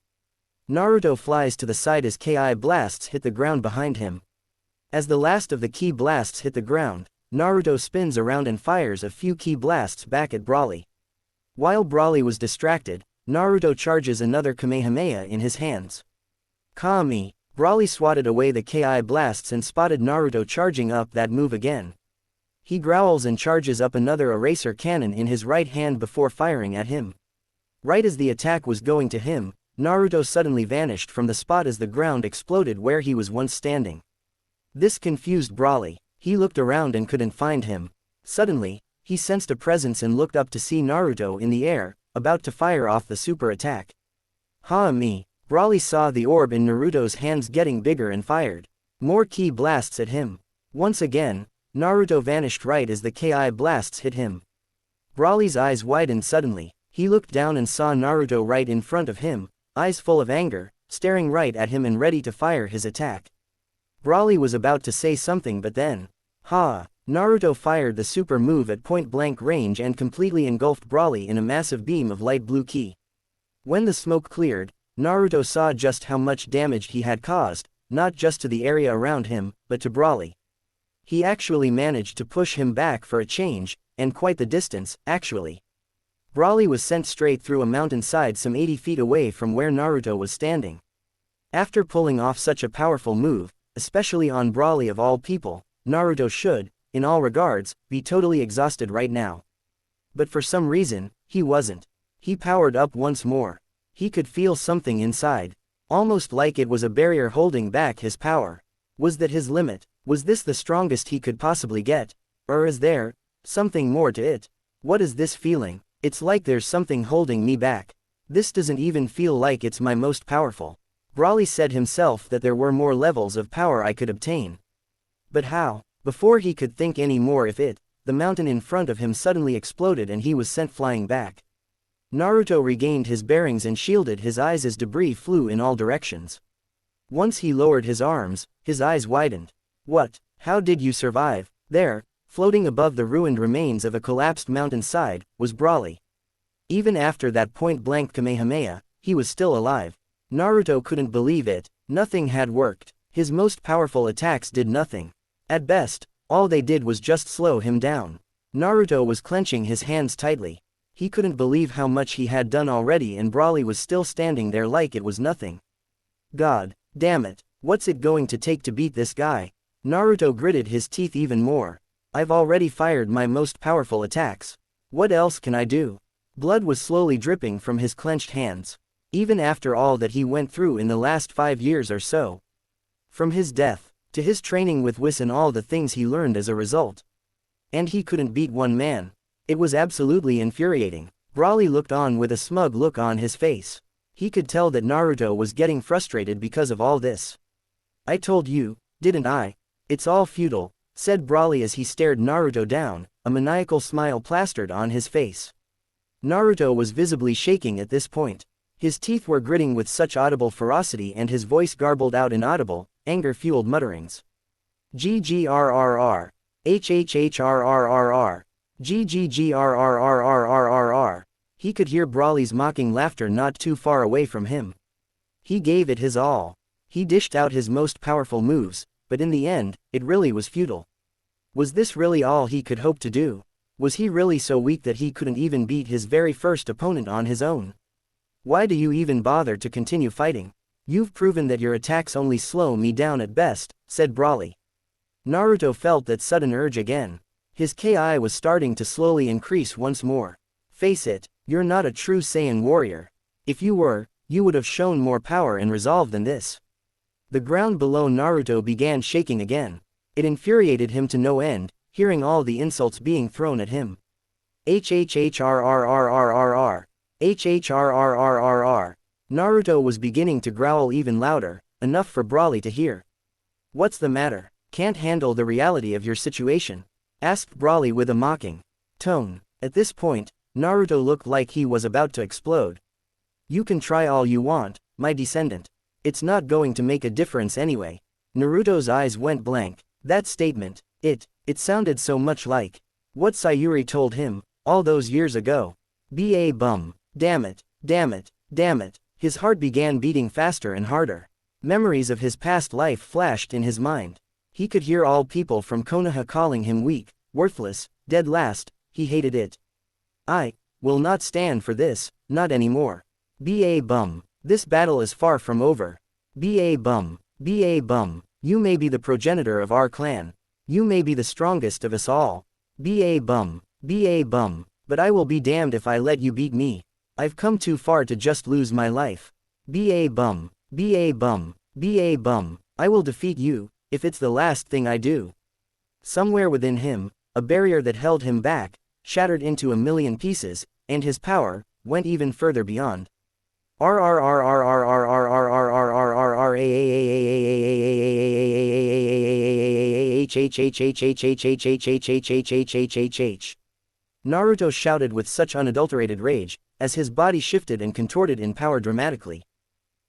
Naruto flies to the side as Ki blasts hit the ground behind him. As the last of the ki blasts hit the ground, Naruto spins around and fires a few ki blasts back at Broly. While Broly was distracted, Naruto charges another Kamehameha in his hands. Kami. Broly swatted away the Ki blasts and spotted Naruto charging up that move again. He growls and charges up another eraser cannon in his right hand before firing at him. Right as the attack was going to him, Naruto suddenly vanished from the spot as the ground exploded where he was once standing. This confused Broly. He looked around and couldn't find him. Suddenly, he sensed a presence and looked up to see Naruto in the air, about to fire off the super attack. Ha-me. Broly saw the orb in Naruto's hands getting bigger and fired more ki blasts at him. Once again, Naruto vanished right as the Ki blasts hit him. Broly's eyes widened suddenly. He looked down and saw Naruto right in front of him, eyes full of anger, staring right at him and ready to fire his attack. Broly was about to say something but then, Naruto fired the super move at point-blank range and completely engulfed Broly in a massive beam of light blue ki. When the smoke cleared, Naruto saw just how much damage he had caused, not just to the area around him, but to Broly. He actually managed to push him back for a change, and quite the distance, actually. Broly was sent straight through a mountainside some 80 feet away from where Naruto was standing. After pulling off such a powerful move, especially on Broly of all people, Naruto should, in all regards, be totally exhausted right now. But for some reason, he wasn't. He powered up once more. He could feel something inside. Almost like it was a barrier holding back his power. Was that his limit? Was this the strongest he could possibly get? Or is there something more to it? What is this feeling? It's like there's something holding me back. This doesn't even feel like it's my most powerful. Broly said himself that there were more levels of power I could obtain. But how? Before he could think any more the mountain in front of him suddenly exploded and he was sent flying back. Naruto regained his bearings and shielded his eyes as debris flew in all directions. Once he lowered his arms, his eyes widened. What? How did you survive? There, floating above the ruined remains of a collapsed mountainside, was Broly. Even after that point-blank Kamehameha, he was still alive. Naruto couldn't believe it. Nothing had worked. His most powerful attacks did nothing. At best, all they did was just slow him down. Naruto was clenching his hands tightly. He couldn't believe how much he had done already and Broly was still standing there like it was nothing. God damn it, what's it going to take to beat this guy? Naruto gritted his teeth even more. I've already fired my most powerful attacks. What else can I do? Blood was slowly dripping from his clenched hands. Even after all that he went through in the last 5 years or so. From his death, to his training with Whis and all the things he learned as a result. And he couldn't beat one man. It was absolutely infuriating. Broly looked on with a smug look on his face. He could tell that Naruto was getting frustrated because of all this. I told you, didn't I? It's all futile, said Broly as he stared Naruto down, a maniacal smile plastered on his face. Naruto was visibly shaking at this point. His teeth were gritting with such audible ferocity and his voice garbled out inaudible, anger-fueled mutterings. GGRRR. HHHRRRR. GGGRRRRRRR. He could hear Broly's mocking laughter not too far away from him. He gave it his all. He dished out his most powerful moves, but in the end, it really was futile. Was this really all he could hope to do? Was he really so weak that he couldn't even beat his very first opponent on his own? Why do you even bother to continue fighting? You've proven that your attacks only slow me down at best, said Broly. Naruto felt that sudden urge again. His Ki was starting to slowly increase once more. Face it, you're not a true Saiyan warrior. If you were, you would have shown more power and resolve than this. The ground below Naruto began shaking again. It infuriated him to no end, hearing all the insults being thrown at him. HHHRRRRRR. HHRRRRR. Naruto was beginning to growl even louder, enough for Broly to hear. What's the matter? Can't handle the reality of your situation? Asked Broly with a mocking tone. At this point, Naruto looked like he was about to explode. You can try all you want, my descendant. It's not going to make a difference anyway. Naruto's eyes went blank. That statement, it sounded so much like what Sayuri told him, all those years ago. B.A. bum. Damn it, damn it, damn it. His heart began beating faster and harder. Memories of his past life flashed in his mind. He could hear all people from Konaha calling him weak, worthless, dead last. He hated it. I will not stand for this, not anymore. B.A. bum. This battle is far from over. B.A. bum. B.A. bum. You may be the progenitor of our clan. You may be the strongest of us all. B.A. bum. B.A. bum. But I will be damned if I let you beat me. I've come too far to just lose my life. B.A. bum. B.A. bum. B.A. bum. I will defeat you, if it's the last thing I do. Somewhere within him, a barrier that held him back, shattered into a million pieces, and his power went even further beyond. Naruto shouted with such unadulterated rage, as his body shifted and contorted in power dramatically.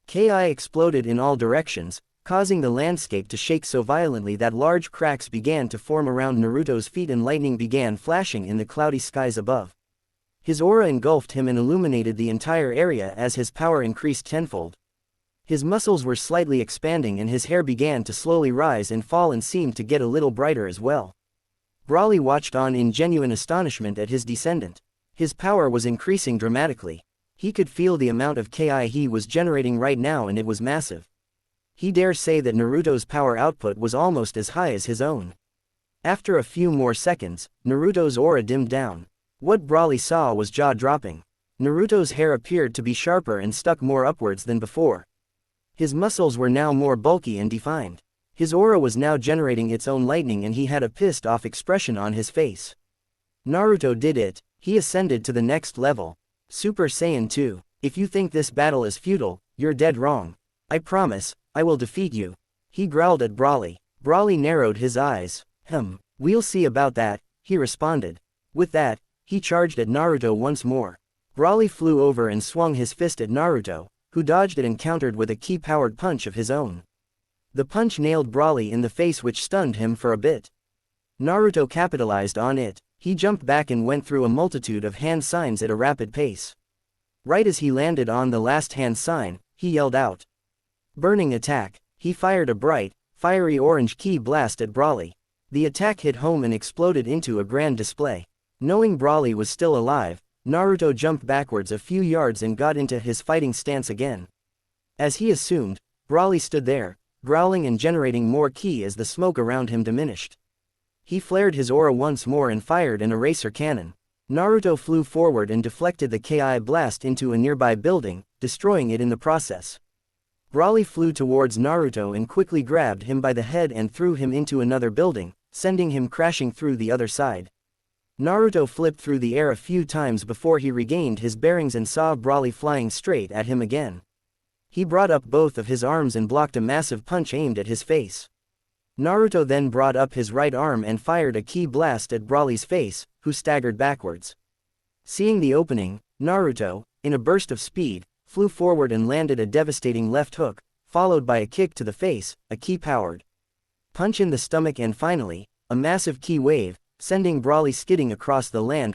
Ki exploded in all directions, causing the landscape to shake so violently that large cracks began to form around Naruto's feet and lightning began flashing in the cloudy skies above. His aura engulfed him and illuminated the entire area as his power increased tenfold. His muscles were slightly expanding and his hair began to slowly rise and fall and seemed to get a little brighter as well. Broly watched on in genuine astonishment at his descendant. His power was increasing dramatically. He could feel the amount of Ki he was generating right now and it was massive. He dare say that Naruto's power output was almost as high as his own. After a few more seconds, Naruto's aura dimmed down. What Broly saw was jaw-dropping. Naruto's hair appeared to be sharper and stuck more upwards than before. His muscles were now more bulky and defined. His aura was now generating its own lightning and he had a pissed-off expression on his face. Naruto did it. He ascended to the next level. Super Saiyan 2. If you think this battle is futile, you're dead wrong. I promise, I will defeat you. He growled at Broly. Broly narrowed his eyes. We'll see about that, he responded. With that, he charged at Naruto once more. Broly flew over and swung his fist at Naruto, who dodged it and countered with a ki-powered punch of his own. The punch nailed Broly in the face which stunned him for a bit. Naruto capitalized on it. He jumped back and went through a multitude of hand signs at a rapid pace. Right as he landed on the last hand sign, he yelled out. Burning attack. He fired a bright, fiery orange ki blast at Broly. The attack hit home and exploded into a grand display. Knowing Broly was still alive, Naruto jumped backwards a few yards and got into his fighting stance again. As he assumed, Broly stood there, growling and generating more ki as the smoke around him diminished. He flared his aura once more and fired an eraser cannon. Naruto flew forward and deflected the Ki blast into a nearby building, destroying it in the process. Brawly flew towards Naruto and quickly grabbed him by the head and threw him into another building, sending him crashing through the other side. Naruto flipped through the air a few times before he regained his bearings and saw Brawly flying straight at him again. He brought up both of his arms and blocked a massive punch aimed at his face. Naruto then brought up his right arm and fired a ki blast at Brawly's face, who staggered backwards. Seeing the opening, Naruto, in a burst of speed, flew forward and landed a devastating left hook, followed by a kick to the face, a ki-powered punch in the stomach and finally, a massive ki wave, sending Brawly skidding across the land.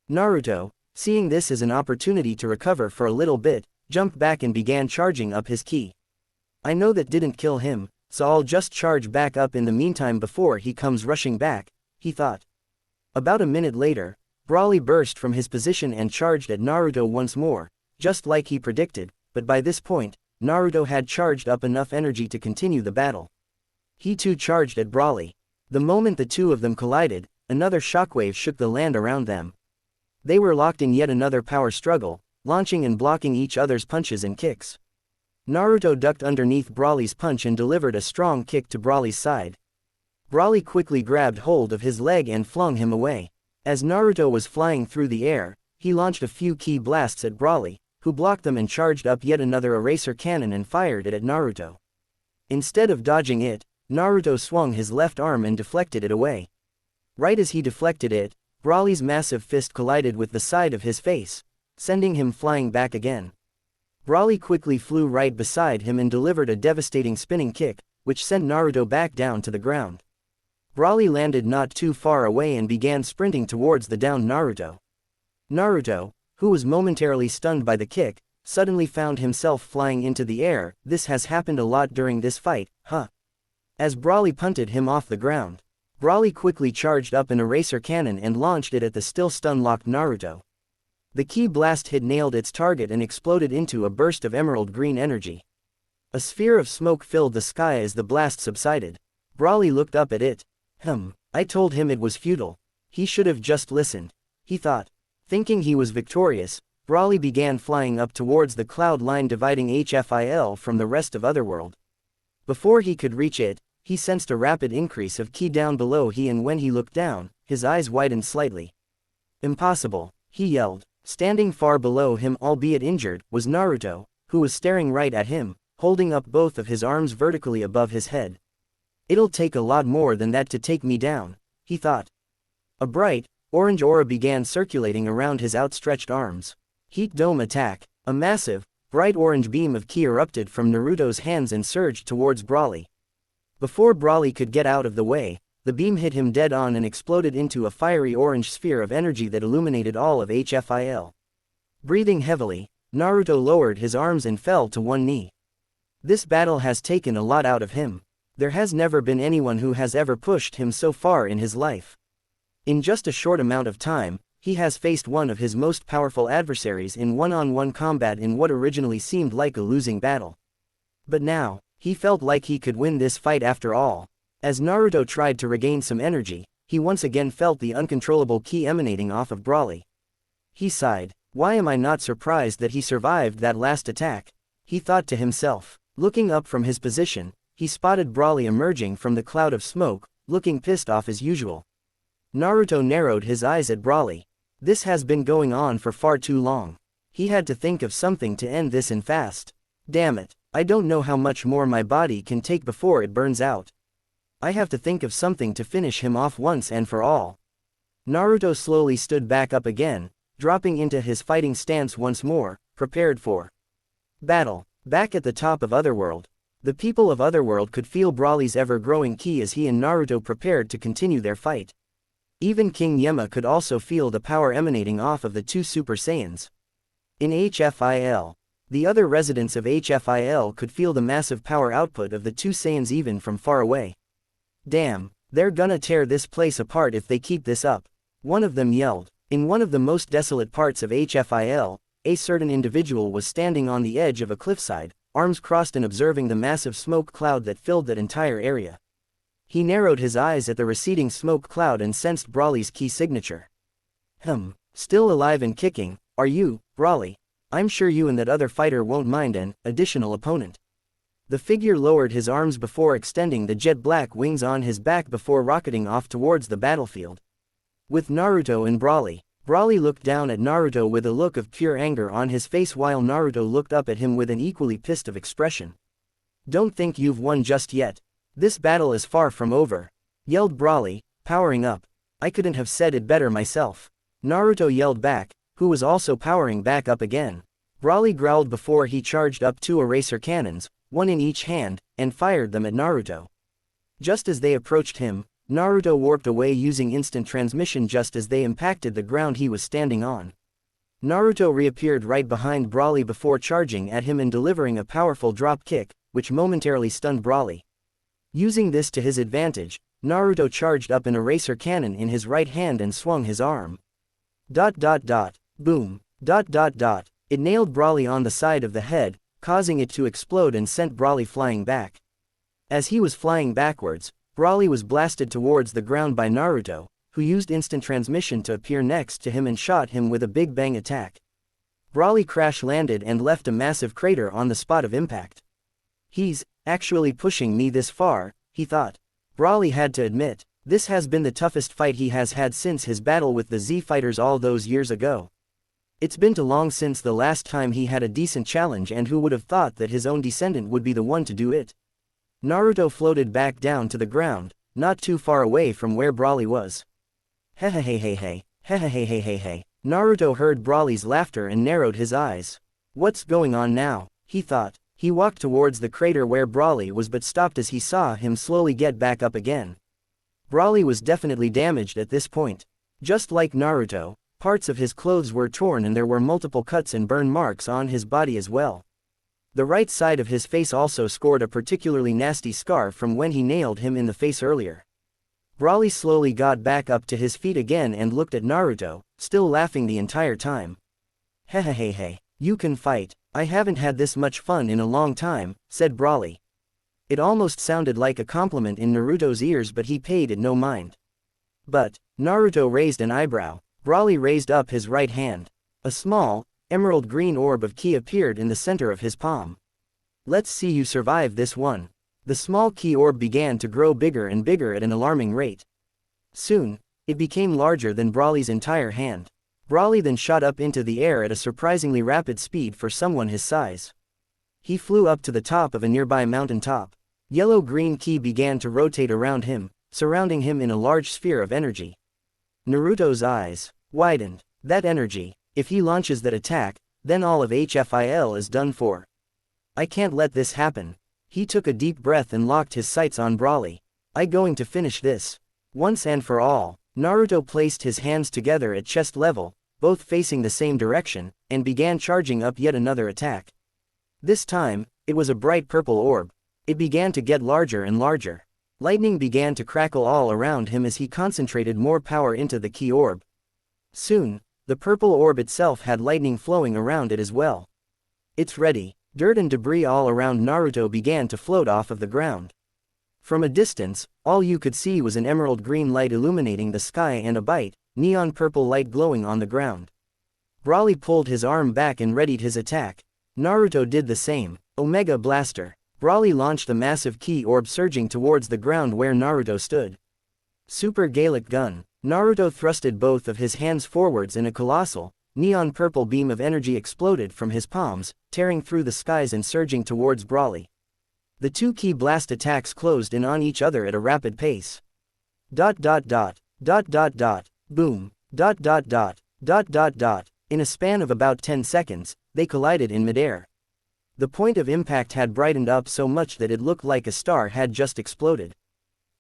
Naruto, seeing this as an opportunity to recover for a little bit, jumped back and began charging up his ki. I know that didn't kill him, so I'll just charge back up in the meantime before he comes rushing back, he thought. About a minute later, Brawly burst from his position and charged at Naruto once more, just like he predicted, but by this point, Naruto had charged up enough energy to continue the battle. He too charged at Brawly. The moment the two of them collided, another shockwave shook the land around them. They were locked in yet another power struggle, launching and blocking each other's punches and kicks. Naruto ducked underneath Brawly's punch and delivered a strong kick to Brawly's side. Brawly quickly grabbed hold of his leg and flung him away. As Naruto was flying through the air, he launched a few ki blasts at Brawly, who blocked them and charged up yet another eraser cannon and fired it at Naruto. Instead of dodging it, Naruto swung his left arm and deflected it away. Right as he deflected it, Brawly's massive fist collided with the side of his face, sending him flying back again. Brawly quickly flew right beside him and delivered a devastating spinning kick, which sent Naruto back down to the ground. Brawly landed not too far away and began sprinting towards the downed Naruto. Naruto, who was momentarily stunned by the kick, suddenly found himself flying into the air. This has happened a lot during this fight, huh? As Brawly punted him off the ground, Brawly quickly charged up an eraser cannon and launched it at the still stun-locked Naruto. The ki blast hit nailed its target and exploded into a burst of emerald green energy. A sphere of smoke filled the sky as the blast subsided. Brawly looked up at it. I told him it was futile. He should have just listened, he thought. Thinking he was victorious, Brawly began flying up towards the cloud line dividing HFIL from the rest of Otherworld. Before he could reach it, he sensed a rapid increase of ki down below he, and when he looked down, his eyes widened slightly. Impossible, he yelled. Standing far below him, albeit injured, was Naruto, who was staring right at him, holding up both of his arms vertically above his head. It'll take a lot more than that to take me down, he thought. A bright, orange aura began circulating around his outstretched arms. Heat Dome Attack. A massive, bright orange beam of ki erupted from Naruto's hands and surged towards Brawly. Before Brawly could get out of the way, the beam hit him dead on and exploded into a fiery orange sphere of energy that illuminated all of HFIL. Breathing heavily, Naruto lowered his arms and fell to one knee. This battle has taken a lot out of him. There has never been anyone who has ever pushed him so far in his life. In just a short amount of time, he has faced one of his most powerful adversaries in one-on-one combat in what originally seemed like a losing battle. But now, he felt like he could win this fight after all. As Naruto tried to regain some energy, he once again felt the uncontrollable ki emanating off of Brawly. He sighed. Why am I not surprised that he survived that last attack? He thought to himself. Looking up from his position, he spotted Brawly emerging from the cloud of smoke, looking pissed off as usual. Naruto narrowed his eyes at Brawly. This has been going on for far too long. He had to think of something to end this and fast. Damn it, I don't know how much more my body can take before it burns out. I have to think of something to finish him off once and for all. Naruto slowly stood back up again, dropping into his fighting stance once more, prepared for battle. Back at the top of Otherworld, the people of Otherworld could feel Brawly's ever-growing ki as he and Naruto prepared to continue their fight. Even King Yema could also feel the power emanating off of the two Super Saiyans. In HFIL, the other residents of HFIL could feel the massive power output of the two Saiyans even from far away. Damn, they're gonna tear this place apart if they keep this up, one of them yelled. In one of the most desolate parts of HFIL, a certain individual was standing on the edge of a cliffside, arms crossed and observing the massive smoke cloud that filled that entire area. He narrowed his eyes at the receding smoke cloud and sensed Brawly's ki signature. Still alive and kicking, are you, Brawly? I'm sure you and that other fighter won't mind an additional opponent. The figure lowered his arms before extending the jet black wings on his back before rocketing off towards the battlefield. With Naruto and Broly looked down at Naruto with a look of pure anger on his face while Naruto looked up at him with an equally pissed off expression. Don't think you've won just yet. This battle is far from over, yelled Broly, powering up. I couldn't have said it better myself. Naruto yelled back, who was also powering back up again. Broly growled before he charged up 2 eraser cannons, one in each hand, and fired them at Naruto. Just as they approached him, Naruto warped away using instant transmission just as they impacted the ground he was standing on. Naruto reappeared right behind Broly before charging at him and delivering a powerful drop kick, which momentarily stunned Broly. Using this to his advantage, Naruto charged up an eraser cannon in his right hand and swung his arm. Boom. It nailed Broly on the side of the head, causing it to explode and sent Broly flying back. As he was flying backwards, Broly was blasted towards the ground by Naruto, who used instant transmission to appear next to him and shot him with a big bang attack. Broly crash-landed and left a massive crater on the spot of impact. He's actually pushing me this far, he thought. Broly had to admit, this has been the toughest fight he has had since his battle with the Z fighters all those years ago. It's been too long since the last time he had a decent challenge, and who would have thought that his own descendant would be the one to do it. Naruto floated back down to the ground, not too far away from where Broly was. Hehehehe. Naruto heard Broly's laughter and narrowed his eyes. What's going on now, he thought. He walked towards the crater where Broly was but stopped as he saw him slowly get back up again. Broly was definitely damaged at this point. Just like Naruto, parts of his clothes were torn and there were multiple cuts and burn marks on his body as well. The right side of his face also scored a particularly nasty scar from when he nailed him in the face earlier. Broly slowly got back up to his feet again and looked at Naruto, still laughing the entire time. Hehehehe, you can fight. I haven't had this much fun in a long time, said Broly. It almost sounded like a compliment in Naruto's ears, but he paid it no mind. But Naruto raised an eyebrow. Broly raised up his right hand. A small, emerald green orb of ki appeared in the center of his palm. Let's see you survive this one. The small ki orb began to grow bigger and bigger at an alarming rate. Soon, it became larger than Broly's entire hand. Broly then shot up into the air at a surprisingly rapid speed for someone his size. He flew up to the top of a nearby mountain top. Yellow-green ki began to rotate around him, surrounding him in a large sphere of energy. Naruto's eyes widened. That energy, if he launches that attack, then all of HFIL is done for. I can't let this happen. He took a deep breath and locked his sights on Broly. I'm going to finish this. Once and for all. Naruto placed his hands together at chest level, both facing the same direction, and began charging up yet another attack. This time, it was a bright purple orb. It began to get larger and larger. Lightning began to crackle all around him as he concentrated more power into the ki orb. Soon, the purple orb itself had lightning flowing around it as well. It's ready. Dirt and debris all around Naruto began to float off of the ground. From a distance, all you could see was an emerald green light illuminating the sky and a bright, neon purple light glowing on the ground. Broly pulled his arm back and readied his attack. Naruto did the same. Omega Blaster. Broly launched a massive ki orb surging towards the ground where Naruto stood. Super Gallic Gun. Naruto thrusted both of his hands forwards and a colossal, neon purple beam of energy exploded from his palms, tearing through the skies and surging towards Broly. The two ki blast attacks closed in on each other at a rapid pace. Boom. In a span of about 10 seconds, they collided in midair. The point of impact had brightened up so much that it looked like a star had just exploded.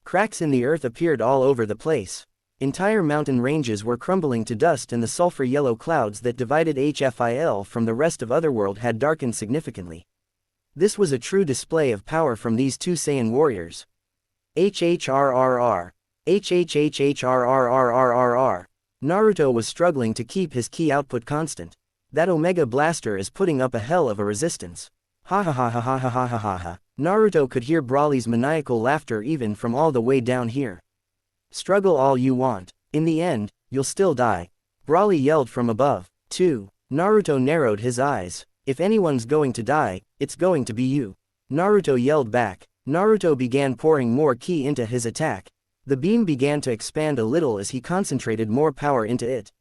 Cracks in the earth appeared all over the place. Entire mountain ranges were crumbling to dust and the sulfur yellow clouds that divided HFIL from the rest of Otherworld had darkened significantly. This was a true display of power from these two Saiyan warriors. HHRRR. HHHHRRRRRR. Naruto was struggling to keep his ki output constant. That Omega Blaster is putting up a hell of a resistance. Ha ha ha ha ha ha ha ha ha ha. Naruto could hear Broly's maniacal laughter even from all the way down here. Struggle all you want. In the end, you'll still die. Broly yelled from above. 2. Naruto narrowed his eyes. If anyone's going to die, it's going to be you. Naruto yelled back. Naruto began pouring more ki into his attack. The beam began to expand a little as he concentrated more power into it.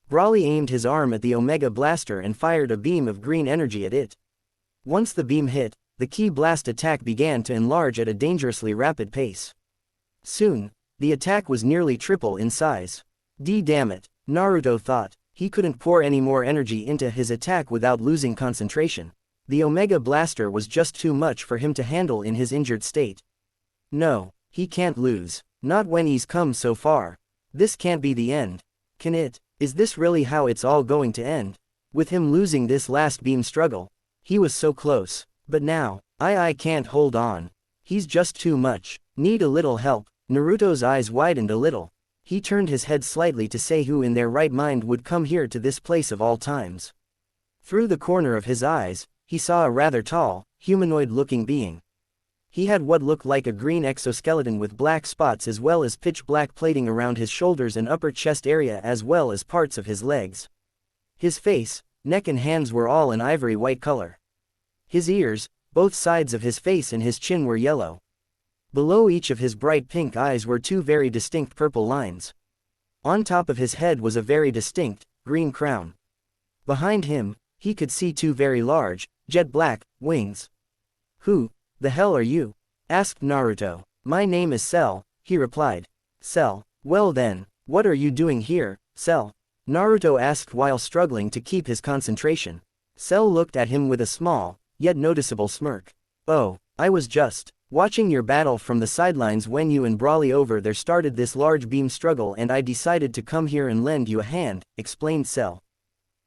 Broly aimed his arm at the Omega Blaster and fired a beam of green energy at it. Once the beam hit, the ki blast attack began to enlarge at a dangerously rapid pace. Soon, the attack was nearly triple in size. Damn it, Naruto thought. He couldn't pour any more energy into his attack without losing concentration. The Omega Blaster was just too much for him to handle in his injured state. No, he can't lose. Not when he's come so far. This can't be the end. Can it? Is this really how it's all going to end? With him losing this last beam struggle. He was so close. But now, I can't hold on. He's just too much. Need a little help. Naruto's eyes widened a little. He turned his head slightly to say who in their right mind would come here to this place of all times. Through the corner of his eyes, he saw a rather tall, humanoid-looking being. He had what looked like a green exoskeleton with black spots as well as pitch-black plating around his shoulders and upper chest area as well as parts of his legs. His face, neck and hands were all an ivory white color. His ears, both sides of his face and his chin were yellow. Below each of his bright pink eyes were two very distinct purple lines. On top of his head was a very distinct, green crown. Behind him, he could see two very large, jet black, wings. "Who the hell are you?" asked Naruto. "My name is Cell," he replied. "Cell, well then, what are you doing here, Cell?" Naruto asked while struggling to keep his concentration. Cell looked at him with a small, yet noticeable smirk. "Oh, I was just watching your battle from the sidelines when you and Broly over there started this large beam struggle and I decided to come here and lend you a hand," explained Cell.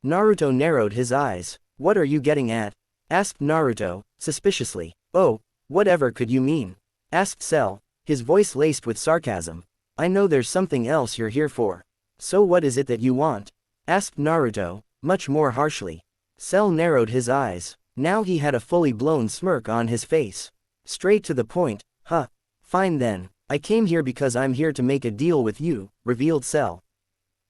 Naruto narrowed his eyes. "What are you getting at?" asked Naruto, suspiciously. "Oh, whatever could you mean?" asked Cell, his voice laced with sarcasm. "I know there's something else you're here for. So what is it that you want?" asked Naruto, much more harshly. Cell narrowed his eyes. Now he had a fully blown smirk on his face. Straight to the point. "Huh. Fine then, I came here because I'm here to make a deal with you," revealed Cell.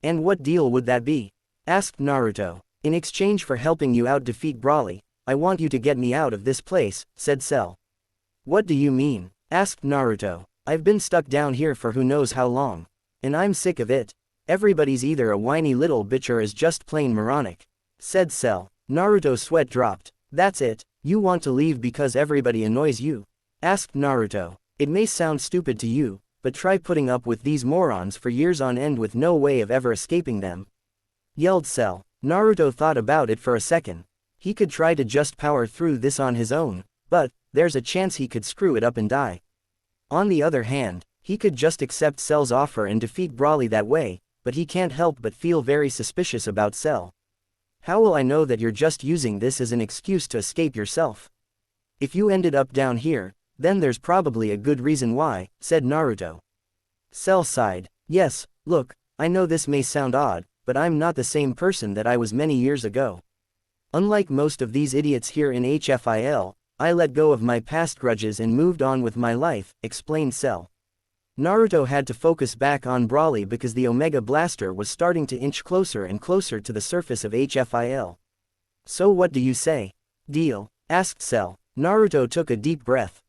"And what deal would that be?" asked Naruto. "In exchange for helping you out defeat Broly, I want you to get me out of this place," said Cell. "What do you mean?" asked Naruto. "I've been stuck down here for who knows how long. And I'm sick of it. Everybody's either a whiny little bitch or is just plain moronic," said Cell. Naruto's sweat dropped. "That's it, you want to leave because everybody annoys you?" asked Naruto. "It may sound stupid to you, but try putting up with these morons for years on end with no way of ever escaping them," yelled Cell. Naruto thought about it for a second. He could try to just power through this on his own, but there's a chance he could screw it up and die. On the other hand, he could just accept Cell's offer and defeat Broly that way, but he can't help but feel very suspicious about Cell. "How will I know that you're just using this as an excuse to escape yourself? If you ended up down here, then there's probably a good reason why," said Naruto. Cell sighed. "Yes, look, I know this may sound odd, but I'm not the same person that I was many years ago. Unlike most of these idiots here in HFIL, I let go of my past grudges and moved on with my life," explained Cell. Naruto had to focus back on Broly because the Omega Blaster was starting to inch closer and closer to the surface of HFIL. "So what do you say?" "Deal?" asked Cell. Naruto took a deep breath.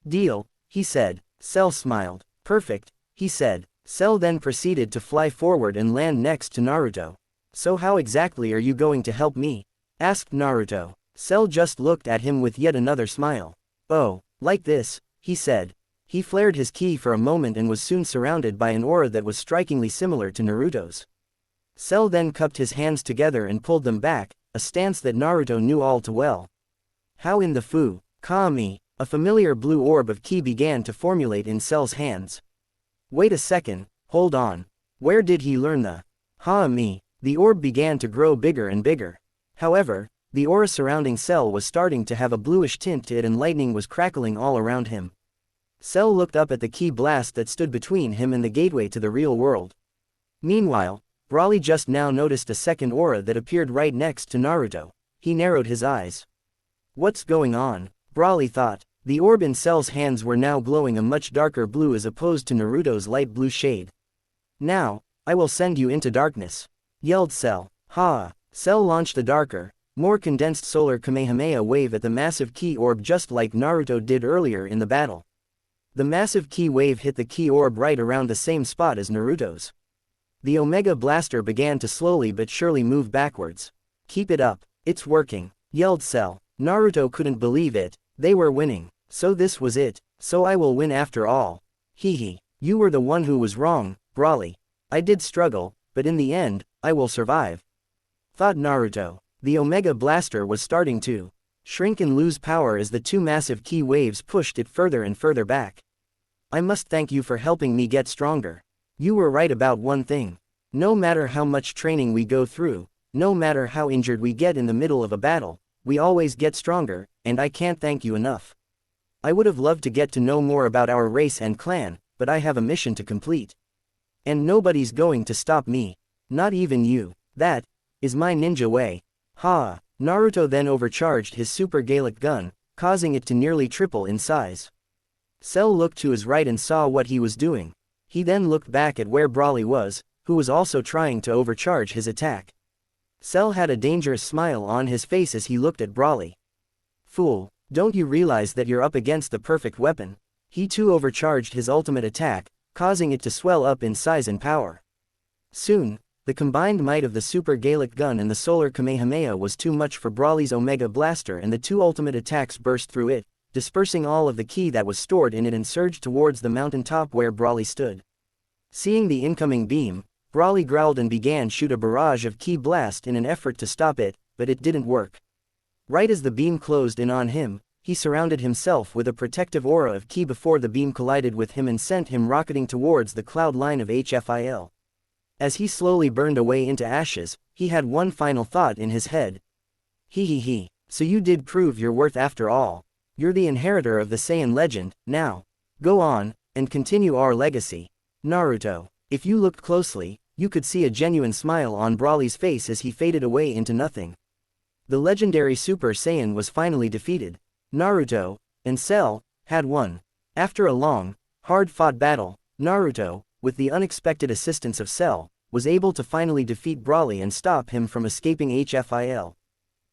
Deal," he said. Cell smiled. "Perfect," he said. Cell then proceeded to fly forward and land next to Naruto. "So how exactly are you going to help me?" asked Naruto. Cell just looked at him with yet another smile. "Oh, like this," he said. He flared his ki for a moment and was soon surrounded by an aura that was strikingly similar to Naruto's. Cell then cupped his hands together and pulled them back, a stance that Naruto knew all too well. How in the fu? Kami, a familiar blue orb of ki began to formulate in Cell's hands. Wait a second, hold on. Where did he learn the Ha-mi? The orb began to grow bigger and bigger. However, the aura surrounding Cell was starting to have a bluish tint to it and lightning was crackling all around him. Cell looked up at the ki blast that stood between him and the gateway to the real world. Meanwhile, Broly just now noticed a second aura that appeared right next to Naruto. He narrowed his eyes. What's going on? Broly thought. The orb in Cell's hands were now glowing a much darker blue as opposed to Naruto's light blue shade. Now, I will send you into darkness. yelled Cell. Ha! Cell launched a darker, more condensed solar Kamehameha wave at the massive key orb just like Naruto did earlier in the battle. The massive key wave hit the key orb right around the same spot as Naruto's. The Omega Blaster began to slowly but surely move backwards. Keep it up, it's working, yelled Cell. Naruto couldn't believe it, they were winning. So this was it, so I will win after all. Hee. You were the one who was wrong, Broly. I did struggle, but in the end, I will survive, thought Naruto. The Omega Blaster was starting to shrink and lose power as the two massive key waves pushed it further and further back. I must thank you for helping me get stronger. You were right about one thing. No matter how much training we go through, no matter how injured we get in the middle of a battle, we always get stronger, and I can't thank you enough. I would have loved to get to know more about our race and clan, but I have a mission to complete. And nobody's going to stop me. Not even you. That is my ninja way. Ha! Naruto then overcharged his Super Gallic gun, causing it to nearly triple in size. Cell looked to his right and saw what he was doing. He then looked back at where Broly was, who was also trying to overcharge his attack. Cell had a dangerous smile on his face as he looked at Broly. Fool, don't you realize that you're up against the perfect weapon? He too overcharged his ultimate attack, causing it to swell up in size and power. Soon, the combined might of the Super Gallic gun and the Solar Kamehameha was too much for Broly's Omega Blaster, and the two ultimate attacks burst through it, dispersing all of the ki that was stored in it and surged towards the mountaintop where Broly stood. Seeing the incoming beam, Broly growled and began shoot a barrage of ki blast in an effort to stop it, but it didn't work. Right as the beam closed in on him, he surrounded himself with a protective aura of ki before the beam collided with him and sent him rocketing towards the cloud line of Hfil. As he slowly burned away into ashes, he had one final thought in his head. He. So you did prove your worth after all. You're the inheritor of the Saiyan legend. Now, go on, and continue our legacy. Naruto. If you looked closely, you could see a genuine smile on Broly's face as he faded away into nothing. The legendary Super Saiyan was finally defeated. Naruto and Cell had won. After a long, hard-fought battle, Naruto, with the unexpected assistance of Cell, was able to finally defeat Broly and stop him from escaping Hfil.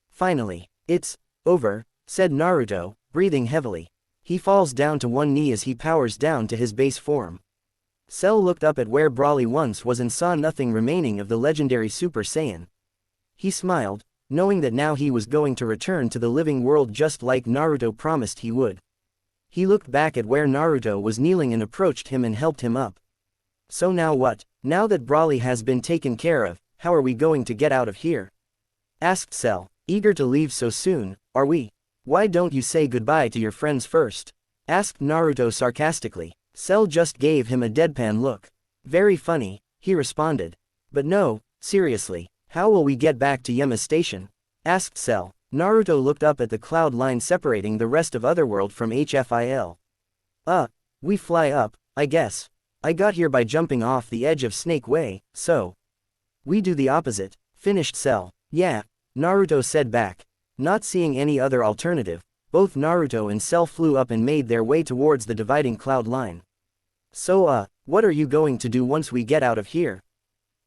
Finally, it's over, said Naruto, breathing heavily. He falls down to one knee as he powers down to his base form. Cell looked up at where Broly once was and saw nothing remaining of the legendary Super Saiyan. He smiled, knowing that now he was going to return to the living world just like Naruto promised he would. He looked back at where Naruto was kneeling and approached him and helped him up. So now what? Now that Broly has been taken care of, how are we going to get out of here? Asked Cell, eager to leave so soon. Are we? Why don't you say goodbye to your friends first? Asked Naruto sarcastically. Cell just gave him a deadpan look. Very funny, he responded. But no, seriously, how will we get back to Yama's station? Asked Cell. Naruto looked up at the cloud line separating the rest of Otherworld from Hfil. We fly up, I guess. I got here by jumping off the edge of Snake Way, so we do the opposite, finished Cell. Yeah, Naruto said back. Not seeing any other alternative, both Naruto and Cell flew up and made their way towards the dividing cloud line. So what are you going to do once we get out of here?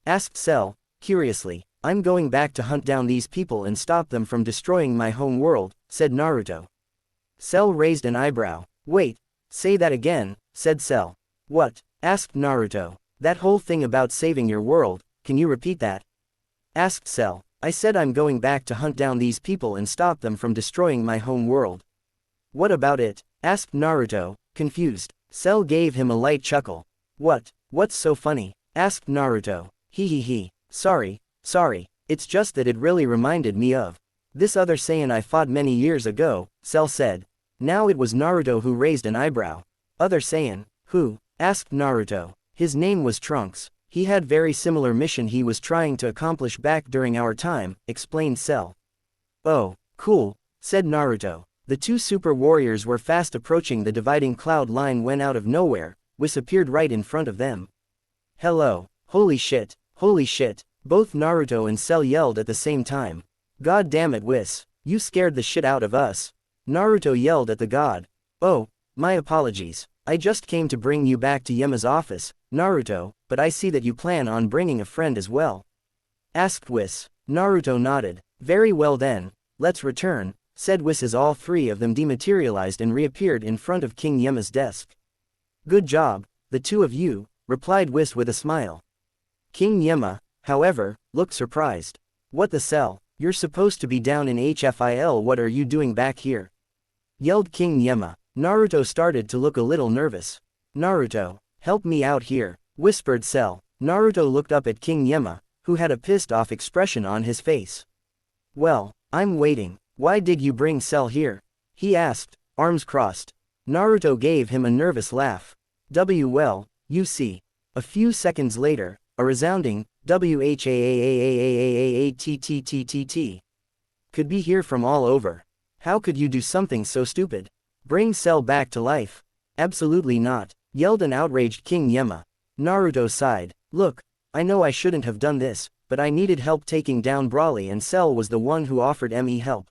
Asked Cell, curiously. I'm going back to hunt down these people and stop them from destroying my home world, said Naruto. Cell raised an eyebrow. Wait, say that again, said Cell. What? Asked Naruto. That whole thing about saving your world, can you repeat that? Asked Cell. I said I'm going back to hunt down these people and stop them from destroying my home world. What about it? Asked Naruto, confused. Cell gave him a light chuckle. What's so funny? Asked Naruto. He. Sorry, it's just that it really reminded me of this other Saiyan I fought many years ago, Cell said. Now it was Naruto who raised an eyebrow. Other Saiyan? Who? Asked Naruto. His name was Trunks. He had very similar mission he was trying to accomplish back during our time, explained Cell. Oh, cool, said Naruto. The two super warriors were fast approaching the dividing cloud line when out of nowhere, Whis appeared right in front of them. Hello, holy shit, both Naruto and Cell yelled at the same time. God damn it Whis, you scared the shit out of us. Naruto yelled at the god. Oh, my apologies. I just came to bring you back to Yama's office, Naruto, but I see that you plan on bringing a friend as well. asked Whis. Naruto nodded. Very well then, let's return, said Whis as all three of them dematerialized and reappeared in front of King Yema's desk. Good job, the two of you, replied Whis with a smile. King Yema, however, looked surprised. What the cell? You're supposed to be down in HFIL, what are you doing back here? Yelled King Yema. Naruto started to look a little nervous. Naruto, help me out here, whispered Cell. Naruto looked up at King Yema, who had a pissed off expression on his face. Well, I'm waiting. Why did you bring Cell here? He asked, arms crossed. Naruto gave him a nervous laugh. Well, you see. A few seconds later, a resounding WHAAAAAAAATTTTT could be heard from all over. How could you do something so stupid? Bring Cell back to life? Absolutely not, yelled an outraged King Yema. Naruto sighed. Look, I know I shouldn't have done this, but I needed help taking down Broly and Cell was the one who offered me help.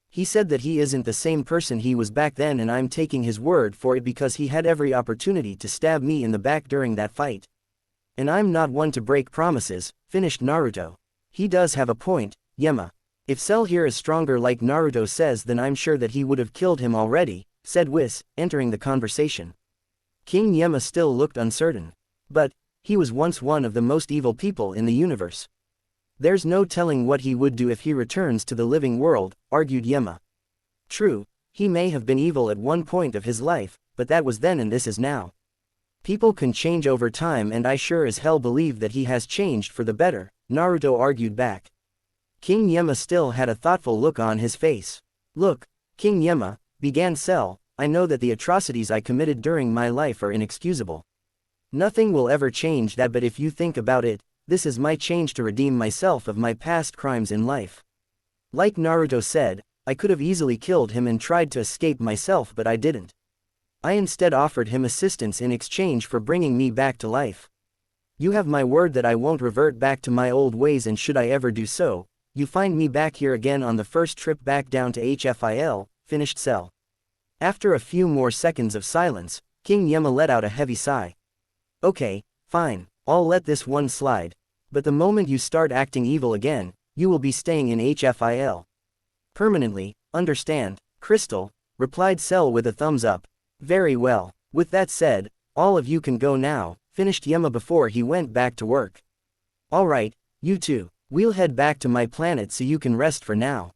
He said that he isn't the same person he was back then and I'm taking his word for it because he had every opportunity to stab me in the back during that fight. And I'm not one to break promises, finished Naruto. He does have a point, Yema. If Cell here is stronger like Naruto says then I'm sure that he would have killed him already, said Whis, entering the conversation. King Yema still looked uncertain. But, he was once one of the most evil people in the universe. There's no telling what he would do if he returns to the living world, argued Yema. True, he may have been evil at one point of his life, but that was then and this is now. People can change over time and I sure as hell believe that he has changed for the better, Naruto argued back. King Yema still had a thoughtful look on his face. Look, King Yema, began Cell, I know that the atrocities I committed during my life are inexcusable. Nothing will ever change that, but if you think about it, this is my change to redeem myself of my past crimes in life. Like Naruto said, I could have easily killed him and tried to escape myself but I didn't. I instead offered him assistance in exchange for bringing me back to life. You have my word that I won't revert back to my old ways and should I ever do so, you find me back here again on the first trip back down to HFIL, finished Cell. After a few more seconds of silence, King Yema let out a heavy sigh. Okay, fine, I'll let this one slide. But the moment you start acting evil again, you will be staying in HFIL. Permanently, understand, Crystal, replied Cell with a thumbs up. Very well, with that said, all of you can go now, finished Yema before he went back to work. Alright, you two, we'll head back to my planet so you can rest for now.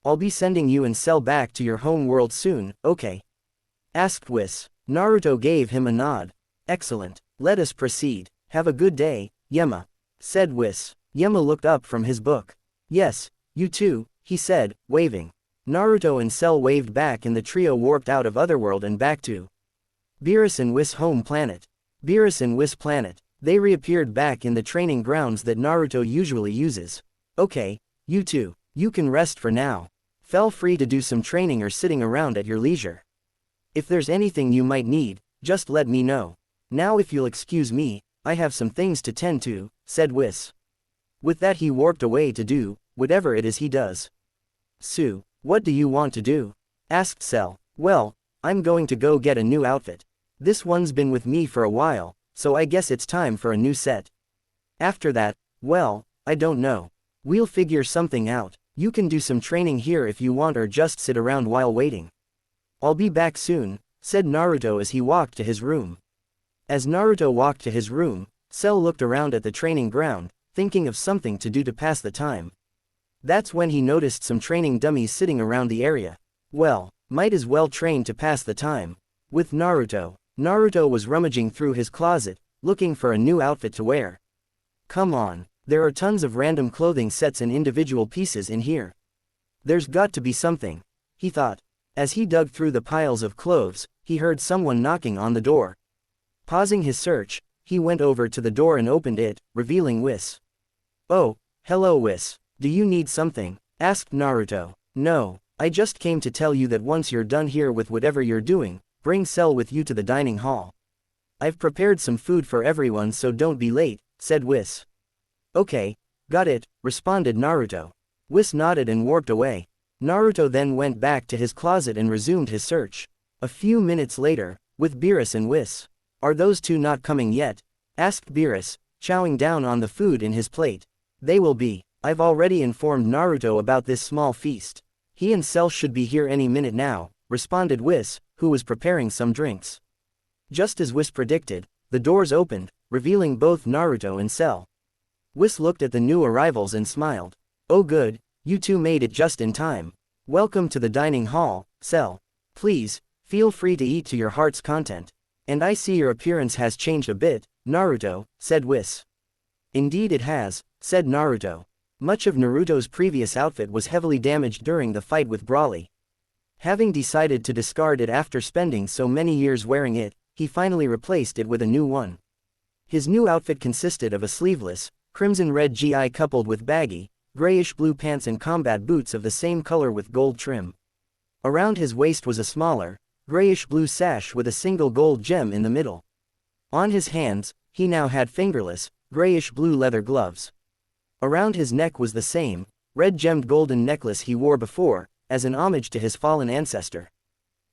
I'll be sending you and Cell back to your home world soon, okay? Asked Whis. Naruto gave him a nod. Excellent, let us proceed. Have a good day, Yema, said Whis. Yema looked up from his book. Yes, you too, he said, waving. Naruto and Cell waved back and the trio warped out of Otherworld and back to Beerus and Whis' home planet. Beerus and Whis' planet. They reappeared back in the training grounds that Naruto usually uses. Okay, you two, you can rest for now. Feel free to do some training or sitting around at your leisure. If there's anything you might need, just let me know. Now if you'll excuse me, I have some things to tend to, said Whis. With that he warped away to do whatever it is he does. Sue, what do you want to do? Asked Cell. Well, I'm going to go get a new outfit. This one's been with me for a while, so I guess it's time for a new set. After that, well, I don't know. We'll figure something out. You can do some training here if you want or just sit around while waiting. I'll be back soon, said Naruto as he walked to his room. As Naruto walked to his room, Cell looked around at the training ground, thinking of something to do to pass the time. That's when he noticed some training dummies sitting around the area. Well, might as well train to pass the time. With Naruto. Naruto was rummaging through his closet, looking for a new outfit to wear. Come on, there are tons of random clothing sets and individual pieces in here. There's got to be something, he thought. As he dug through the piles of clothes, he heard someone knocking on the door. Pausing his search, he went over to the door and opened it, revealing Whis. Oh, hello Whis. Do you need something? Asked Naruto. No, I just came to tell you that once you're done here with whatever you're doing, bring Cell with you to the dining hall. I've prepared some food for everyone so don't be late, said Whis. Okay, got it, responded Naruto. Whis nodded and warped away. Naruto then went back to his closet and resumed his search. A few minutes later, with Beerus and Whis. Are those two not coming yet? Asked Beerus, chowing down on the food in his plate. They will be. I've already informed Naruto about this small feast. He and Cell should be here any minute now, responded Whis, who was preparing some drinks. Just as Whis predicted, the doors opened, revealing both Naruto and Cell. Whis looked at the new arrivals and smiled. Oh good, you two made it just in time. Welcome to the dining hall, Cell. Please, feel free to eat to your heart's content. And I see your appearance has changed a bit, Naruto, said Whis. Indeed it has, said Naruto. Much of Naruto's previous outfit was heavily damaged during the fight with Broly. Having decided to discard it after spending so many years wearing it, he finally replaced it with a new one. His new outfit consisted of a sleeveless, crimson-red gi coupled with baggy, grayish-blue pants and combat boots of the same color with gold trim. Around his waist was a smaller, grayish-blue sash with a single gold gem in the middle. On his hands, he now had fingerless, grayish-blue leather gloves. Around his neck was the same, red-gemmed golden necklace he wore before, as an homage to his fallen ancestor.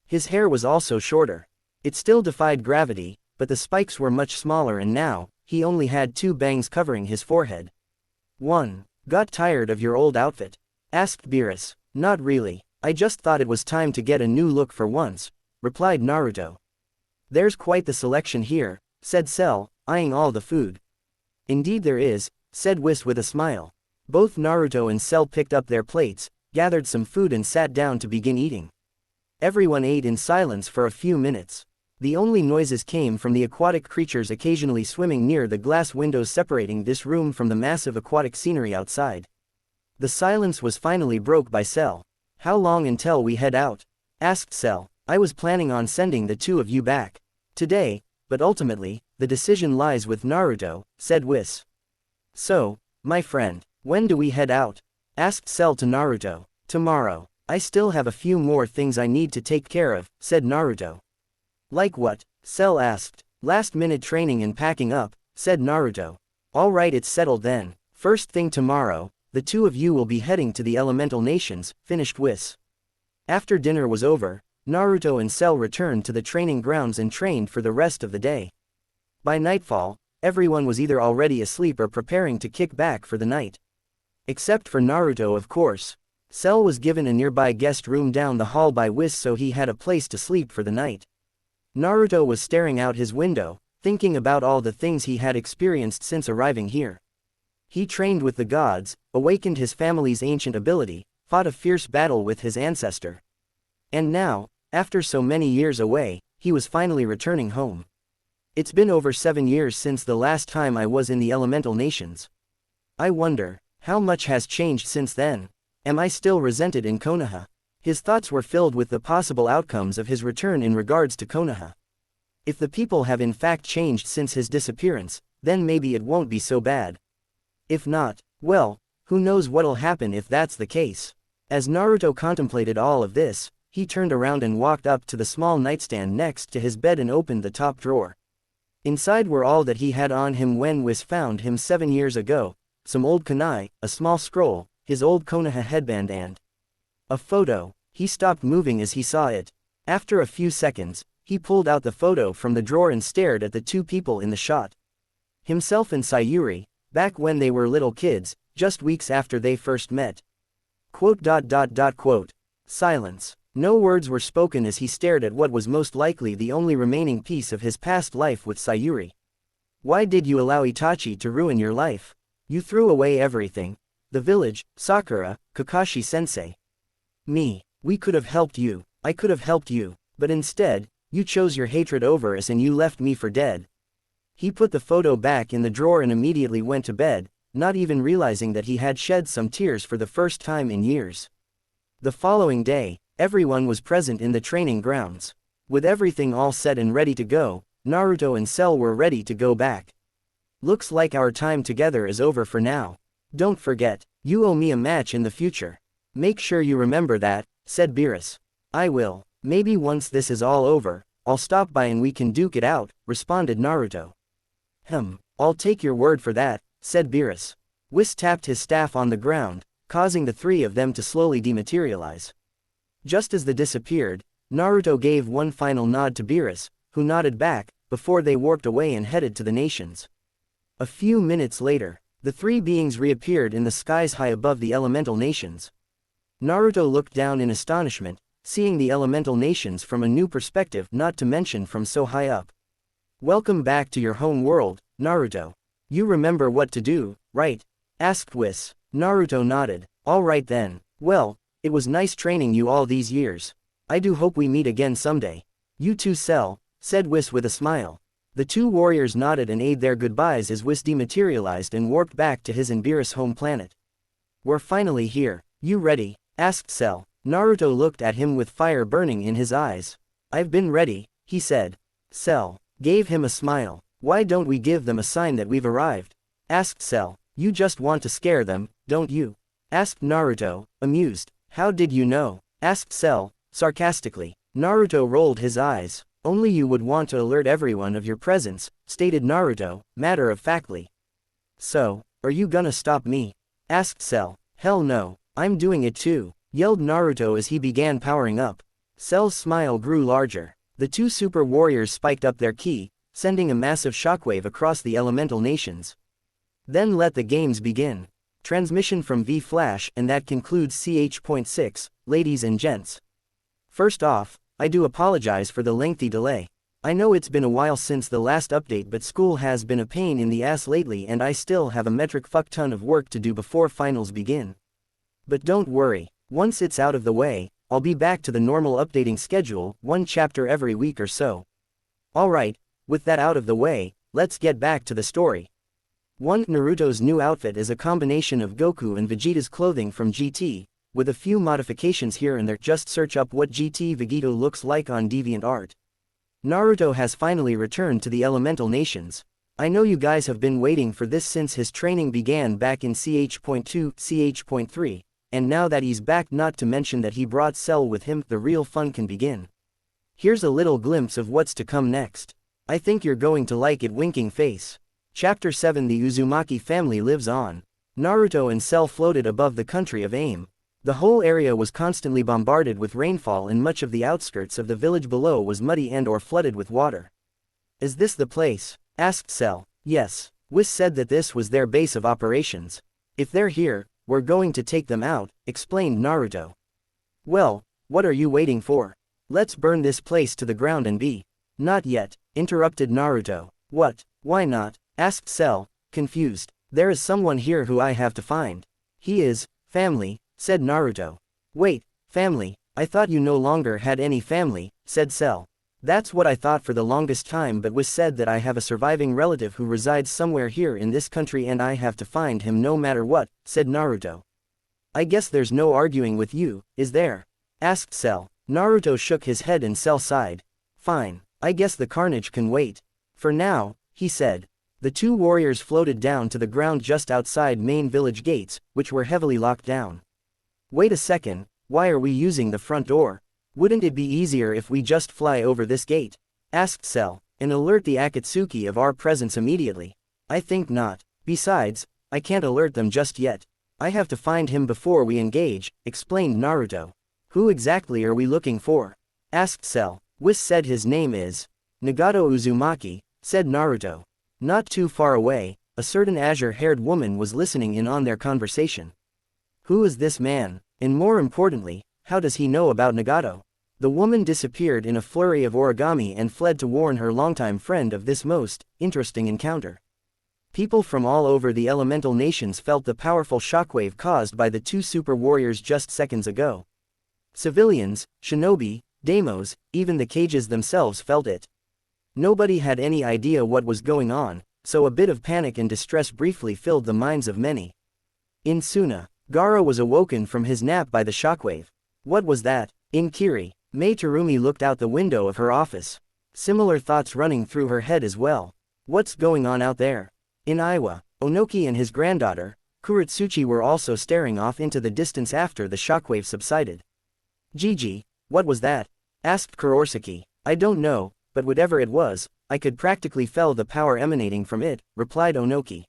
His hair was also shorter. It still defied gravity, but the spikes were much smaller and now, he only had 2 bangs covering his forehead. 1. Got tired of your old outfit? Asked Beerus. Not really, I just thought it was time to get a new look for once, replied Naruto. There's quite the selection here, said Cell, eyeing all the food. Indeed there is, said Whis with a smile. Both Naruto and Cell picked up their plates, gathered some food and sat down to begin eating. Everyone ate in silence for a few minutes. The only noises came from the aquatic creatures occasionally swimming near the glass windows separating this room from the massive aquatic scenery outside. The silence was finally broke by Cell. How long until we head out? Asked Cell. I was planning on sending the 2 of you back today, but ultimately, the decision lies with Naruto, said Whis. So, my friend, when do we head out? Asked Cell to Naruto. Tomorrow. I still have a few more things I need to take care of, said Naruto. Like what? Cell asked. Last-minute training and packing up, said Naruto. Alright, it's settled then. First thing tomorrow, the 2 of you will be heading to the elemental nations, finished Whis. After dinner was over, Naruto and Cell returned to the training grounds and trained for the rest of the day. By nightfall, everyone was either already asleep or preparing to kick back for the night. Except for Naruto, of course. Cell was given a nearby guest room down the hall by Whis, so he had a place to sleep for the night. Naruto was staring out his window, thinking about all the things he had experienced since arriving here. He trained with the gods, awakened his family's ancient ability, fought a fierce battle with his ancestor. And now, after so many years away, he was finally returning home. It's been over 7 years since the last time I was in the elemental nations. I wonder, how much has changed since then? Am I still resented in Konaha? His thoughts were filled with the possible outcomes of his return in regards to Konaha. If the people have in fact changed since his disappearance, then maybe it won't be so bad. If not, well, who knows what'll happen if that's the case. As Naruto contemplated all of this, he turned around and walked up to the small nightstand next to his bed and opened the top drawer. Inside were all that he had on him when Whis found him 7 years ago, some old kunai, a small scroll, his old Konaha headband and a photo. He stopped moving as he saw it. After a few seconds, he pulled out the photo from the drawer and stared at the 2 people in the shot. Himself and Sayuri, back when they were little kids, just weeks after they first met. Quote. Silence. No words were spoken as he stared at what was most likely the only remaining piece of his past life with Sayuri. Why did you allow Itachi to ruin your life? You threw away everything. The village, Sakura, Kakashi-sensei. Me. We could have helped you. I could have helped you. But instead, you chose your hatred over us and you left me for dead. He put the photo back in the drawer and immediately went to bed, not even realizing that he had shed some tears for the first time in years. The following day, everyone was present in the training grounds. With everything all set and ready to go, Naruto and Cell were ready to go back. Looks like our time together is over for now. Don't forget, you owe me a match in the future. Make sure you remember that, said Beerus. I will. Maybe once this is all over, I'll stop by and we can duke it out, responded Naruto. I'll take your word for that, said Beerus. Whis tapped his staff on the ground, causing the 3 of them to slowly dematerialize. Just as they disappeared, Naruto gave one final nod to Beerus, who nodded back, before they warped away and headed to the nations. A few minutes later, The three beings reappeared in the skies high above the elemental nations. Naruto looked down in astonishment, seeing the elemental nations from a new perspective, not to mention from so high up. Welcome back to your home world, Naruto. You remember what to do, right? Asked Whis. Naruto nodded. All right then. Well, it was nice training you all these years. I do hope we meet again someday. You too, Cell, said Whis with a smile. The two warriors nodded and aired their goodbyes as Whis dematerialized and warped back to his and Beerus' home planet. We're finally here. You ready? Asked Cell. Naruto looked at him with fire burning in his eyes. I've been ready, he said. Cell gave him a smile. Why don't we give them a sign that we've arrived? Asked Cell. You just want to scare them, don't you? Asked Naruto, amused. How did you know? Asked Cell, sarcastically. Naruto rolled his eyes. Only you would want to alert everyone of your presence, stated Naruto, matter-of-factly. So, are you gonna stop me? Asked Cell. Hell no, I'm doing it too, yelled Naruto as he began powering up. Cell's smile grew larger. The two super warriors spiked up their ki, sending a massive shockwave across the elemental nations. Then let the games begin. Transmission from V-Flash, and that concludes CH.6, ladies and gents. First off, I do apologize for the lengthy delay. I know it's been a while since the last update, but school has been a pain in the ass lately and I still have a metric fuck ton of work to do before finals begin. But don't worry, once it's out of the way, I'll be back to the normal updating schedule, one chapter every week or so. Alright, with that out of the way, let's get back to the story. 1. Naruto's new outfit is a combination of Goku and Vegeta's clothing from GT, with a few modifications here and there. Just search up what GT Vegeta looks like on DeviantArt. Naruto has finally returned to the elemental nations. I know you guys have been waiting for this since his training began back in CH.2, CH.3, and now that he's back, not to mention that he brought Cell with him, the real fun can begin. Here's a little glimpse of what's to come next. I think you're going to like it. Winking face. Chapter 7. The Uzumaki family lives on. Naruto and Cell floated above the country of Aim. The whole area was constantly bombarded with rainfall and much of the outskirts of the village below was muddy and or flooded with water. Is this the place? Asked Cell. Yes. Whis said that this was their base of operations. If they're here, we're going to take them out, explained Naruto. Well, what are you waiting for? Let's burn this place to the ground and be. Not yet, interrupted Naruto. What? Why not? Asked Cell, confused. There is someone here who I have to find. He is family, said Naruto. Wait, family? I thought you no longer had any family, said Cell. That's what I thought for the longest time, but was said that I have a surviving relative who resides somewhere here in this country and I have to find him no matter what, said Naruto. I guess there's no arguing with you, is there? Asked Cell. Naruto shook his head and Cell sighed. Fine, I guess the carnage can wait. For now, he said. The two warriors floated down to the ground just outside main village gates, which were heavily locked down. Wait a second, why are we using the front door? Wouldn't it be easier if we just fly over this gate? Asked Cell, and alert the Akatsuki of our presence immediately. I think not. Besides, I can't alert them just yet. I have to find him before we engage, explained Naruto. Who exactly are we looking for? Asked Cell. Whis said his name is Nagato Uzumaki, said Naruto. Not too far away, a certain azure-haired woman was listening in on their conversation. Who is this man, and more importantly, how does he know about Nagato? The woman disappeared in a flurry of origami and fled to warn her longtime friend of this most interesting encounter. People from all over the elemental nations felt the powerful shockwave caused by the two super warriors just seconds ago. Civilians, shinobi, daimos, even the cages themselves felt it. Nobody had any idea what was going on, so a bit of panic and distress briefly filled the minds of many. In Suna, Gaara was awoken from his nap by the shockwave. What was that? In Kiri, Mei Terumi looked out the window of her office. Similar thoughts running through her head as well. What's going on out there? In Iwa, Onoki and his granddaughter, Kuretsuchi, were also staring off into the distance after the shockwave subsided. Gigi, what was that? Asked Kurosaki. I don't know, but whatever it was, I could practically feel the power emanating from it, replied Onoki.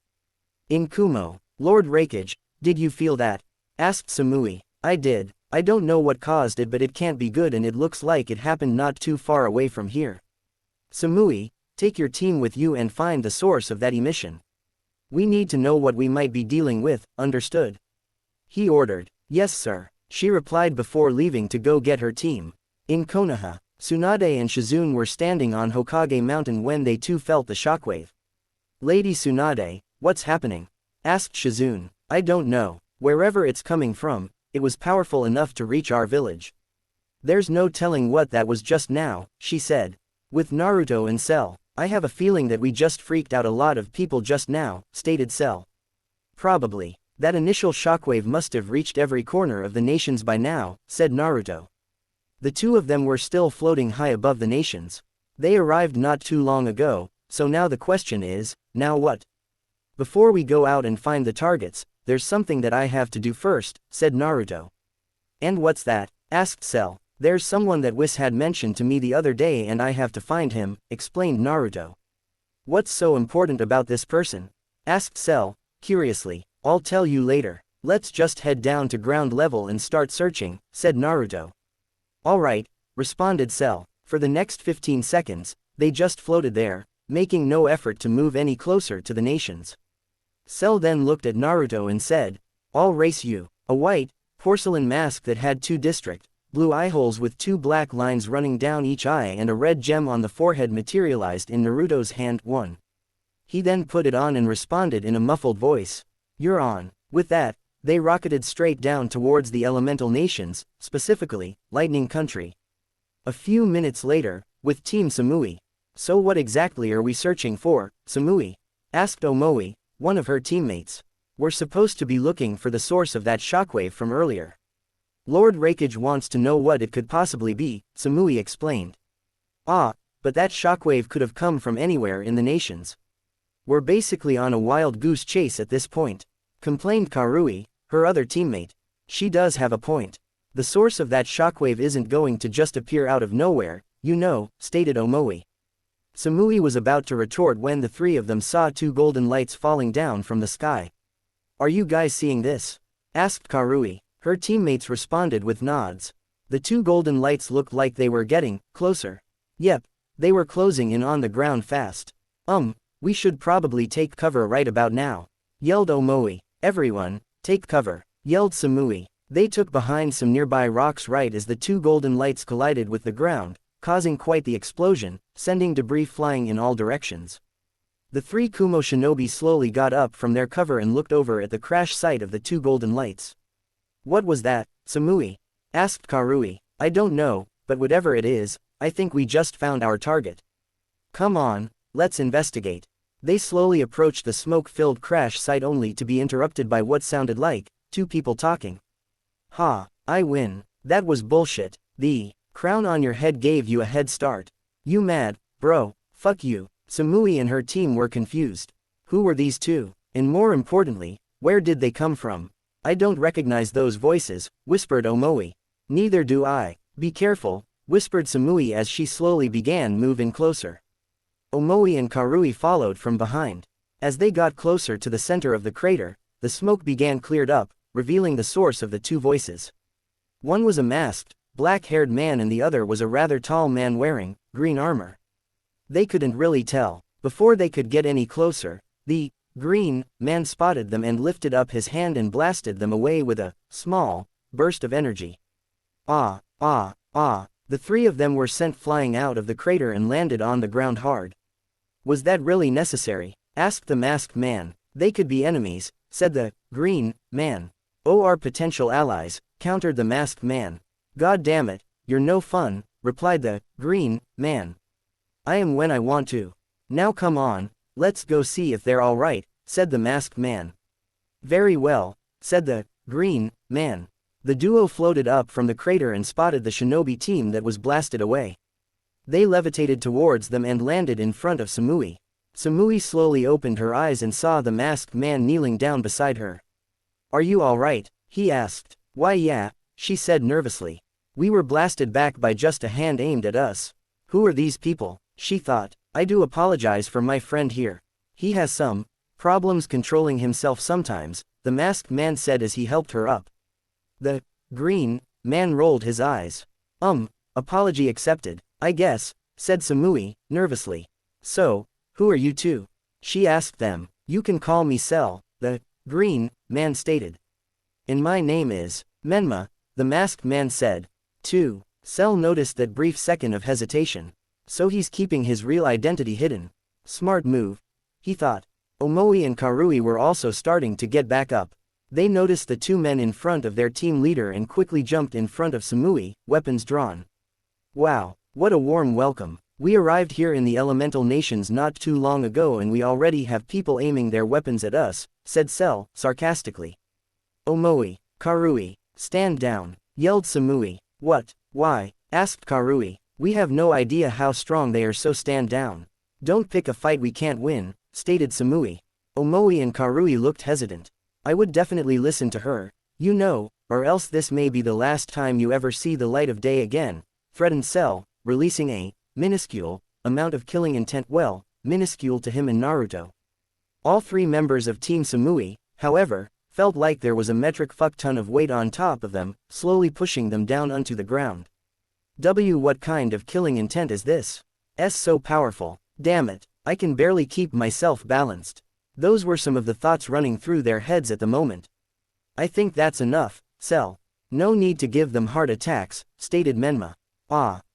In Kumo, Lord Raikage, did you feel that? Asked Samui. I did. I don't know what caused it, but it can't be good and it looks like it happened not too far away from here. Samui, take your team with you and find the source of that emission. We need to know what we might be dealing with, understood? He ordered. Yes sir, she replied before leaving to go get her team. In Konaha, Tsunade and Shizune were standing on Hokage Mountain when they too felt the shockwave. Lady Tsunade, what's happening? Asked Shizune. I don't know. Wherever it's coming from, it was powerful enough to reach our village. There's no telling what that was just now, she said. With Naruto and Cell, I have a feeling that we just freaked out a lot of people just now, stated Cell. Probably. That initial shockwave must have reached every corner of the nations by now, said Naruto. The two of them were still floating high above the nations. They arrived not too long ago, so now the question is, now what? Before we go out and find the targets, there's something that I have to do first, said Naruto. And what's that? Asked Cell. There's someone that Whis had mentioned to me the other day and I have to find him, explained Naruto. What's so important about this person? Asked Cell, curiously. I'll tell you later. Let's just head down to ground level and start searching, said Naruto. Alright, responded Cell. For the next 15 seconds, they just floated there, making no effort to move any closer to the nations. Cell then looked at Naruto and said, I'll race you. A white, porcelain mask that had two distinct, blue eye holes with two black lines running down each eye and a red gem on the forehead materialized in Naruto's hand. 1. He then put it on and responded in a muffled voice. You're on. With that, they rocketed straight down towards the elemental nations, specifically, Lightning Country. A few minutes later, with Team Samui. So what exactly are we searching for, Samui? Asked Omoi, one of her teammates. We're supposed to be looking for the source of that shockwave from earlier. Lord Raikage wants to know what it could possibly be, Samui explained. Ah, but that shockwave could have come from anywhere in the nations. We're basically on a wild goose chase at this point, complained Karui, her other teammate. She does have a point. The source of that shockwave isn't going to just appear out of nowhere, you know, stated Omoi. Samui was about to retort when the three of them saw two golden lights falling down from the sky. Are you guys seeing this? Asked Karui. Her teammates responded with nods. The two golden lights looked like they were getting closer. Yep, they were closing in on the ground fast. We should probably take cover right about now, yelled Omoi. Everyone, take cover, yelled Samui. They took behind some nearby rocks right as the two golden lights collided with the ground, causing quite the explosion, sending debris flying in all directions. The three Kumo shinobi slowly got up from their cover and looked over at the crash site of the two golden lights. What was that, Samui? Asked Karui. I don't know, but whatever it is, I think we just found our target. Come on, let's investigate. They slowly approached the smoke-filled crash site only to be interrupted by what sounded like two people talking. Ha, I win. That was bullshit. The crown on your head gave you a head start. You mad, bro? Fuck you. Samui and her team were confused. Who were these two? And more importantly, where did they come from? I don't recognize those voices, whispered Omoi. Neither do I. Be careful, whispered Samui as she slowly began moving closer. Omoi and Karui followed from behind. As they got closer to the center of the crater, the smoke began cleared up, revealing the source of the two voices. One was a masked, black-haired man and the other was a rather tall man wearing green armor. They couldn't really tell. Before they could get any closer, the green man spotted them and lifted up his hand and blasted them away with a small burst of energy. Ah, ah, ah. The three of them were sent flying out of the crater and landed on the ground hard. Was that really necessary? Asked the masked man. They could be enemies, said the green man. Oh, our potential allies, countered the masked man. God damn it, you're no fun, replied the green man. I am when I want to. Now come on, let's go see if they're all right, said the masked man. Very well, said the green man. The duo floated up from the crater and spotted the shinobi team that was blasted away. They levitated towards them and landed in front of Samui. Samui slowly opened her eyes and saw the masked man kneeling down beside her. Are you all right? He asked. Why yeah, she said nervously. We were blasted back by just a hand aimed at us. Who are these people? She thought. I do apologize for my friend here. He has some problems controlling himself sometimes, the masked man said as he helped her up. The green man rolled his eyes. Apology accepted, I guess, said Samui, nervously. So, who are you two? She asked them. You can call me Cell, the green man stated. And my name is Menma, the masked man said. 2. Cell noticed that brief second of hesitation. So he's keeping his real identity hidden. Smart move, he thought. Omoi and Karui were also starting to get back up. They noticed the two men in front of their team leader and quickly jumped in front of Samui, weapons drawn. Wow, what a warm welcome. We arrived here in the elemental nations not too long ago and we already have people aiming their weapons at us, said Cell, sarcastically. Omoi, Karui, stand down, yelled Samui. What, why, asked Karui. We have no idea how strong they are, so stand down. Don't pick a fight we can't win, stated Samui. Omoi and Karui looked hesitant. I would definitely listen to her, you know, or else this may be the last time you ever see the light of day again, threatened Cell, releasing a minuscule amount of killing intent, well, minuscule to him and Naruto. All three members of Team Samui, however, felt like there was a metric fuck ton of weight on top of them, slowly pushing them down onto the ground. What kind of killing intent is this? So powerful. Damn it, I can barely keep myself balanced. Those were some of the thoughts running through their heads at the moment. I think that's enough, Cell. No need to give them heart attacks, stated Menma.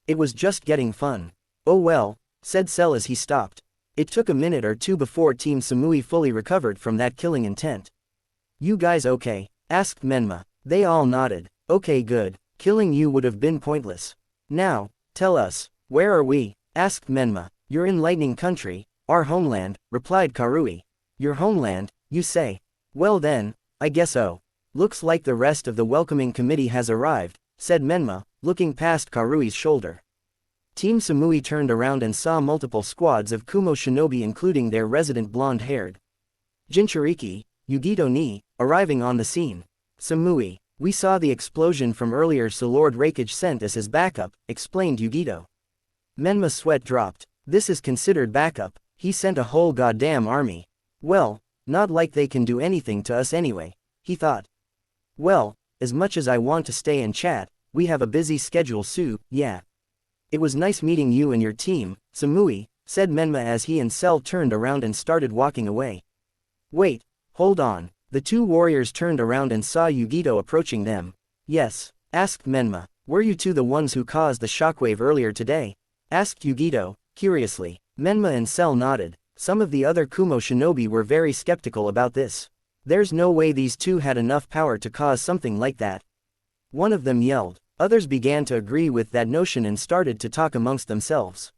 It was just getting fun. Oh well, said Cell as he stopped. It took a minute or two before Team Samui fully recovered from that killing intent. You guys okay? Asked Menma. They all nodded. Okay, good. Killing you would have been pointless. Now, tell us, where are we? Asked Menma. You're in Lightning Country, our homeland, replied Karui. Your homeland, you say? Well then, I guess so. Looks like the rest of the welcoming committee has arrived, said Menma, looking past Karui's shoulder. Team Samui turned around and saw multiple squads of Kumo shinobi including their resident blonde-haired Jinchuriki, Yugito ni, arriving on the scene. Samui, we saw the explosion from earlier so Lord Raikage sent us as backup, explained Yugito. Menma's sweat dropped. This is considered backup, he sent a whole goddamn army. Well, not like they can do anything to us anyway, he thought. Well, as much as I want to stay and chat, we have a busy schedule so, yeah. It was nice meeting you and your team, Samui, said Menma as he and Cell turned around and started walking away. Wait, hold on, the two warriors turned around and saw Yugito approaching them. Yes, asked Menma, were you two the ones who caused the shockwave earlier today? Asked Yugito, curiously. Menma and Cell nodded. Some of the other Kumo shinobi were very skeptical about this. There's no way these two had enough power to cause something like that. One of them yelled. Others began to agree with that notion and started to talk amongst themselves.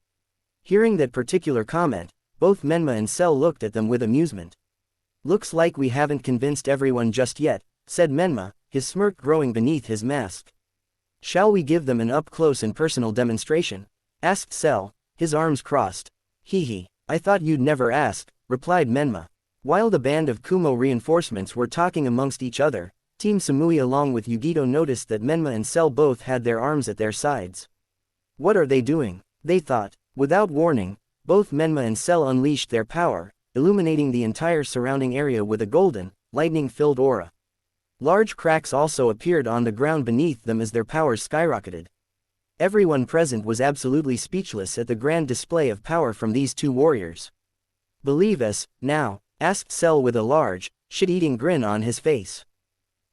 Hearing that particular comment, both Menma and Cell looked at them with amusement. Looks like we haven't convinced everyone just yet, said Menma, his smirk growing beneath his mask. Shall we give them an up-close and personal demonstration? Asked Cell, his arms crossed. Hee, I thought you'd never ask, replied Menma. While the band of Kumo reinforcements were talking amongst each other, Team Samui along with Yugito noticed that Menma and Cell both had their arms at their sides. What are they doing? They thought. Without warning, both Menma and Cell unleashed their power, illuminating the entire surrounding area with a golden, lightning-filled aura. Large cracks also appeared on the ground beneath them as their powers skyrocketed. Everyone present was absolutely speechless at the grand display of power from these two warriors. Believe us, now? Asked Cell with a large, shit-eating grin on his face.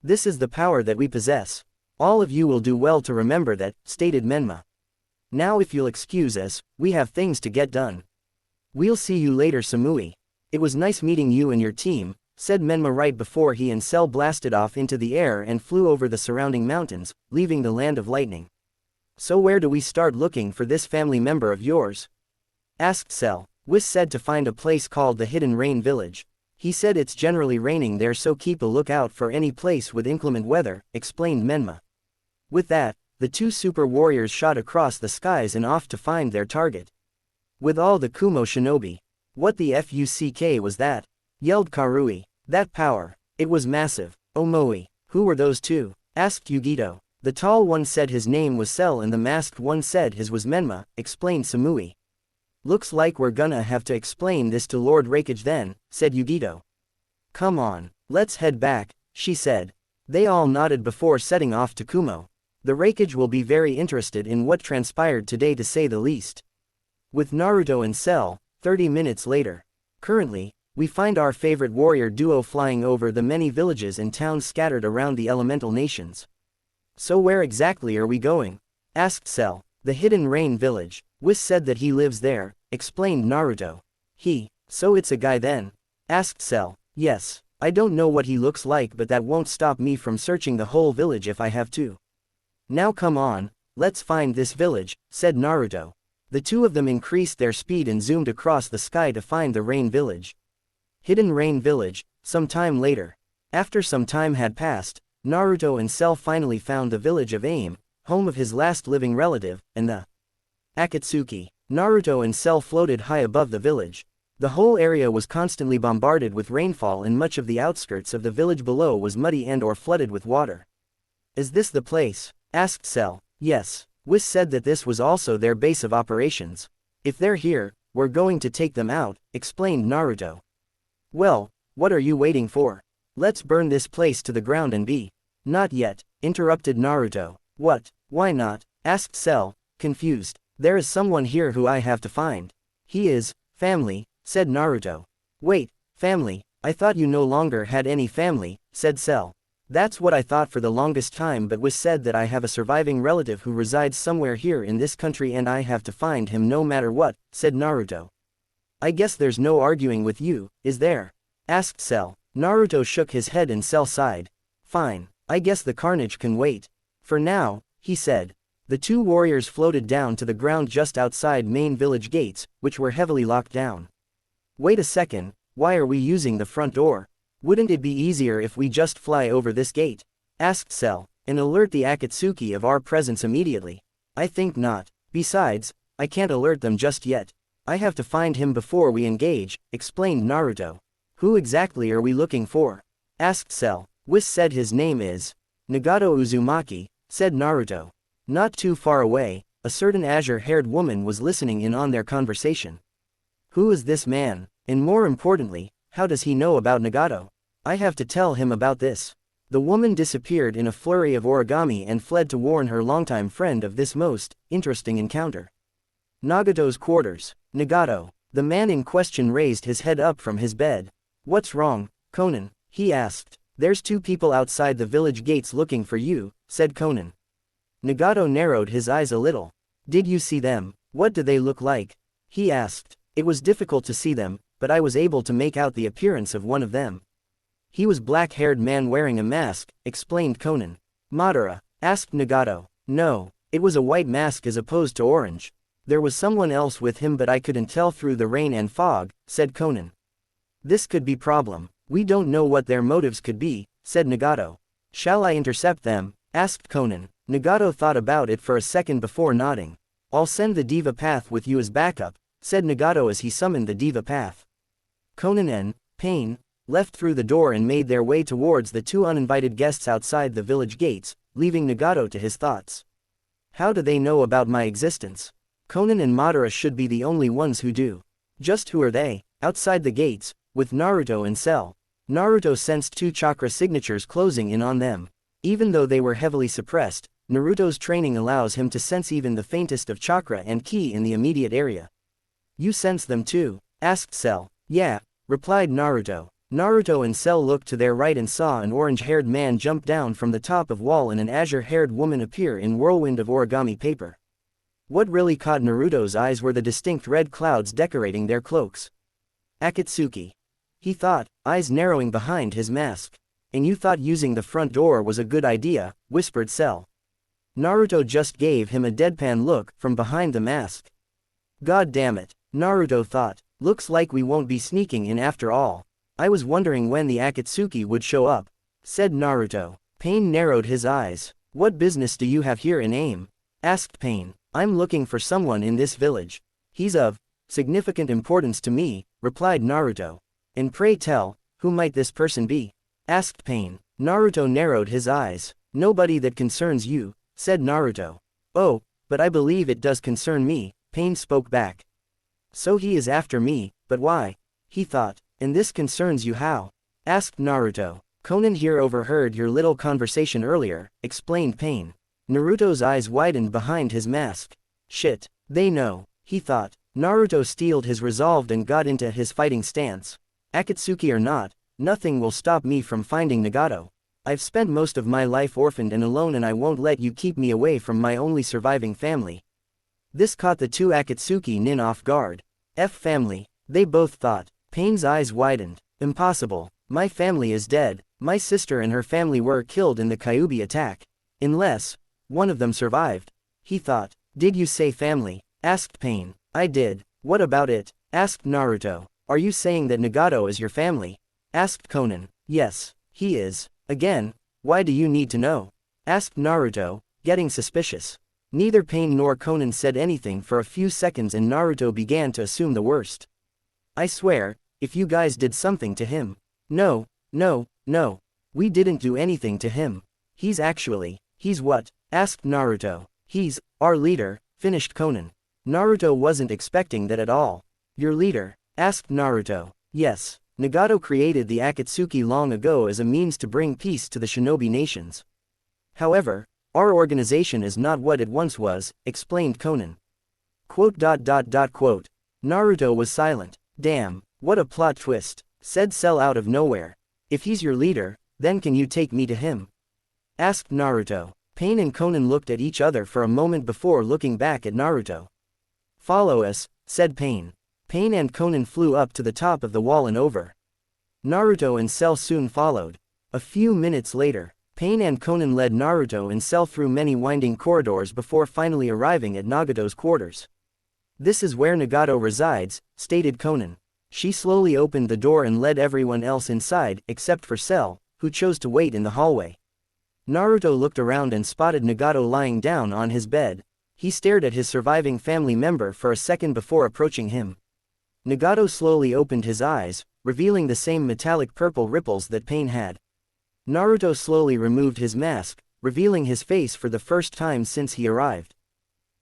This is the power that we possess. All of you will do well to remember that, stated Menma. Now if you'll excuse us, we have things to get done. We'll see you later, Samui. It was nice meeting you and your team, said Menma right before he and Cell blasted off into the air and flew over the surrounding mountains, leaving the land of lightning. So where do we start looking for this family member of yours? Asked Cell. Whis said to find a place called the Hidden Rain Village. He said it's generally raining there, so keep a lookout for any place with inclement weather, explained Menma. With that, the two super warriors shot across the skies and off to find their target. With all the Kumo shinobi. What the fuck was that? Yelled Karui. That power. It was massive. Omoi. Who were those two? Asked Yugito. The tall one said his name was Cell and the masked one said his was Menma, explained Samui. Looks like we're gonna have to explain this to Lord Raikage then, said Yugito. Come on, let's head back, she said. They all nodded before setting off to Kumo. The Raikage will be very interested in what transpired today, to say the least. With Naruto and Cell, 30 minutes later. Currently, We find our favorite warrior duo flying over the many villages and towns scattered around the elemental nations. So where exactly are we going? Asked Cell. The Hidden Rain Village. Whis said that he lives there, explained Naruto. So it's a guy then? Asked Cell. Yes. I don't know what he looks like, but that won't stop me from searching the whole village if I have to. Now come on, let's find this village, said Naruto. The two of them increased their speed and zoomed across the sky to find the Rain Village. Hidden Rain Village. Some time later. After some time had passed, Naruto and Cell finally found the village of Aim, home of his last living relative, and the Akatsuki. Naruto and Cell floated high above the village. The whole area was constantly bombarded with rainfall, and much of the outskirts of the village below was muddy and/or flooded with water. Is this the place? Asked Cell. Yes. Whis said that this was also their base of operations. If they're here, we're going to take them out, explained Naruto. Well, what are you waiting for? Let's burn this place to the ground and be. Not yet, interrupted Naruto. What? Why not? Asked Cell, confused. There is someone here who I have to find. He is family, said Naruto. Wait, family? I thought you no longer had any family, said Cell. That's what I thought for the longest time, but Whis said that I have a surviving relative who resides somewhere here in this country and I have to find him no matter what, said Naruto. I guess there's no arguing with you, is there? Asked Cell. Naruto shook his head and Cell sighed. Fine, I guess the carnage can wait. For now, he said. The two warriors floated down to the ground just outside main village gates, which were heavily locked down. Wait a second, why are we using the front door? Wouldn't it be easier if we just fly over this gate? Asked Cell, and alert the Akatsuki of our presence immediately. I think not. Besides, I can't alert them just yet. I have to find him before we engage, explained Naruto. Who exactly are we looking for? Asked Cell. Whis said his name is Nagato Uzumaki, said Naruto. Not too far away, a certain azure-haired woman was listening in on their conversation. Who is this man, and more importantly, how does he know about Nagato? I have to tell him about this. The woman disappeared in a flurry of origami and fled to warn her longtime friend of this most interesting encounter. Nagato's quarters. Nagato. The man in question raised his head up from his bed. What's wrong, Conan? He asked. There's two people outside the village gates looking for you, said Conan. Nagato narrowed his eyes a little. Did you see them? What do they look like? He asked. It was difficult to see them, but I was able to make out the appearance of one of them. He was black-haired man wearing a mask, explained Conan. Madara? Asked Nagato. No, it was a white mask as opposed to orange. There was someone else with him but I couldn't tell through the rain and fog, said Conan. This could be problem. We don't know what their motives could be, said Nagato. Shall I intercept them? Asked Conan. Nagato thought about it for a second before nodding. I'll send the Diva Path with you as backup, said Nagato as he summoned the Diva Path. Conan and Pain left through the door and made their way towards the two uninvited guests outside the village gates, leaving Nagato to his thoughts. How do they know about my existence? Conan and Madara should be the only ones who do. Just who are they? Outside the gates, with Naruto and Cell. Naruto sensed two chakra signatures closing in on them. Even though they were heavily suppressed, Naruto's training allows him to sense even the faintest of chakra and ki in the immediate area. You sense them too? Asked Cell. Yeah, replied Naruto. Naruto and Cell looked to their right and saw an orange-haired man jump down from the top of wall and an azure-haired woman appear in whirlwind of origami paper. What really caught Naruto's eyes were the distinct red clouds decorating their cloaks. Akatsuki. He thought, eyes narrowing behind his mask. And you thought using the front door was a good idea, whispered Cell. Naruto just gave him a deadpan look from behind the mask. God damn it, Naruto thought. Looks like we won't be sneaking in after all. I was wondering when the Akatsuki would show up, said Naruto. Pain narrowed his eyes. What business do you have here in AIM? Asked Pain. I'm looking for someone in this village. He's of significant importance to me, replied Naruto. And pray tell, who might this person be? Asked Pain. Naruto narrowed his eyes. Nobody that concerns you, said Naruto. Oh, but I believe it does concern me, Pain spoke back. So he is after me, but why? He thought. And this concerns you how? Asked Naruto. Conan here overheard your little conversation earlier, explained Pain. Naruto's eyes widened behind his mask. Shit, they know, he thought. Naruto steeled his resolve and got into his fighting stance. Akatsuki or not, nothing will stop me from finding Nagato. I've spent most of my life orphaned and alone, and I won't let you keep me away from my only surviving family. This caught the two Akatsuki nin off guard. Family, they both thought. Pain's eyes widened. Impossible. My family is dead. My sister and her family were killed in the Kyuubi attack. Unless one of them survived. He thought. Did you say family? Asked Pain. I did. What about it? Asked Naruto. Are you saying that Nagato is your family? Asked Conan. Yes, he is. Again, why do you need to know? Asked Naruto, getting suspicious. Neither Pain nor Conan said anything for a few seconds, and Naruto began to assume the worst. I swear, if you guys did something to him. No. We didn't do anything to him. He's what? Asked Naruto. He's our leader, finished Conan. Naruto wasn't expecting that at all. Your leader? Asked Naruto. Yes, Nagato created the Akatsuki long ago as a means to bring peace to the shinobi nations. However, our organization is not what it once was, explained Conan. Naruto was silent. Damn, what a plot twist, said Cell out of nowhere. If he's your leader, then can you take me to him? Asked Naruto. Pain and Conan looked at each other for a moment before looking back at Naruto. Follow us, said Pain. Pain and Conan flew up to the top of the wall and over. Naruto and Cell soon followed. A few minutes later, Pain and Conan led Naruto and Cell through many winding corridors before finally arriving at Nagato's quarters. This is where Nagato resides, stated Conan. She slowly opened the door and led everyone else inside, except for Cell, who chose to wait in the hallway. Naruto looked around and spotted Nagato lying down on his bed. He stared at his surviving family member for a second before approaching him. Nagato slowly opened his eyes, revealing the same metallic purple ripples that Pain had. Naruto slowly removed his mask, revealing his face for the first time since he arrived.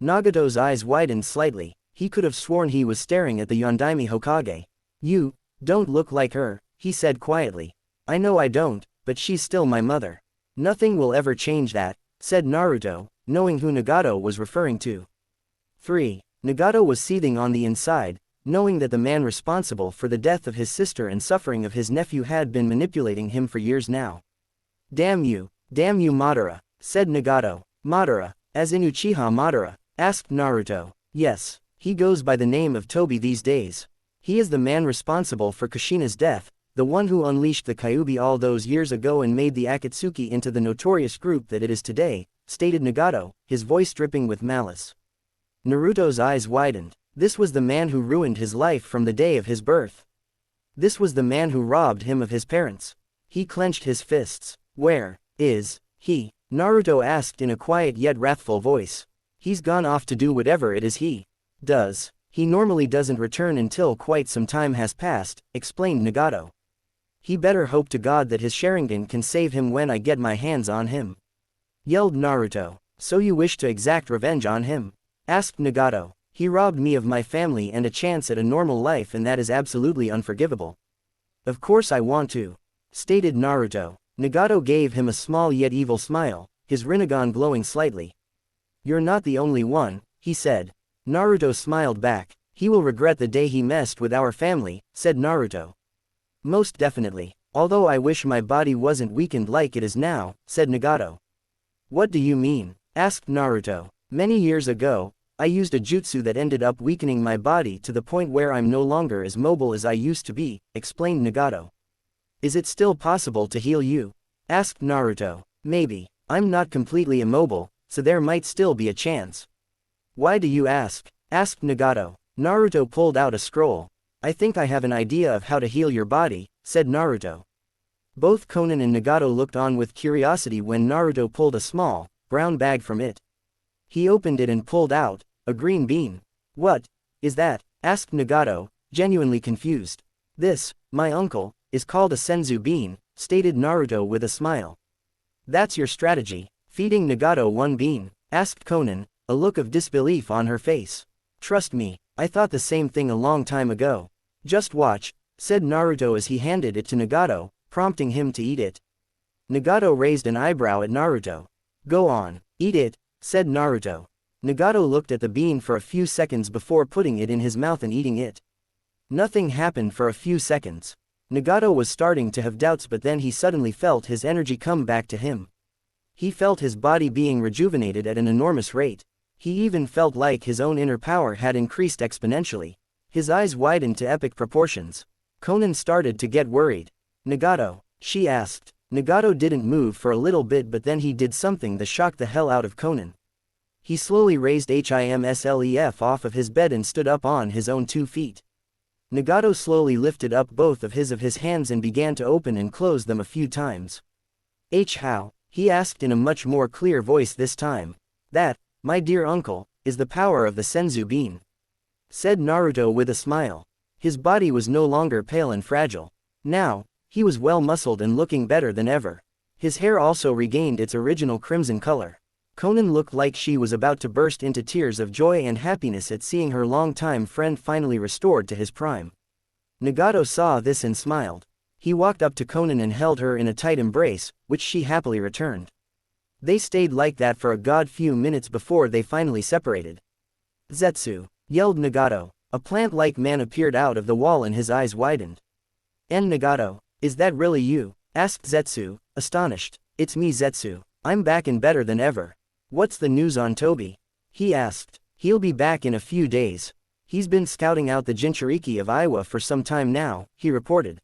Nagato's eyes widened slightly. He could have sworn he was staring at the Yondaime Hokage. You don't look like her, he said quietly. I know I don't, but she's still my mother. Nothing will ever change that, said Naruto, knowing who Nagato was referring to. 3. Nagato was seething on the inside, knowing that the man responsible for the death of his sister and suffering of his nephew had been manipulating him for years now. Damn you, Madara, said Nagato. Madara, as in Uchiha Madara, asked Naruto. Yes, he goes by the name of Tobi these days. He is the man responsible for Kushina's death, the one who unleashed the Kyuubi all those years ago and made the Akatsuki into the notorious group that it is today, stated Nagato, his voice dripping with malice. Naruto's eyes widened. This was the man who ruined his life from the day of his birth. This was the man who robbed him of his parents. He clenched his fists. Where is he? Naruto asked in a quiet yet wrathful voice. He's gone off to do whatever it is he does. He normally doesn't return until quite some time has passed, explained Nagato. He better hope to God that his Sharingan can save him when I get my hands on him. Yelled Naruto. So you wish to exact revenge on him? Asked Nagato. He robbed me of my family and a chance at a normal life, and that is absolutely unforgivable. Of course I want to, stated Naruto. Nagato gave him a small yet evil smile, his Rinnegan glowing slightly. You're not the only one, he said. Naruto smiled back. He will regret the day he messed with our family, said Naruto. Most definitely. Although I wish my body wasn't weakened like it is now, said Nagato. What do you mean? Asked Naruto. Many years ago, I used a jutsu that ended up weakening my body to the point where I'm no longer as mobile as I used to be, explained Nagato. Is it still possible to heal you? Asked Naruto. Maybe. I'm not completely immobile, so there might still be a chance. Why do you ask? Asked Nagato. Naruto pulled out a scroll. I think I have an idea of how to heal your body, said Naruto. Both Conan and Nagato looked on with curiosity when Naruto pulled a small, brown bag from it. He opened it and pulled out a green bean. What is that? Asked Nagato, genuinely confused. This, my uncle, is called a senzu bean, stated Naruto with a smile. That's your strategy, feeding Nagato one bean? Asked Conan, a look of disbelief on her face. Trust me, I thought the same thing a long time ago. Just watch, said Naruto as he handed it to Nagato, prompting him to eat it. Nagato raised an eyebrow at Naruto. Go on, eat it, said Naruto. Nagato looked at the bean for a few seconds before putting it in his mouth and eating it. Nothing happened for a few seconds. Nagato was starting to have doubts, but then he suddenly felt his energy come back to him. He felt his body being rejuvenated at an enormous rate. He even felt like his own inner power had increased exponentially. His eyes widened to epic proportions. Konan started to get worried. "Nagato?" she asked. Nagato didn't move for a little bit, but then he did something that shocked the hell out of Konan. He slowly raised himself off of his bed and stood up on his own 2 feet. Nagato slowly lifted up both of his hands and began to open and close them a few times. How? He asked in a much more clear voice this time. "That, my dear uncle, is the power of the Senzu Bean," said Naruto with a smile. His body was no longer pale and fragile. Now, he was well muscled and looking better than ever. His hair also regained its original crimson color. Konan looked like she was about to burst into tears of joy and happiness at seeing her longtime friend finally restored to his prime. Nagato saw this and smiled. He walked up to Konan and held her in a tight embrace, which she happily returned. They stayed like that for a good few minutes before they finally separated. "Zetsu!" yelled Nagato. A plant-like man appeared out of the wall and his eyes widened. "Nagato, is that really you?" asked Zetsu, astonished. "It's me, Zetsu. I'm back and better than ever." "What's the news on Toby?" he asked. "He'll be back in a few days. He's been scouting out the Jinchuriki of Iowa for some time now," he reported.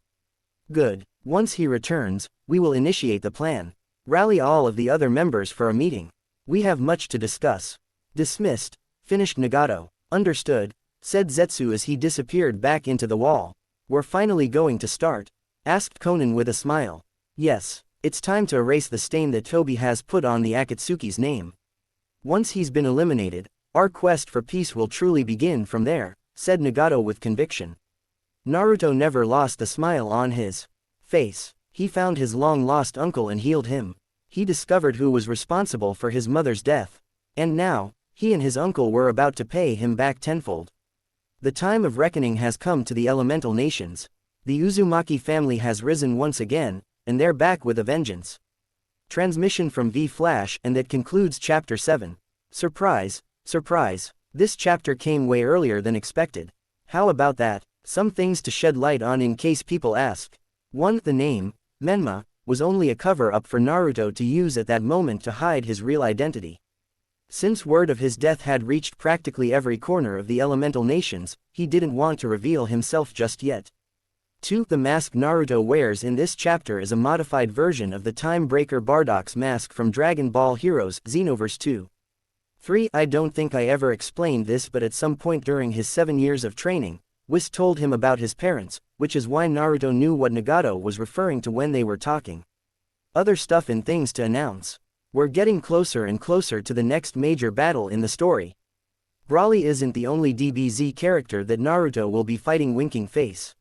"Good. Once he returns, we will initiate the plan. Rally all of the other members for a meeting. We have much to discuss." "Dismissed," finished Nagato. "Understood," said Zetsu as he disappeared back into the wall. "We're finally going to start?" asked Konan with a smile. "Yes, it's time to erase the stain that Toby has put on the Akatsuki's name. Once he's been eliminated, our quest for peace will truly begin from there," said Nagato with conviction. Naruto never lost a smile on his face. He found his long-lost uncle and healed him. He discovered who was responsible for his mother's death. And now, he and his uncle were about to pay him back tenfold. The time of reckoning has come to the elemental nations. The Uzumaki family has risen once again, and they're back with a vengeance. Transmission from V-Flash, and that concludes Chapter 7. Surprise, surprise, this chapter came way earlier than expected. How about that? Some things to shed light on in case people ask. 1. The name, Menma, was only a cover-up for Naruto to use at that moment to hide his real identity. Since word of his death had reached practically every corner of the elemental nations, he didn't want to reveal himself just yet. 2. The mask Naruto wears in this chapter is a modified version of the Time Breaker Bardock's mask from Dragon Ball Heroes Xenoverse 2. 3. I don't think I ever explained this, but at some point during his 7 years of training, Whis told him about his parents, which is why Naruto knew what Nagato was referring to when they were talking. Other stuff and things to announce. We're getting closer and closer to the next major battle in the story. Broly isn't the only DBZ character that Naruto will be fighting. Winking face.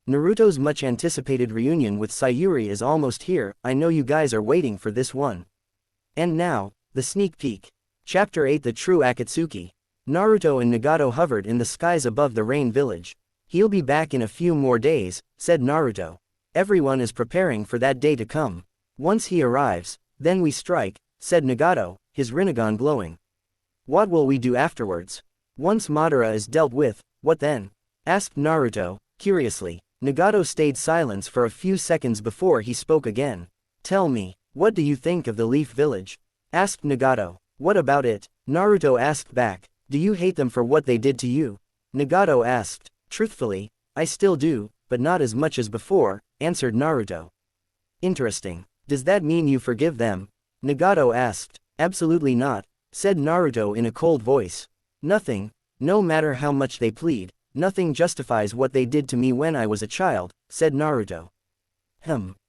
Naruto's much anticipated reunion with Sayuri is almost here. I know you guys are waiting for this one. And now, the sneak peek. Chapter 8: The True Akatsuki. Naruto and Nagato hovered in the skies above the Rain Village. "He'll be back in a few more days," said Naruto. "Everyone is preparing for that day to come. Once he arrives, then we strike," said Nagato, his Rinnegan glowing. "What will we do afterwards? Once Madara is dealt with, what then?" asked Naruto, curiously. Nagato stayed silent for a few seconds before he spoke again. "Tell me, what do you think of the Leaf Village?" asked Nagato. "What about it?" Naruto asked back. "Do you hate them for what they did to you?" Nagato asked. "Truthfully, I still do, but not as much as before," answered Naruto. "Interesting. Does that mean you forgive them?" Nagato asked. "Absolutely not," said Naruto in a cold voice. "Nothing, no matter how much they plead, nothing justifies what they did to me when I was a child," said Naruto.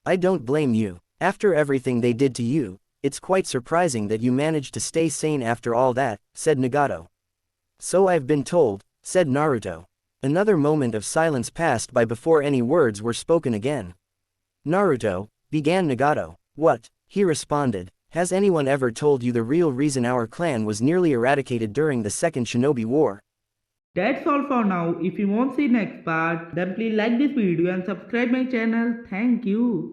I don't blame you. After everything they did to you, it's quite surprising that you managed to stay sane after all that," said Nagato. "So I've been told," said Naruto. Another moment of silence passed by before any words were spoken again. "Naruto," began Nagato. "What?" he responded. "Has anyone ever told you the real reason our clan was nearly eradicated during the Second Shinobi War?" That's all for now. If you want to see next part, then please like this video and subscribe my channel. Thank you.